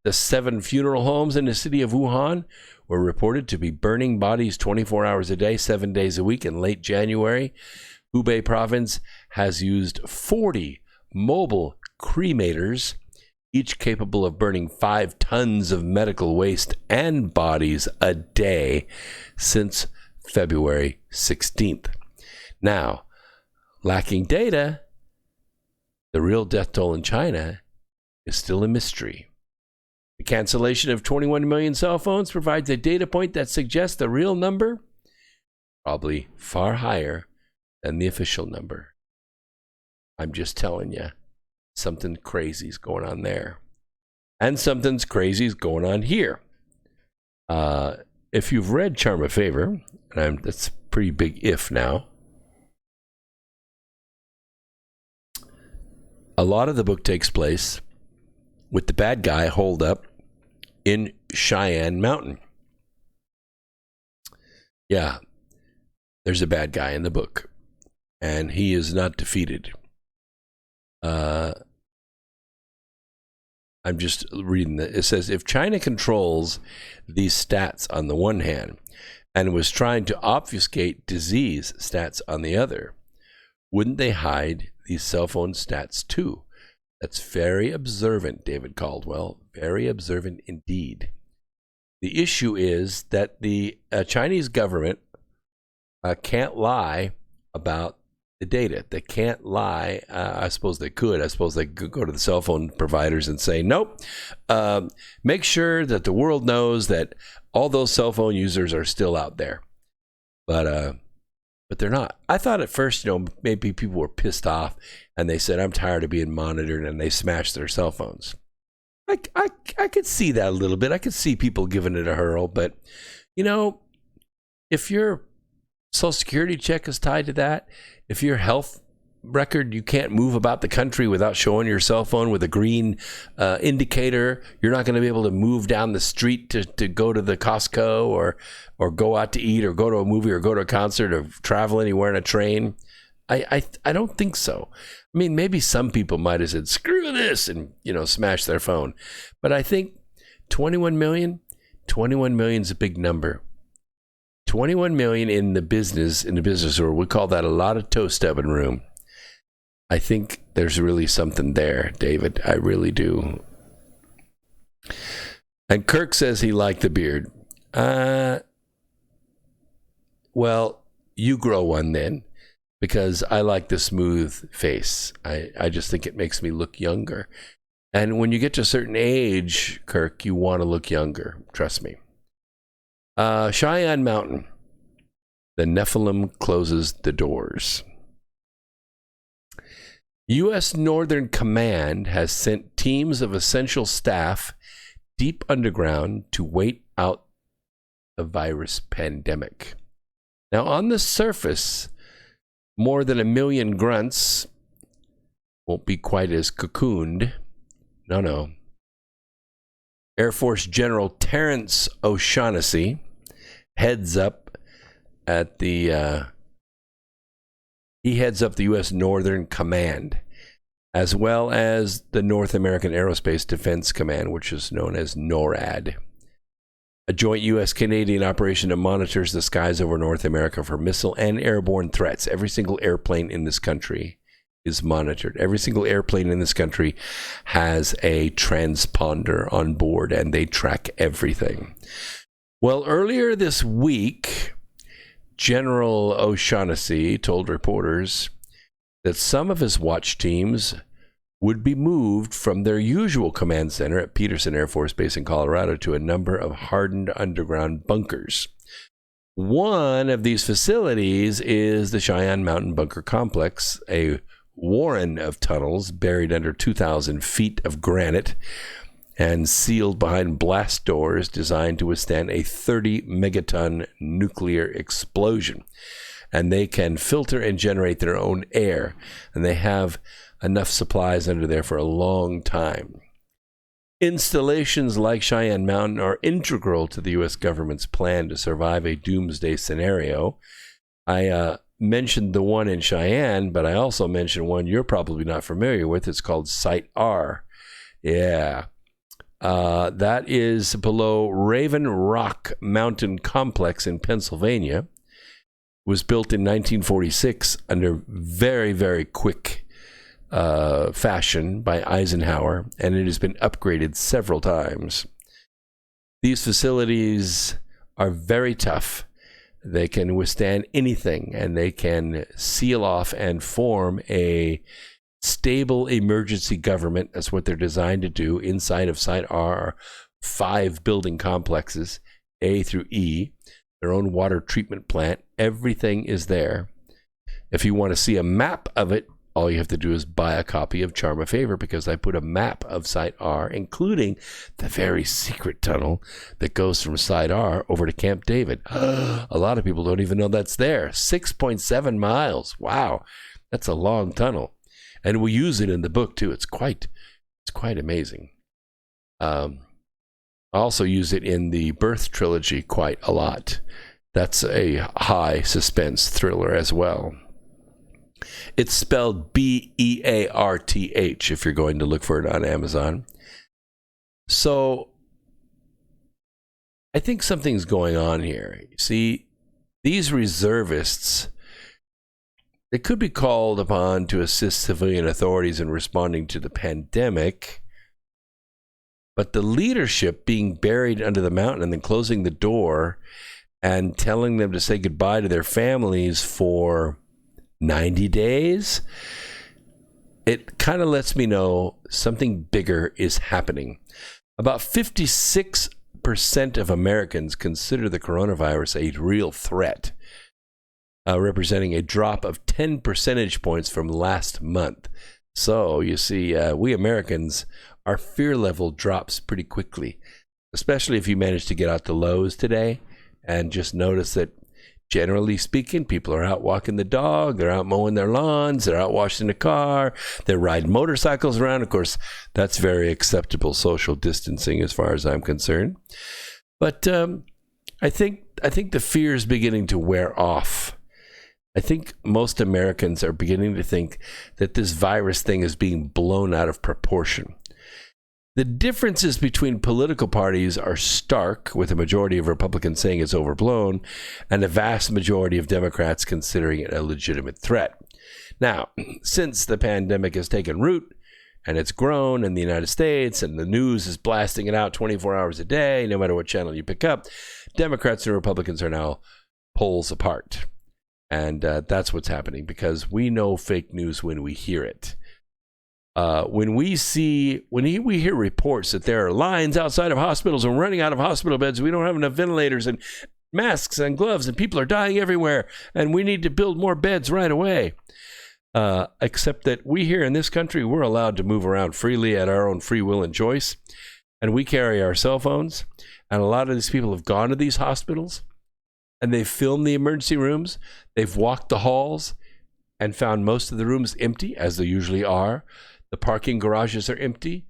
S1: The 7 funeral homes in the city of Wuhan were reported to be burning bodies 24 hours a day, 7 days a week in late January. Hubei province has used 40 mobile cremators, each capable of burning 5 tons of medical waste and bodies a day since February 16th. Now, lacking data, the real death toll in China is still a mystery. The cancellation of 21 million cell phones provides a data point that suggests the real number probably far higher than the official number. I'm just telling you, something crazy is going on there. And something's crazy is going on here. If you've read Charm of Favor, and that's a pretty big if now, a lot of the book takes place with the bad guy holed up in Cheyenne Mountain. Yeah, there's a bad guy in the book, and he is not defeated. I'm just reading that. It says, if China controls these stats on the one hand and was trying to obfuscate disease stats on the other, wouldn't they hide these cell phone stats too? That's very observant, David Caldwell. Very observant indeed. The issue is that the Chinese government can't lie about the data. They can't lie. I suppose they could. I suppose they could go to the cell phone providers and say, nope, make sure that the world knows that all those cell phone users are still out there. But they're not. I thought at first, maybe people were pissed off and they said, I'm tired of being monitored, and they smashed their cell phones. I could see that a little bit. I could see people giving it a hurl. But, if your Social Security check is tied to that, if your health record, you can't move about the country without showing your cell phone with a green indicator, you're not going to be able to move down the street to go to the Costco or go out to eat or go to a movie or go to a concert or travel anywhere in a train. I don't think so. I mean, maybe some people might have said, screw this, and, smash their phone. But I think 21 million is a big number. 21 million in the business world, we call that a lot of toe stepping room. I think there's really something there, David. I really do. And Kirk says he liked the beard. Well, you grow one then, because I like the smooth face. I just think it makes me look younger. And when you get to a certain age, Kirk, you want to look younger. Trust me. Cheyenne Mountain. The Nephilim closes the doors. U.S. Northern Command has sent teams of essential staff deep underground to wait out the virus pandemic. Now, on the surface, more than 1 million grunts won't be quite as cocooned. No. Air Force General Terrence O'Shaughnessy heads up the U.S. Northern Command, as well as the North American Aerospace Defense Command, which is known as NORAD, a joint U.S.-Canadian operation that monitors the skies over North America for missile and airborne threats. Every single airplane in this country is monitored. Every single airplane in this country has a transponder on board, and they track everything. Well, earlier this week, General O'Shaughnessy told reporters that some of his watch teams would be moved from their usual command center at Peterson Air Force Base in Colorado to a number of hardened underground bunkers. One of these facilities is the Cheyenne Mountain Bunker Complex, a warren of tunnels buried under 2,000 feet of granite and sealed behind blast doors designed to withstand a 30 megaton nuclear explosion. And they can filter and generate their own air, and they have enough supplies under there for a long time. Installations like Cheyenne Mountain are integral to the U.S. government's plan to survive a doomsday scenario. I mentioned the one in Cheyenne, but I also mentioned one you're probably not familiar with. It's called Site R. Yeah. That is below Raven Rock Mountain Complex in Pennsylvania. It was built in 1946 under very, very quick fashion by Eisenhower, and it has been upgraded several times. These facilities are very tough. They can withstand anything, and they can seal off and form a stable emergency government. That's what they're designed to do. Inside of Site R are 5 building complexes, A through E, their own water treatment plant. Everything is there. If you want to see a map of it, all you have to do is buy a copy of Charm a Favor, because I put a map of Site R, including the very secret tunnel that goes from Site R over to Camp David. A lot of people don't even know that's there. 6.7 miles. Wow. That's a long tunnel. And we use it in the book too. It's quite amazing. I also use it in the Birth trilogy quite a lot. That's a high suspense thriller as well. It's spelled Bearth if you're going to look for it on Amazon. So I think something's going on here. You see, these reservists, they could be called upon to assist civilian authorities in responding to the pandemic, but the leadership being buried under the mountain and then closing the door and telling them to say goodbye to their families for 90 days, it kind of lets me know something bigger is happening. About 56% of Americans consider the coronavirus a real threat, representing a drop of 10 percentage points from last month. So you see, we Americans, our fear level drops pretty quickly, especially if you manage to get out to Lowe's today and just notice that, generally speaking, people are out walking the dog, they're out mowing their lawns, they're out washing the car, they're riding motorcycles around. Of course, that's very acceptable social distancing as far as I'm concerned. But I think the fear is beginning to wear off. I think most Americans are beginning to think that this virus thing is being blown out of proportion. The differences between political parties are stark, with a majority of Republicans saying it's overblown and a vast majority of Democrats considering it a legitimate threat. Now, since the pandemic has taken root and it's grown in the United States and the news is blasting it out 24 hours a day, no matter what channel you pick up, Democrats and Republicans are now poles apart. And that's what's happening, because we know fake news when we hear it. When we hear reports that there are lines outside of hospitals and running out of hospital beds, we don't have enough ventilators and masks and gloves and people are dying everywhere and we need to build more beds right away. Except that we here in this country, we're allowed to move around freely at our own free will and choice. And we carry our cell phones. And a lot of these people have gone to these hospitals and they've filmed the emergency rooms. They've walked the halls and found most of the rooms empty, as they usually are. The parking garages are empty.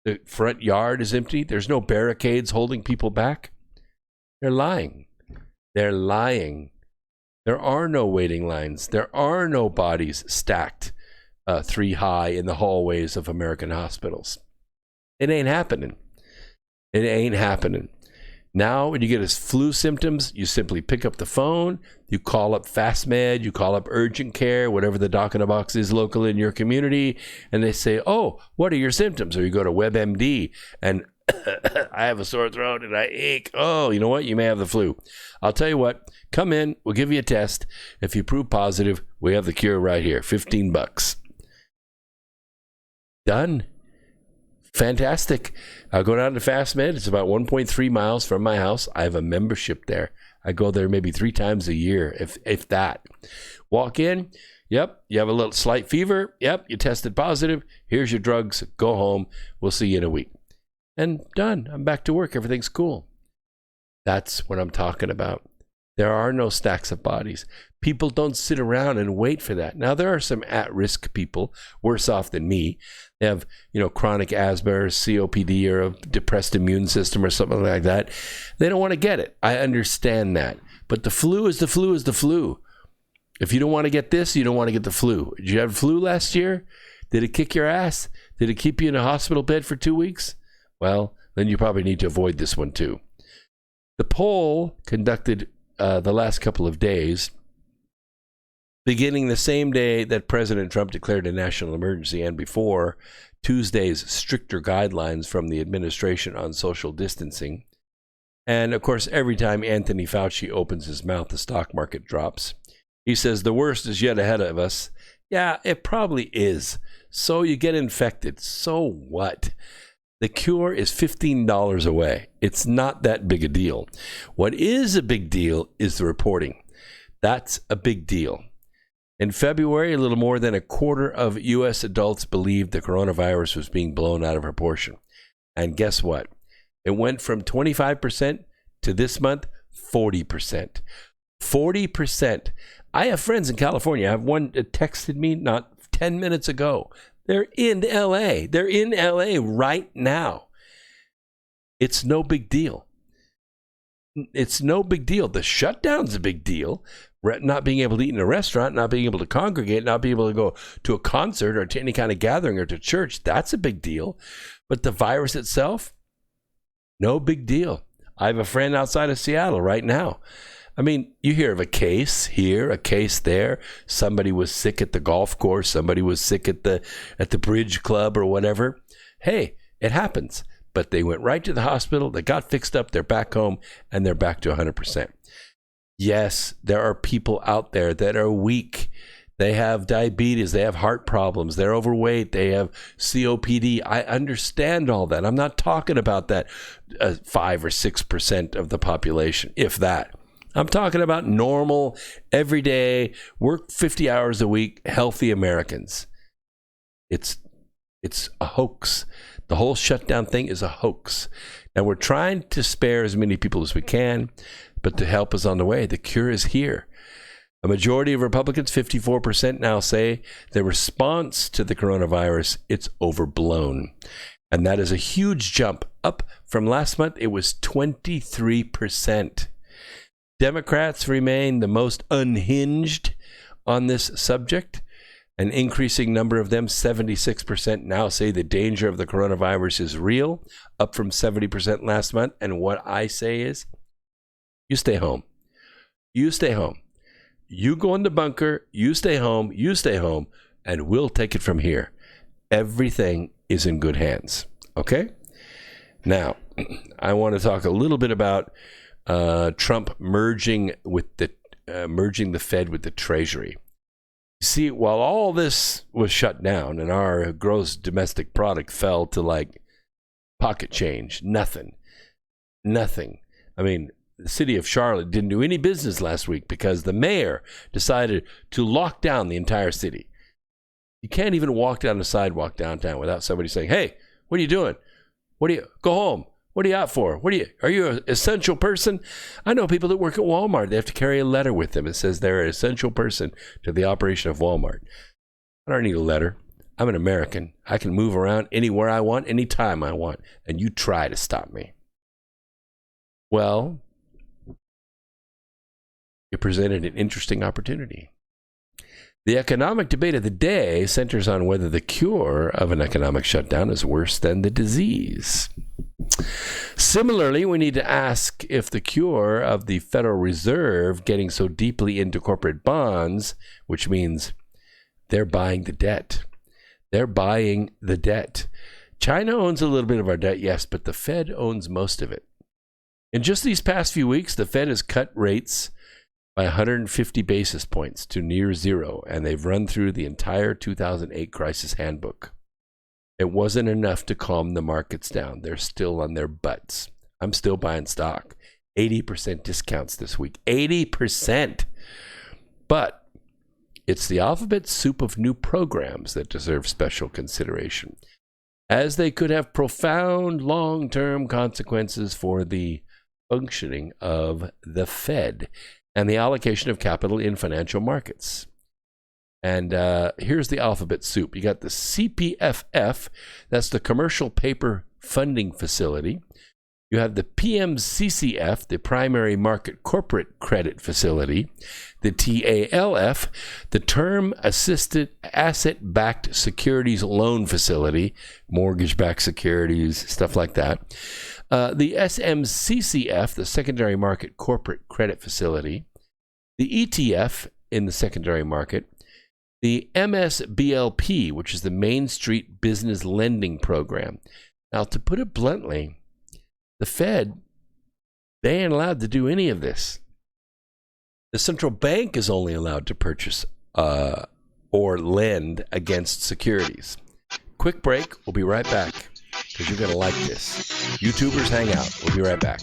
S1: The front yard is empty. There's no barricades holding people back. They're lying. They're lying. There are no waiting lines. There are no bodies stacked 3 high in the hallways of American hospitals. It ain't happening. It ain't happening. Now, when you get his flu symptoms, you simply pick up the phone, you call up FastMed, you call up urgent care, whatever the doc in a box is local in your community, and they say, oh, what are your symptoms? Or you go to WebMD, and I have a sore throat and I ache. Oh, you know what? You may have the flu. I'll tell you what, come in, we'll give you a test. If you prove positive, we have the cure right here, $15. Done. Fantastic. I'll go down to FastMed. It's about 1.3 miles from my house. I have a membership there. I go there maybe 3 times a year, if that. Walk in. Yep. You have a little slight fever. Yep. You tested positive. Here's your drugs. Go home. We'll see you in a week. And done. I'm back to work. Everything's cool. That's what I'm talking about. There are no stacks of bodies. People don't sit around and wait for that. Now, there are some at-risk people worse off than me. They have, chronic asthma or COPD or a depressed immune system or something like that. They don't want to get it. I understand that. But the flu is the flu is the flu. If you don't want to get this, you don't want to get the flu. Did you have flu last year? Did it kick your ass? Did it keep you in a hospital bed for 2 weeks? Well, then you probably need to avoid this one too. The poll conducted the last couple of days, beginning the same day that President Trump declared a national emergency and before Tuesday's stricter guidelines from the administration on social distancing. And of course, every time Anthony Fauci opens his mouth, the stock market drops. He says the worst is yet ahead of us. Yeah, it probably is. So you get infected. So what? The cure is $15 away. It's not that big a deal. What is a big deal is the reporting. That's a big deal. In February, a little more than a quarter of U.S. adults believed the coronavirus was being blown out of proportion. And guess what? It went from 25% to this month, 40%. 40%. I have friends in California. I have one that texted me not 10 minutes ago. They're in L.A. They're in L.A. right now. It's no big deal. It's no big deal. The shutdown's a big deal. Not being able to eat in a restaurant, not being able to congregate, not being able to go to a concert or to any kind of gathering or to church, that's a big deal. But the virus itself, no big deal. I have a friend outside of Seattle right now. I mean, you hear of a case here, a case there. Somebody was sick at the golf course. Somebody was sick at the bridge club or whatever. Hey, it happens. But they went right to the hospital. They got fixed up. They're back home, and they're back to 100%. Yes, there are people out there that are weak. They have diabetes. They have heart problems. They're overweight. They have COPD. I understand all that. I'm not talking about that 5 or 6% of the population, if that. I'm talking about normal, everyday, work 50 hours a week, healthy Americans. It's a hoax. The whole shutdown thing is a hoax. Now, we're trying to spare as many people as we can, but the help is on the way. The cure is here. A majority of Republicans, 54% now, say the response to the coronavirus, it's overblown. And that is a huge jump up from last month. It was 23%. Democrats remain the most unhinged on this subject. An increasing number of them, 76%, now say the danger of the coronavirus is real, up from 70% last month. And what I say is, you stay home. You stay home. You go in the bunker, you stay home, and we'll take it from here. Everything is in good hands. Okay? Now, I want to talk a little bit about Trump merging the Fed with the Treasury. See, while all this was shut down and our gross domestic product fell to like pocket change, nothing. I mean, the city of Charlotte didn't do any business last week because the mayor decided to lock down the entire city. You can't even walk down the sidewalk downtown without somebody saying, "Hey, what are you doing? Go home? What are you out for? Are you an essential person?" I know people that work at Walmart. They have to carry a letter with them. It says they're an essential person to the operation of Walmart. I don't need a letter. I'm an American. I can move around anywhere I want, anytime I want, and you try to stop me. Well, it presented an interesting opportunity. The economic debate of the day centers on whether the cure of an economic shutdown is worse than the disease. Similarly, we need to ask if the cure of the Federal Reserve getting so deeply into corporate bonds, which means they're buying the debt. They're buying the debt. China owns a little bit of our debt, yes, but the Fed owns most of it. In just these past few weeks, the Fed has cut rates by 150 basis points to near zero, and they've run through the entire 2008 crisis handbook. It wasn't enough to calm the markets down. They're still on their butts. I'm still buying stock. 80% discounts this week. 80%. But it's the alphabet soup of new programs that deserve special consideration, as they could have profound long-term consequences for the functioning of the Fed and the allocation of capital in financial markets. And here's the alphabet soup. You got the CPFF, that's the Commercial Paper Funding Facility, You have the PMCCF, the Primary Market Corporate Credit Facility, the TALF, the Term Assisted Asset-Backed Securities Loan Facility, mortgage-backed securities, stuff like that. The SMCCF, the Secondary Market Corporate Credit Facility, the ETF in the secondary market, the MSBLP, which is the Main Street Business Lending Program. Now, to put it bluntly, the Fed, they ain't allowed to do any of this. The central bank is only allowed to purchase or lend against securities. Quick break. We'll be right back because you're going to like this. YouTubers, hang out. We'll be right back.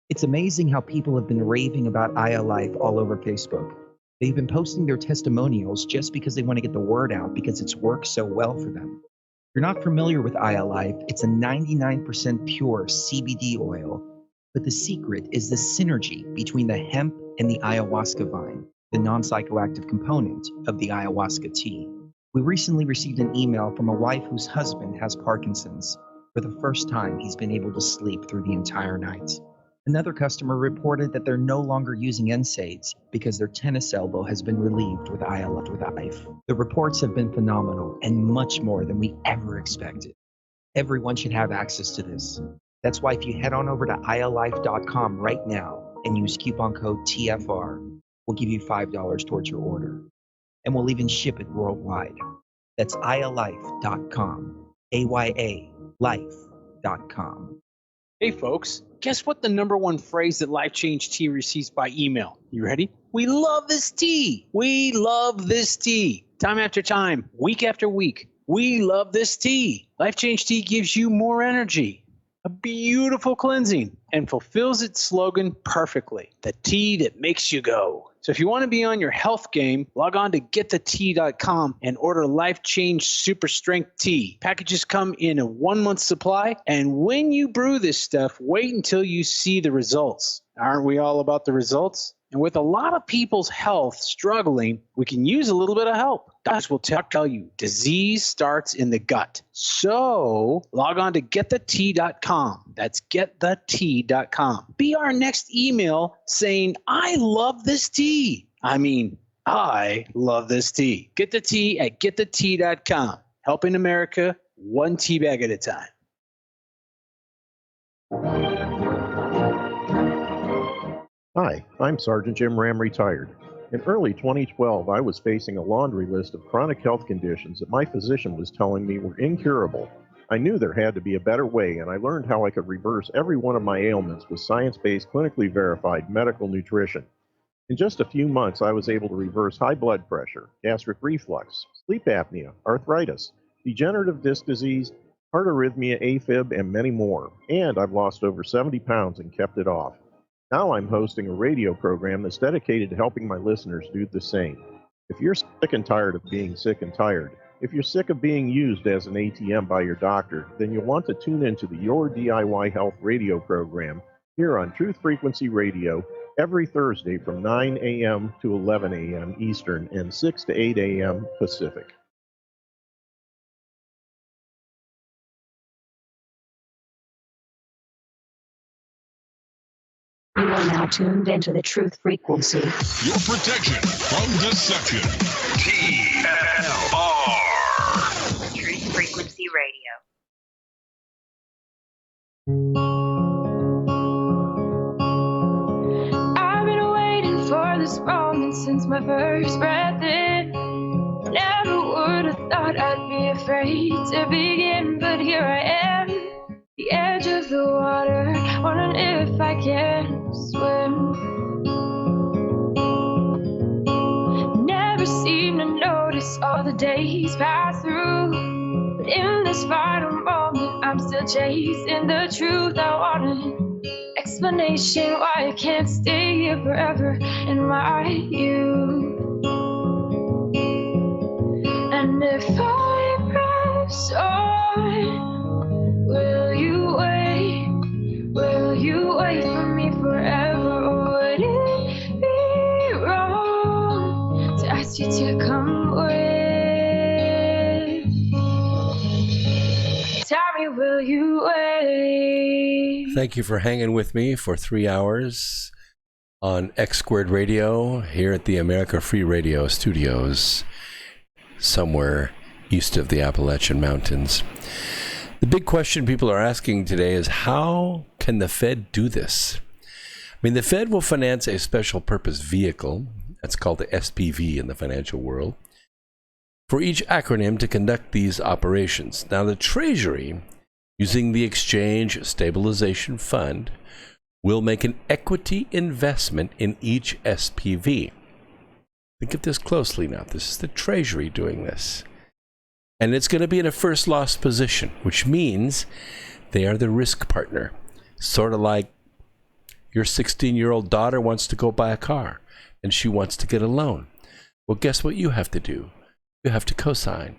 S2: It's amazing how people have been raving about ILife all over Facebook. They've been posting their testimonials just because they want to get the word out because it's worked so well for them. If you're not familiar with ILife, it's a 99% pure CBD oil, but the secret is the synergy between the hemp and the ayahuasca vine, the non-psychoactive component of the ayahuasca tea. We recently received an email from a wife whose husband has Parkinson's. For the first time, he's been able to sleep through the entire night. Another customer reported that they're no longer using NSAIDs because their tennis elbow has been relieved with ILife. The reports have been phenomenal and much more than we ever expected. Everyone should have access to this. That's why if you head on over to ILife.com right now and use coupon code TFR, we'll give you $5 towards your order. And we'll even ship it worldwide. That's ILife.com, AYA-life.com.
S15: Hey folks, guess what the number one phrase that Life Change Tea receives by email? You ready? We love this tea. We love this tea. Time after time, week after week, we love this tea. Life Change Tea gives you more energy, a beautiful cleansing, and fulfills its slogan perfectly. The tea that makes you go. So if you want to be on your health game, log on to getthetea.com and order Life Change Super Strength Tea. Packages come in a 1-month supply, and when you brew this stuff, wait until you see the results. Aren't we all about the results? And with a lot of people's health struggling, we can use a little bit of help. Doctors will tell you disease starts in the gut. So log on to getthetea.com. That's getthetea.com. Be our next email saying, I love this tea. I mean, I love this tea. Get the tea at getthetea.com. Helping America one tea bag at a time.
S16: Hi, I'm Sergeant Jim Ram, retired. In early 2012, I was facing a laundry list of chronic health conditions that my physician was telling me were incurable. I knew there had to be a better way, and I learned how I could reverse every one of my ailments with science-based, clinically verified medical nutrition. In just a few months, I was able to reverse high blood pressure, gastric reflux, sleep apnea, arthritis, degenerative disc disease, heart arrhythmia, AFib, and many more. And I've lost over 70 pounds and kept it off. Now I'm hosting a radio program that's dedicated to helping my listeners do the same. If you're sick and tired of being sick and tired, if you're sick of being used as an ATM by your doctor, then you'll want to tune into the Your DIY Health radio program here on Truth Frequency Radio every Thursday from 9 a.m. to 11 a.m. Eastern and 6 to 8 a.m. Pacific.
S17: You are now tuned into the Truth Frequency.
S6: Your protection from deception. TFR.
S17: Truth Frequency Radio.
S18: I've been waiting for this moment since my first breath in. Never would have thought I'd be afraid to begin, but here I am, the edge of the water, wondering if I can swim. Never seem to notice all the days pass through, but in this final moment, I'm still chasing the truth. I want an explanation why I can't stay here forever in my youth. And if I press on, will you wait? Will you wait for me forever? Or would it be wrong to ask you to come with? Tell me, will you wait?
S1: Thank you for hanging with me for 3 hours on X Squared Radio here at the America Free Radio studios, somewhere east of the Appalachian Mountains. The big question people are asking today is, how can the Fed do this? I mean, the Fed will finance a special purpose vehicle, that's called the SPV in the financial world, for each acronym to conduct these operations. Now, the Treasury, using the Exchange Stabilization Fund, will make an equity investment in each SPV. Think of this closely now. This is the Treasury doing this. And it's going to be in a first loss position, which means they are the risk partner. Sort of like your 16-year-old daughter wants to go buy a car and she wants to get a loan. Well, guess what you have to do? You have to co-sign.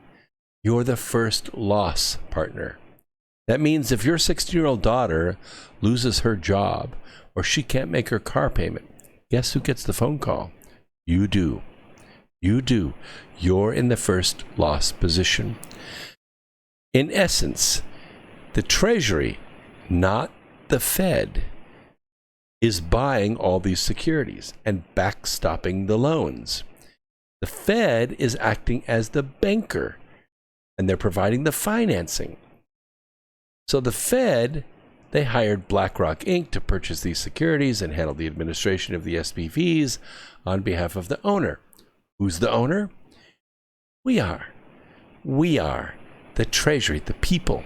S1: You're the first loss partner. That means if your 16-year-old daughter loses her job or she can't make her car payment, guess who gets the phone call? You do. You do. You're in the first loss position. In essence, the Treasury, not the Fed, is buying all these securities and backstopping the loans. The Fed is acting as the banker, and they're providing the financing. So the Fed, they hired BlackRock Inc. to purchase these securities and handle the administration of the SPVs on behalf of the owner. Who's the owner? We are. We are the Treasury, the people.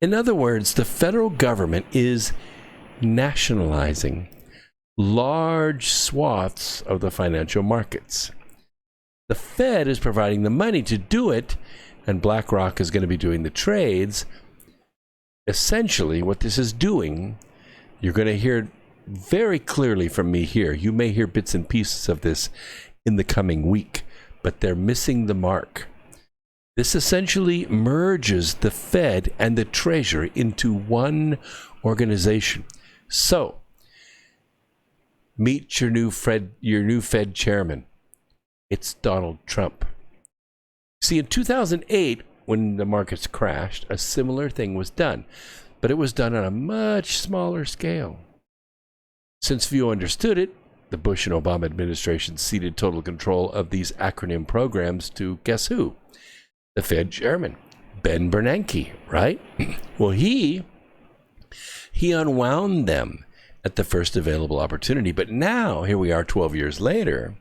S1: In other words, the federal government is nationalizing large swaths of the financial markets. The Fed is providing the money to do it, and BlackRock is going to be doing the trades. Essentially, what this is doing, you're going to hear very clearly from me here. You may hear bits and pieces of this in the coming week, but they're missing the mark. This essentially merges the Fed and the Treasury into one organization. So, meet your new Fed chairman. It's Donald Trump. See, in 2008, when the markets crashed, a similar thing was done, but it was done on a much smaller scale. Since few understood it, the Bush and Obama administration ceded total control of these acronym programs to guess who? The Fed chairman, Ben Bernanke, right? Well, he unwound them at the first available opportunity. But now, here we are 12 years later,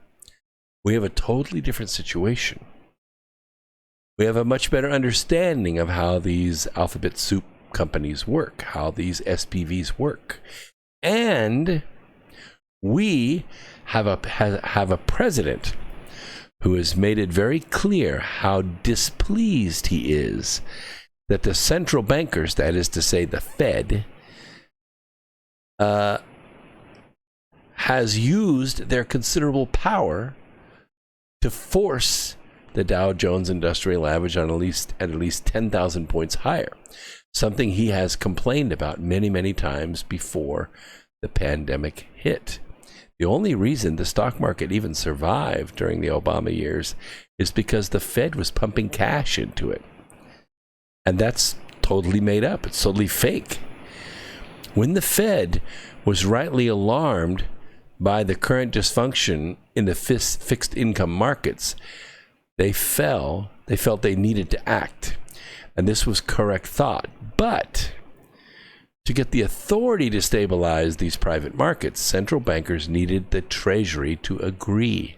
S1: we have a totally different situation. We have a much better understanding of how these alphabet soup companies work, how these SPVs work. And we have a president who has made it very clear how displeased he is that the central bankers, that is to say the Fed, has used their considerable power to force the Dow Jones Industrial Average on at least 10,000 points higher, something he has complained about many, many times before the pandemic hit. The only reason the stock market even survived during the Obama years is because the Fed was pumping cash into it. And that's totally made up. It's totally fake. When the Fed was rightly alarmed by the current dysfunction in the fixed income markets, they felt they needed to act. And this was correct thought. But to get the authority to stabilize these private markets, central bankers needed the Treasury to agree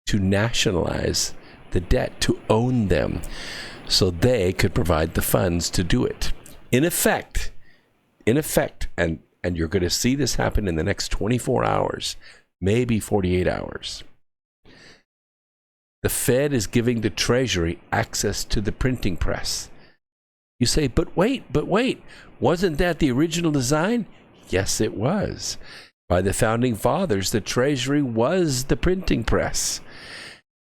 S1: to nationalize the debt, to own them, so they could provide the funds to do it. In effect, and you're going to see this happen in the next 24 hours, maybe 48 hours. The Fed is giving the Treasury access to the printing press. You say, but wait, wasn't that the original design? Yes, it was. By the founding fathers, the Treasury was the printing press.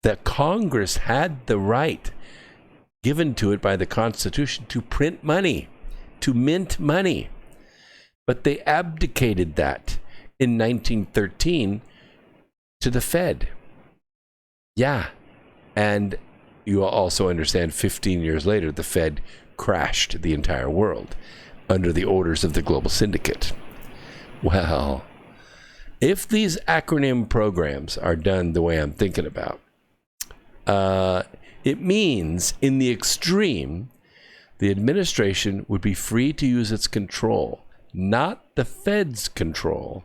S1: that Congress had the right given to it by the Constitution to print money, to mint money. But they abdicated that in 1913 to the Fed. Yeah. And you also understand 15 years later, the Fed crashed the entire world under the orders of the global syndicate. Well, if these acronym programs are done the way I'm thinking about, it means in the extreme, the administration would be free to use its control, not the Fed's control,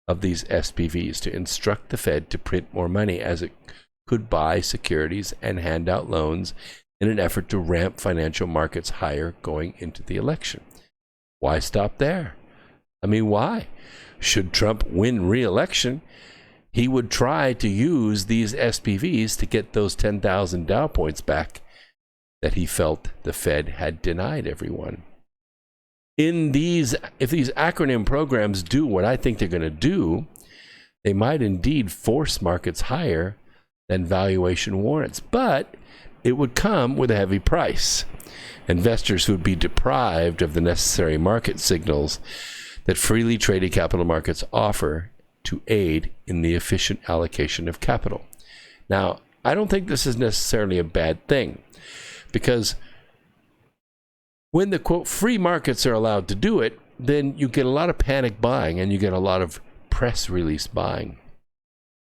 S1: of these SPVs to instruct the Fed to print more money as it could buy securities and hand out loans in an effort to ramp financial markets higher going into the election. Why stop there? I mean, why? Should Trump win re-election, he would try to use these SPVs to get those 10,000 Dow points back that he felt the Fed had denied everyone. If these acronym programs do what I think they're going to do, they might indeed force markets higher than valuation warrants, but it would come with a heavy price. Investors would be deprived of the necessary market signals that freely traded capital markets offer to aid in the efficient allocation of capital. Now, I don't think this is necessarily a bad thing, because when the, quote, free markets are allowed to do it, then you get a lot of panic buying and you get a lot of press release buying.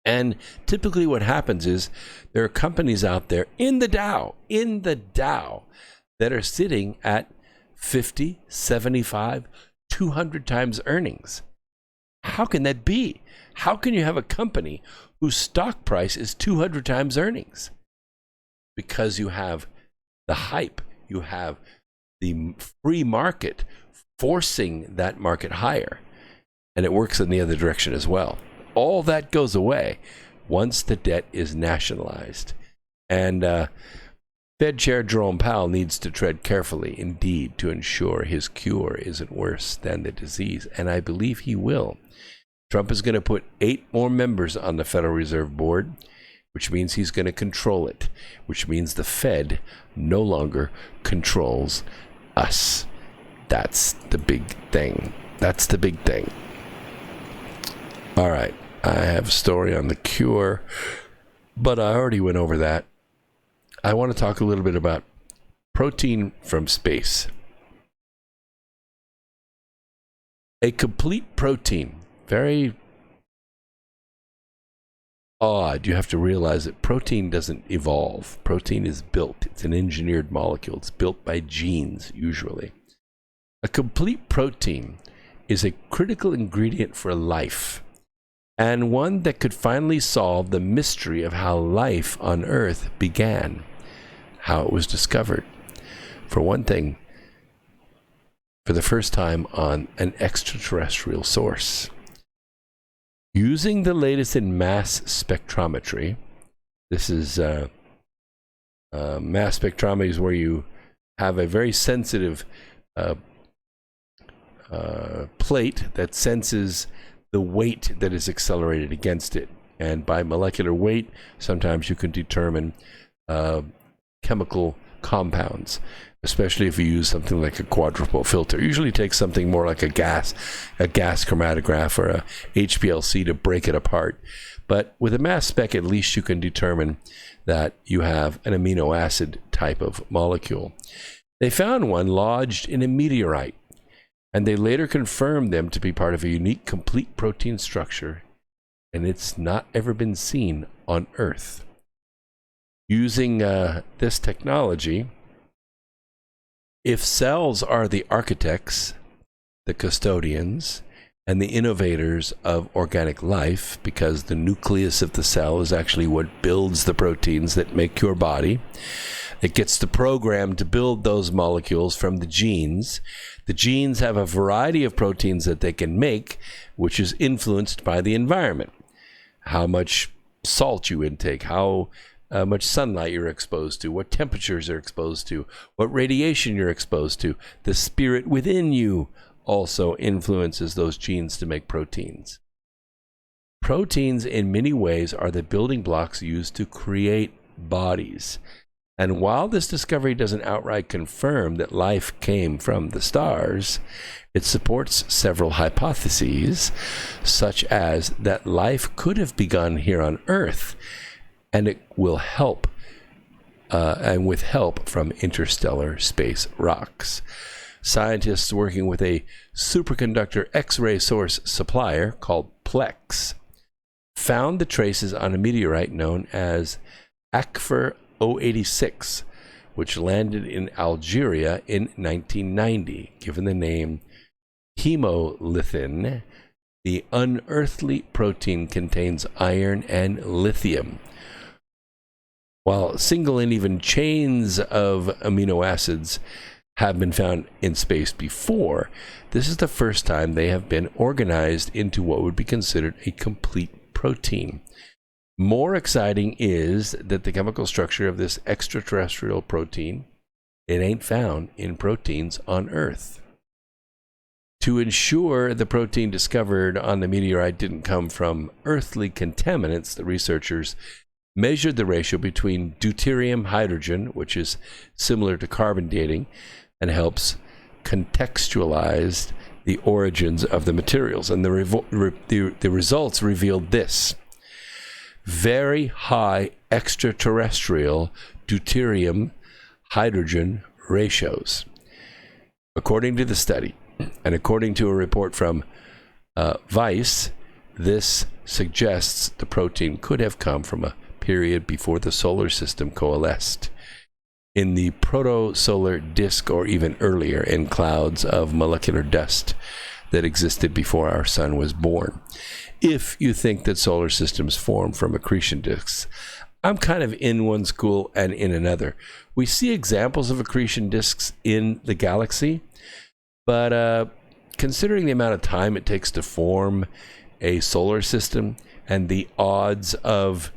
S1: And typically what happens is there are companies out there in the Dow, that are sitting at 50, 75, 200 times earnings. How can that be? How can you have a company whose stock price is 200 times earnings? Because you have the hype, you have the free market forcing that market higher, and it works in the other direction as well. All that goes away once the debt is nationalized. And Fed Chair Jerome Powell needs to tread carefully indeed to ensure his cure isn't worse than the disease, and I believe he will. Trump is going to put 8 more members on the Federal Reserve Board, which means he's going to control it, which means the Fed no longer controls us. That's the big thing. That's the big thing. All right. I have a story on the cure, but I already went over that. I want to talk a little bit about protein from space. A complete protein. Very odd. You have to realize that protein doesn't evolve. Protein is built. It's an engineered molecule. It's built by genes, usually. A complete protein is a critical ingredient for life, and one that could finally solve the mystery of how life on Earth began, how it was discovered. For one thing, for the first time on an extraterrestrial source. Using the latest in mass spectrometry, this is mass spectrometry is where you have a very sensitive plate that senses the weight that is accelerated against it. And by molecular weight, sometimes you can determine chemical compounds, especially if you use something like a quadruple filter. Usually takes something more like a gas chromatograph or a HPLC to break it apart. But with a mass spec, at least you can determine that you have an amino acid type of molecule. They found one lodged in a meteorite, and they later confirmed them to be part of a unique complete protein structure, and it's not ever been seen on Earth. Using this technology, if cells are the architects, the custodians, and the innovators of organic life, because the nucleus of the cell is actually what builds the proteins that make your body, it gets the program to build those molecules from the genes. The genes have a variety of proteins that they can make, which is influenced by the environment. How much salt you intake, how much sunlight you're exposed to, what temperatures you're exposed to, what radiation you're exposed to. The spirit within you also influences those genes to make proteins. Proteins, in many ways, are the building blocks used to create bodies. And while this discovery doesn't outright confirm that life came from the stars, it supports several hypotheses, such as that life could have begun here on Earth, and it will help, and with help from interstellar space rocks. Scientists working with a superconductor X-ray source supplier called Plex found the traces on a meteorite known as Akfer 086, which landed in Algeria in 1990, given the name hemolithin. The unearthly protein contains iron and lithium. While single and even chains of amino acids have been found in space before, this is the first time they have been organized into what would be considered a complete protein. More exciting is that the chemical structure of this extraterrestrial protein, it ain't found in proteins on Earth. To ensure the protein discovered on the meteorite didn't come from earthly contaminants, the researchers measured the ratio between deuterium hydrogen, which is similar to carbon dating and helps contextualize the origins of the materials. And the results revealed this: very high extraterrestrial deuterium hydrogen ratios. According to the study, and according to a report from Vice, this suggests the protein could have come from a period before the solar system coalesced, in the proto-solar disk, or even earlier, in clouds of molecular dust that existed before our sun was born. If you think that solar systems form from accretion disks, I'm kind of in one school and in another. We see examples of accretion disks in the galaxy, but considering the amount of time it takes to form a solar system and the odds of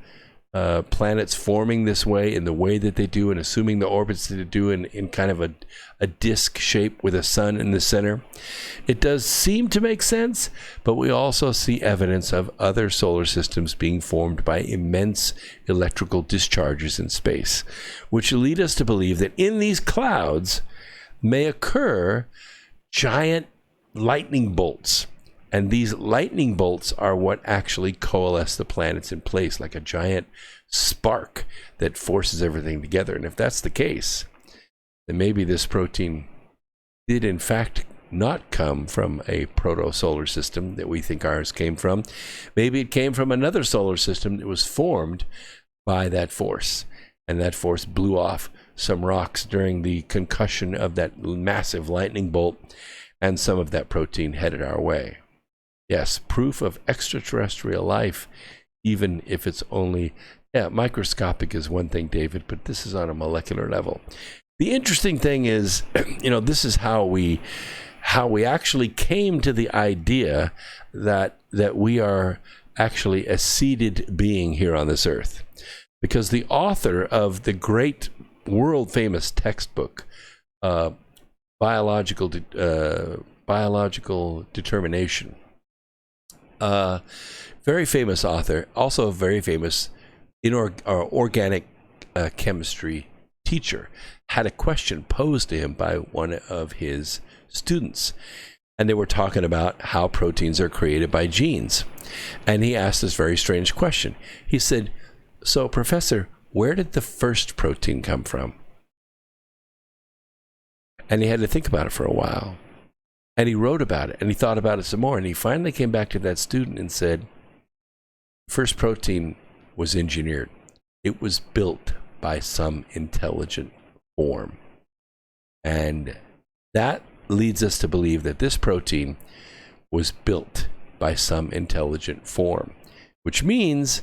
S1: planets forming this way in the way that they do, and assuming the orbits that they do in kind of a disk shape with a sun in the center, it does seem to make sense. But we also see evidence of other solar systems being formed by immense electrical discharges in space, which lead us to believe that in these clouds may occur giant lightning bolts. And these lightning bolts are what actually coalesce the planets in place, like a giant spark that forces everything together. And if that's the case, then maybe this protein did in fact not come from a proto-solar system that we think ours came from. Maybe it came from another solar system that was formed by that force, and that force blew off some rocks during the concussion of that massive lightning bolt, and some of that protein headed our way. Yes, proof of extraterrestrial life, even if it's only, microscopic is one thing, David, but this is on a molecular level. The interesting thing is, this is how we actually came to the idea that we are actually a seeded being here on this earth. Because the author of the great world-famous textbook, Biological Determination, very famous author, also a very famous organic chemistry teacher, had a question posed to him by one of his students. And they were talking about how proteins are created by genes. And he asked this very strange question. He said, "So, Professor, where did the first protein come from?" And he had to think about it for a while. And he wrote about it, and he thought about it some more, and he finally came back to that student and said, first protein was engineered. It was built by some intelligent form. And that leads us to believe that this protein was built by some intelligent form, which means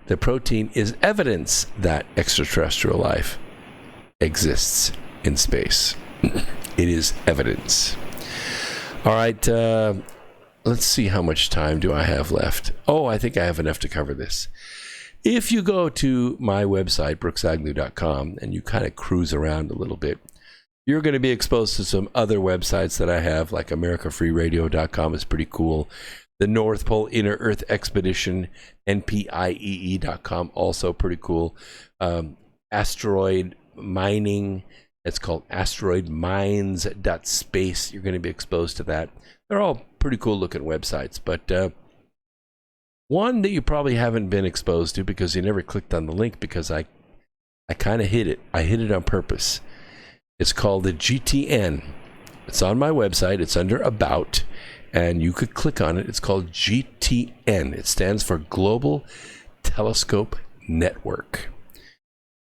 S1: the protein is evidence that extraterrestrial life exists in space. It is evidence. All right, let's see, how much time do I have left? Oh, I think I have enough to cover this. If you go to my website, brooksagnew.com, and you kind of cruise around a little bit, you're going to be exposed to some other websites that I have, like AmericaFreeRadio.com is pretty cool. The North Pole Inner Earth Expedition, NPIEE.com, also pretty cool. Asteroid mining, it's called asteroidmines.space. You're going to be exposed to that. They're all pretty cool looking websites, but one that you probably haven't been exposed to because you never clicked on the link, because I kind of hid it. I hid it on purpose. It's called the GTN. It's on my website. It's under About, and you could click on it. It's called GTN. It stands for Global Telescope Network.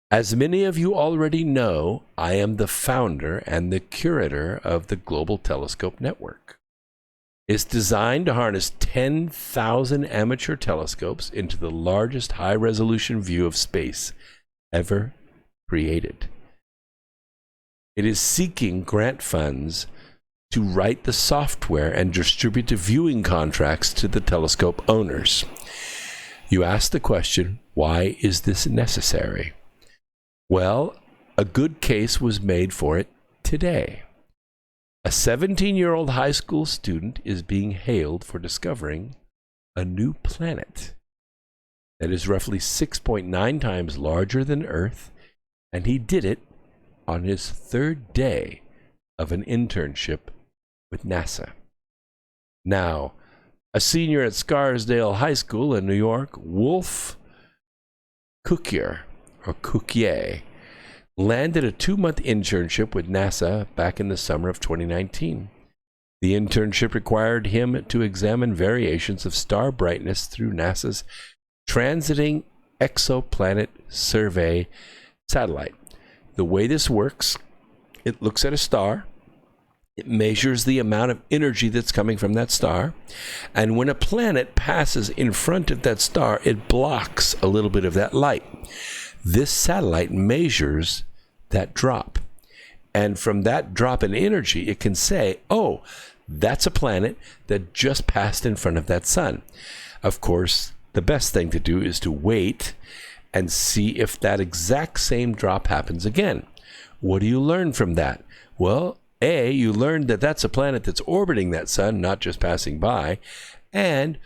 S1: As many of you already know, I am the founder and the curator of the Global Telescope Network. It's designed to harness 10,000 amateur telescopes into the largest high-resolution view of space ever created. It is seeking grant funds to write the software and distribute the viewing contracts to the telescope owners. You ask the question, why is this necessary? Well, a good case was made for it today. A 17-year-old high school student is being hailed for discovering a new planet that is roughly 6.9 times larger than Earth, and he did it on his third day of an internship with NASA. Now, a senior at Scarsdale High School in New York, Wolf Cookier, landed a 2-month internship with NASA back in the summer of 2019. The internship required him to examine variations of star brightness through NASA's Transiting Exoplanet Survey satellite. The way this works, it looks at a star, it measures the amount of energy that's coming from that star, and when a planet passes in front of that star, it blocks a little bit of that light. This satellite measures that drop, and from that drop in energy, it can say, oh, that's a planet that just passed in front of that sun. Of course, the best thing to do is to wait and see if that exact same drop happens again. What do you learn from that? Well, A, you learned that that's a planet that's orbiting that sun, not just passing by, and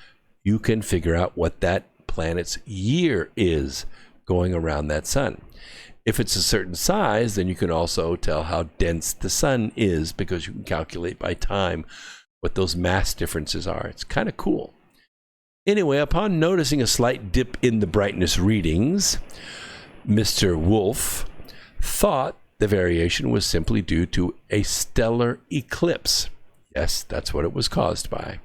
S1: you can figure out what that planet's year is going around that sun. If it's a certain size, then you can also tell how dense the sun is, because you can calculate by time what those mass differences are. It's kind of cool. Anyway, upon noticing a slight dip in the brightness readings, Mr. Wolf thought the variation was simply due to a stellar eclipse. Yes, that's what it was caused by.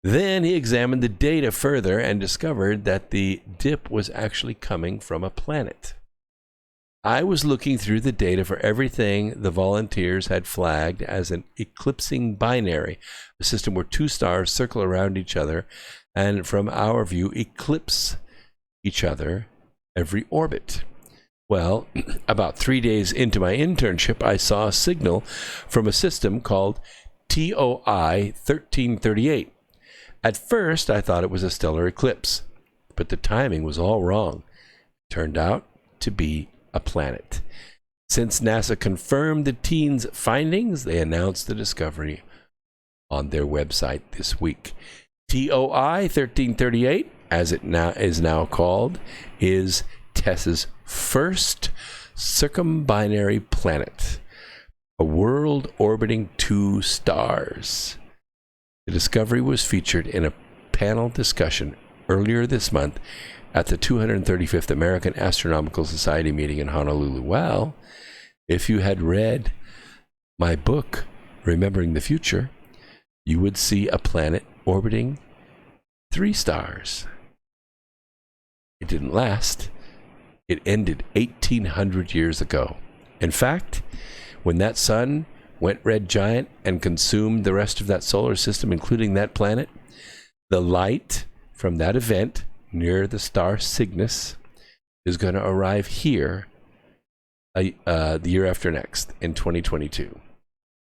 S1: Then he examined the data further and discovered that the dip was actually coming from a planet. I was looking through the data for everything the volunteers had flagged as an eclipsing binary, a system where two stars circle around each other and, from our view, eclipse each other every orbit. Well, about 3 days into my internship, I saw a signal from a system called TOI 1338. At first, I thought it was a stellar eclipse, but the timing was all wrong. It turned out to be a planet. Since NASA confirmed the team's findings, they announced the discovery on their website this week. TOI 1338, as it now is called, is TESS's first circumbinary planet, a world orbiting two stars. The discovery was featured in a panel discussion earlier this month at the 235th American Astronomical Society meeting in Honolulu. Well, if you had read my book, Remembering the Future, you would see a planet orbiting 3 stars. It didn't last. It ended 1,800 years ago. In fact, when that sun went red giant and consumed the rest of that solar system, including that planet, the light from that event near the star Cygnus is going to arrive here the year after next, in 2022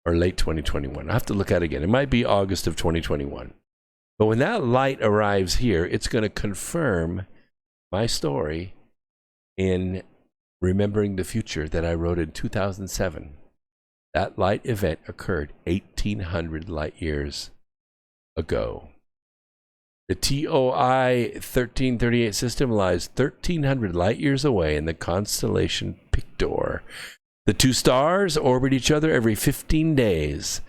S1: or late 2021. I have to look at it again. It might be August of 2021. But when that light arrives here, it's going to confirm my story in Remembering the Future that I wrote in 2007. That light event occurred 1,800 light years ago. The TOI 1338 system lies 1,300 light years away in the constellation Pictor. The two stars orbit each other every 15 days.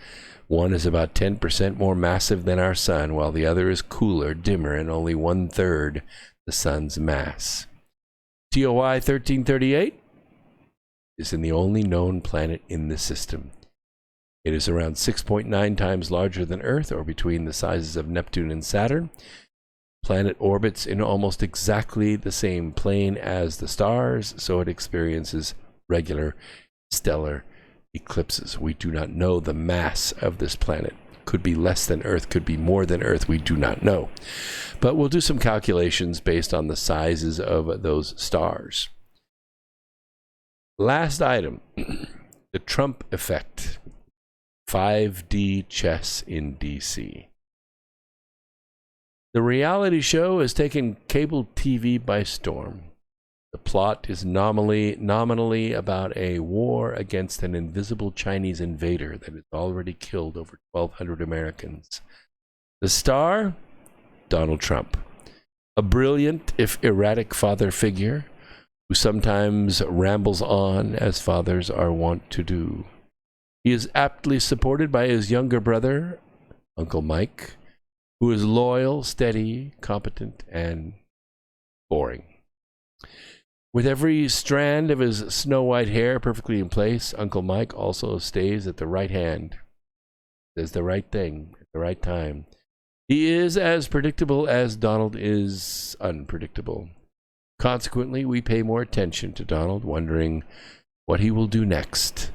S1: One is about 10% more massive than our sun, while the other is cooler, dimmer, and only 1/3 the sun's mass. TOI 1338 is the only known planet in the system. It is around 6.9 times larger than Earth, or between the sizes of Neptune and Saturn. Planet orbits in almost exactly the same plane as the stars, so it experiences regular stellar eclipses. We do not know the mass of this planet. Could be less than Earth, could be more than Earth, we do not know. But we'll do some calculations based on the sizes of those stars. Last item, the Trump effect. 5D chess in DC. The reality show has taken cable TV by storm. The plot is nominally about a war against an invisible Chinese invader that has already killed over 1,200 Americans. The star? Donald Trump. A brilliant, if erratic, father figure who sometimes rambles on, as fathers are wont to do. He is aptly supported by his younger brother, Uncle Mike, who is loyal, steady, competent, and boring. With every strand of his snow-white hair perfectly in place, Uncle Mike also stays at the right hand, says the right thing at the right time. He is as predictable as Donald is unpredictable. Consequently, we pay more attention to Donald, wondering what he will do next.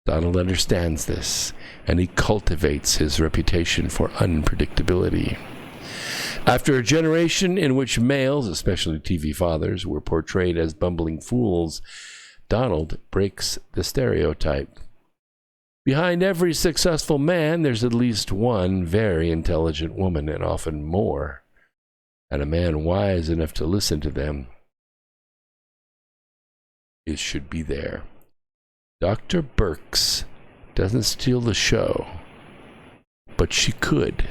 S1: Donald understands this, and he cultivates his reputation for unpredictability. After a generation in which males, especially TV fathers, were portrayed as bumbling fools, Donald breaks the stereotype. Behind every successful man, there's at least one very intelligent woman, and often more. And a man wise enough to listen to them should be there. Dr. Birx doesn't steal the show, but she could.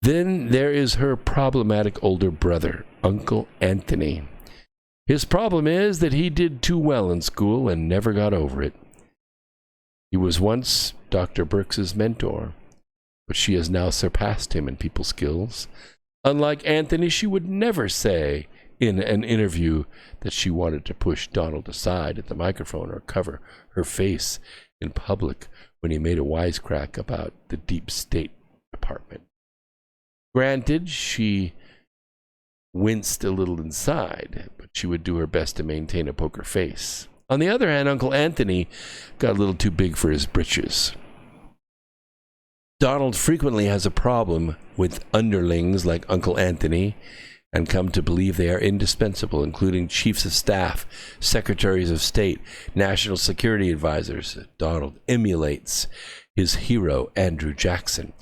S1: Then there is her problematic older brother, Uncle Anthony. His problem is that he did too well in school and never got over it. He was once Dr. Birx's mentor, but she has now surpassed him in people skills. Unlike Anthony, she would never say in an interview that she wanted to push Donald aside at the microphone or cover her face in public when he made a wisecrack about the deep state department. Granted, she winced a little inside, but she would do her best to maintain a poker face. On the other hand, Uncle Anthony got a little too big for his britches. Donald frequently has a problem with underlings like Uncle Anthony and come to believe they are indispensable, including chiefs of staff, secretaries of state, national security advisors. Donald emulates his hero, Andrew Jackson,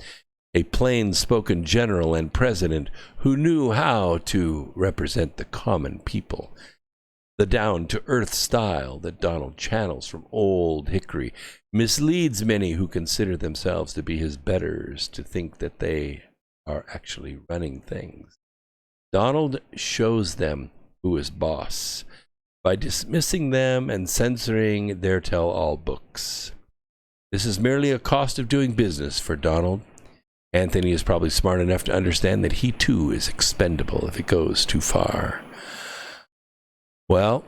S1: a plain-spoken general and president who knew how to represent the common people. The down-to-earth style that Donald channels from Old Hickory misleads many who consider themselves to be his betters to think that they are actually running things. Donald shows them who is boss by dismissing them and censoring their tell-all books. This is merely a cost of doing business for Donald. Anthony is probably smart enough to understand that he too is expendable if it goes too far. Well,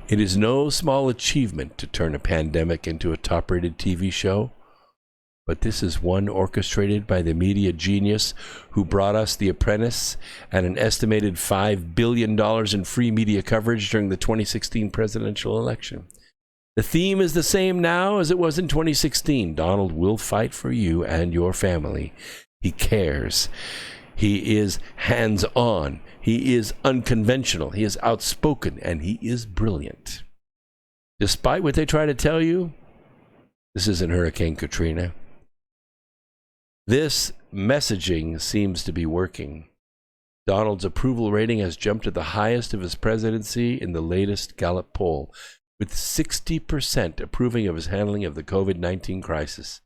S1: it is no small achievement to turn a pandemic into a top-rated TV show, but this is one orchestrated by the media genius who brought us The Apprentice and an estimated $5 billion in free media coverage during the 2016 presidential election. The theme is the same now as it was in 2016. Donald will fight for you and your family. He cares. He is hands-on. He is unconventional. He is outspoken, and he is brilliant. Despite what they try to tell you, this isn't Hurricane Katrina. This messaging seems to be working. Donald's approval rating has jumped to the highest of his presidency in the latest Gallup poll, with 60% approving of his handling of the COVID-19 crisis.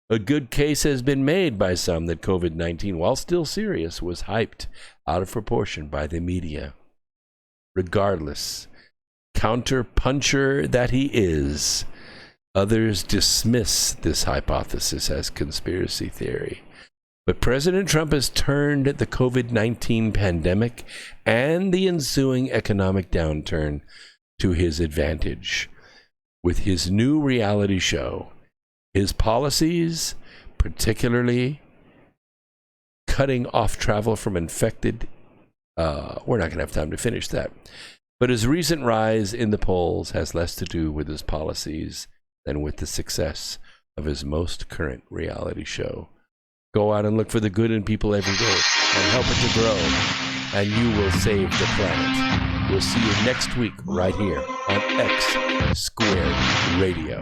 S1: A good case has been made by some that COVID-19, while still serious, was hyped out of proportion by the media. Regardless, counter-puncher that he is, others dismiss this hypothesis as conspiracy theory. But President Trump has turned the COVID-19 pandemic and the ensuing economic downturn to his advantage. With his new reality show, his policies, particularly cutting off travel from infected, we're not going to have time to finish that. But his recent rise in the polls has less to do with his policies than with the success of his most current reality show. Go out and look for the good in people every day and help it to grow, and you will save the planet. We'll see you next week right here on X Squared Radio.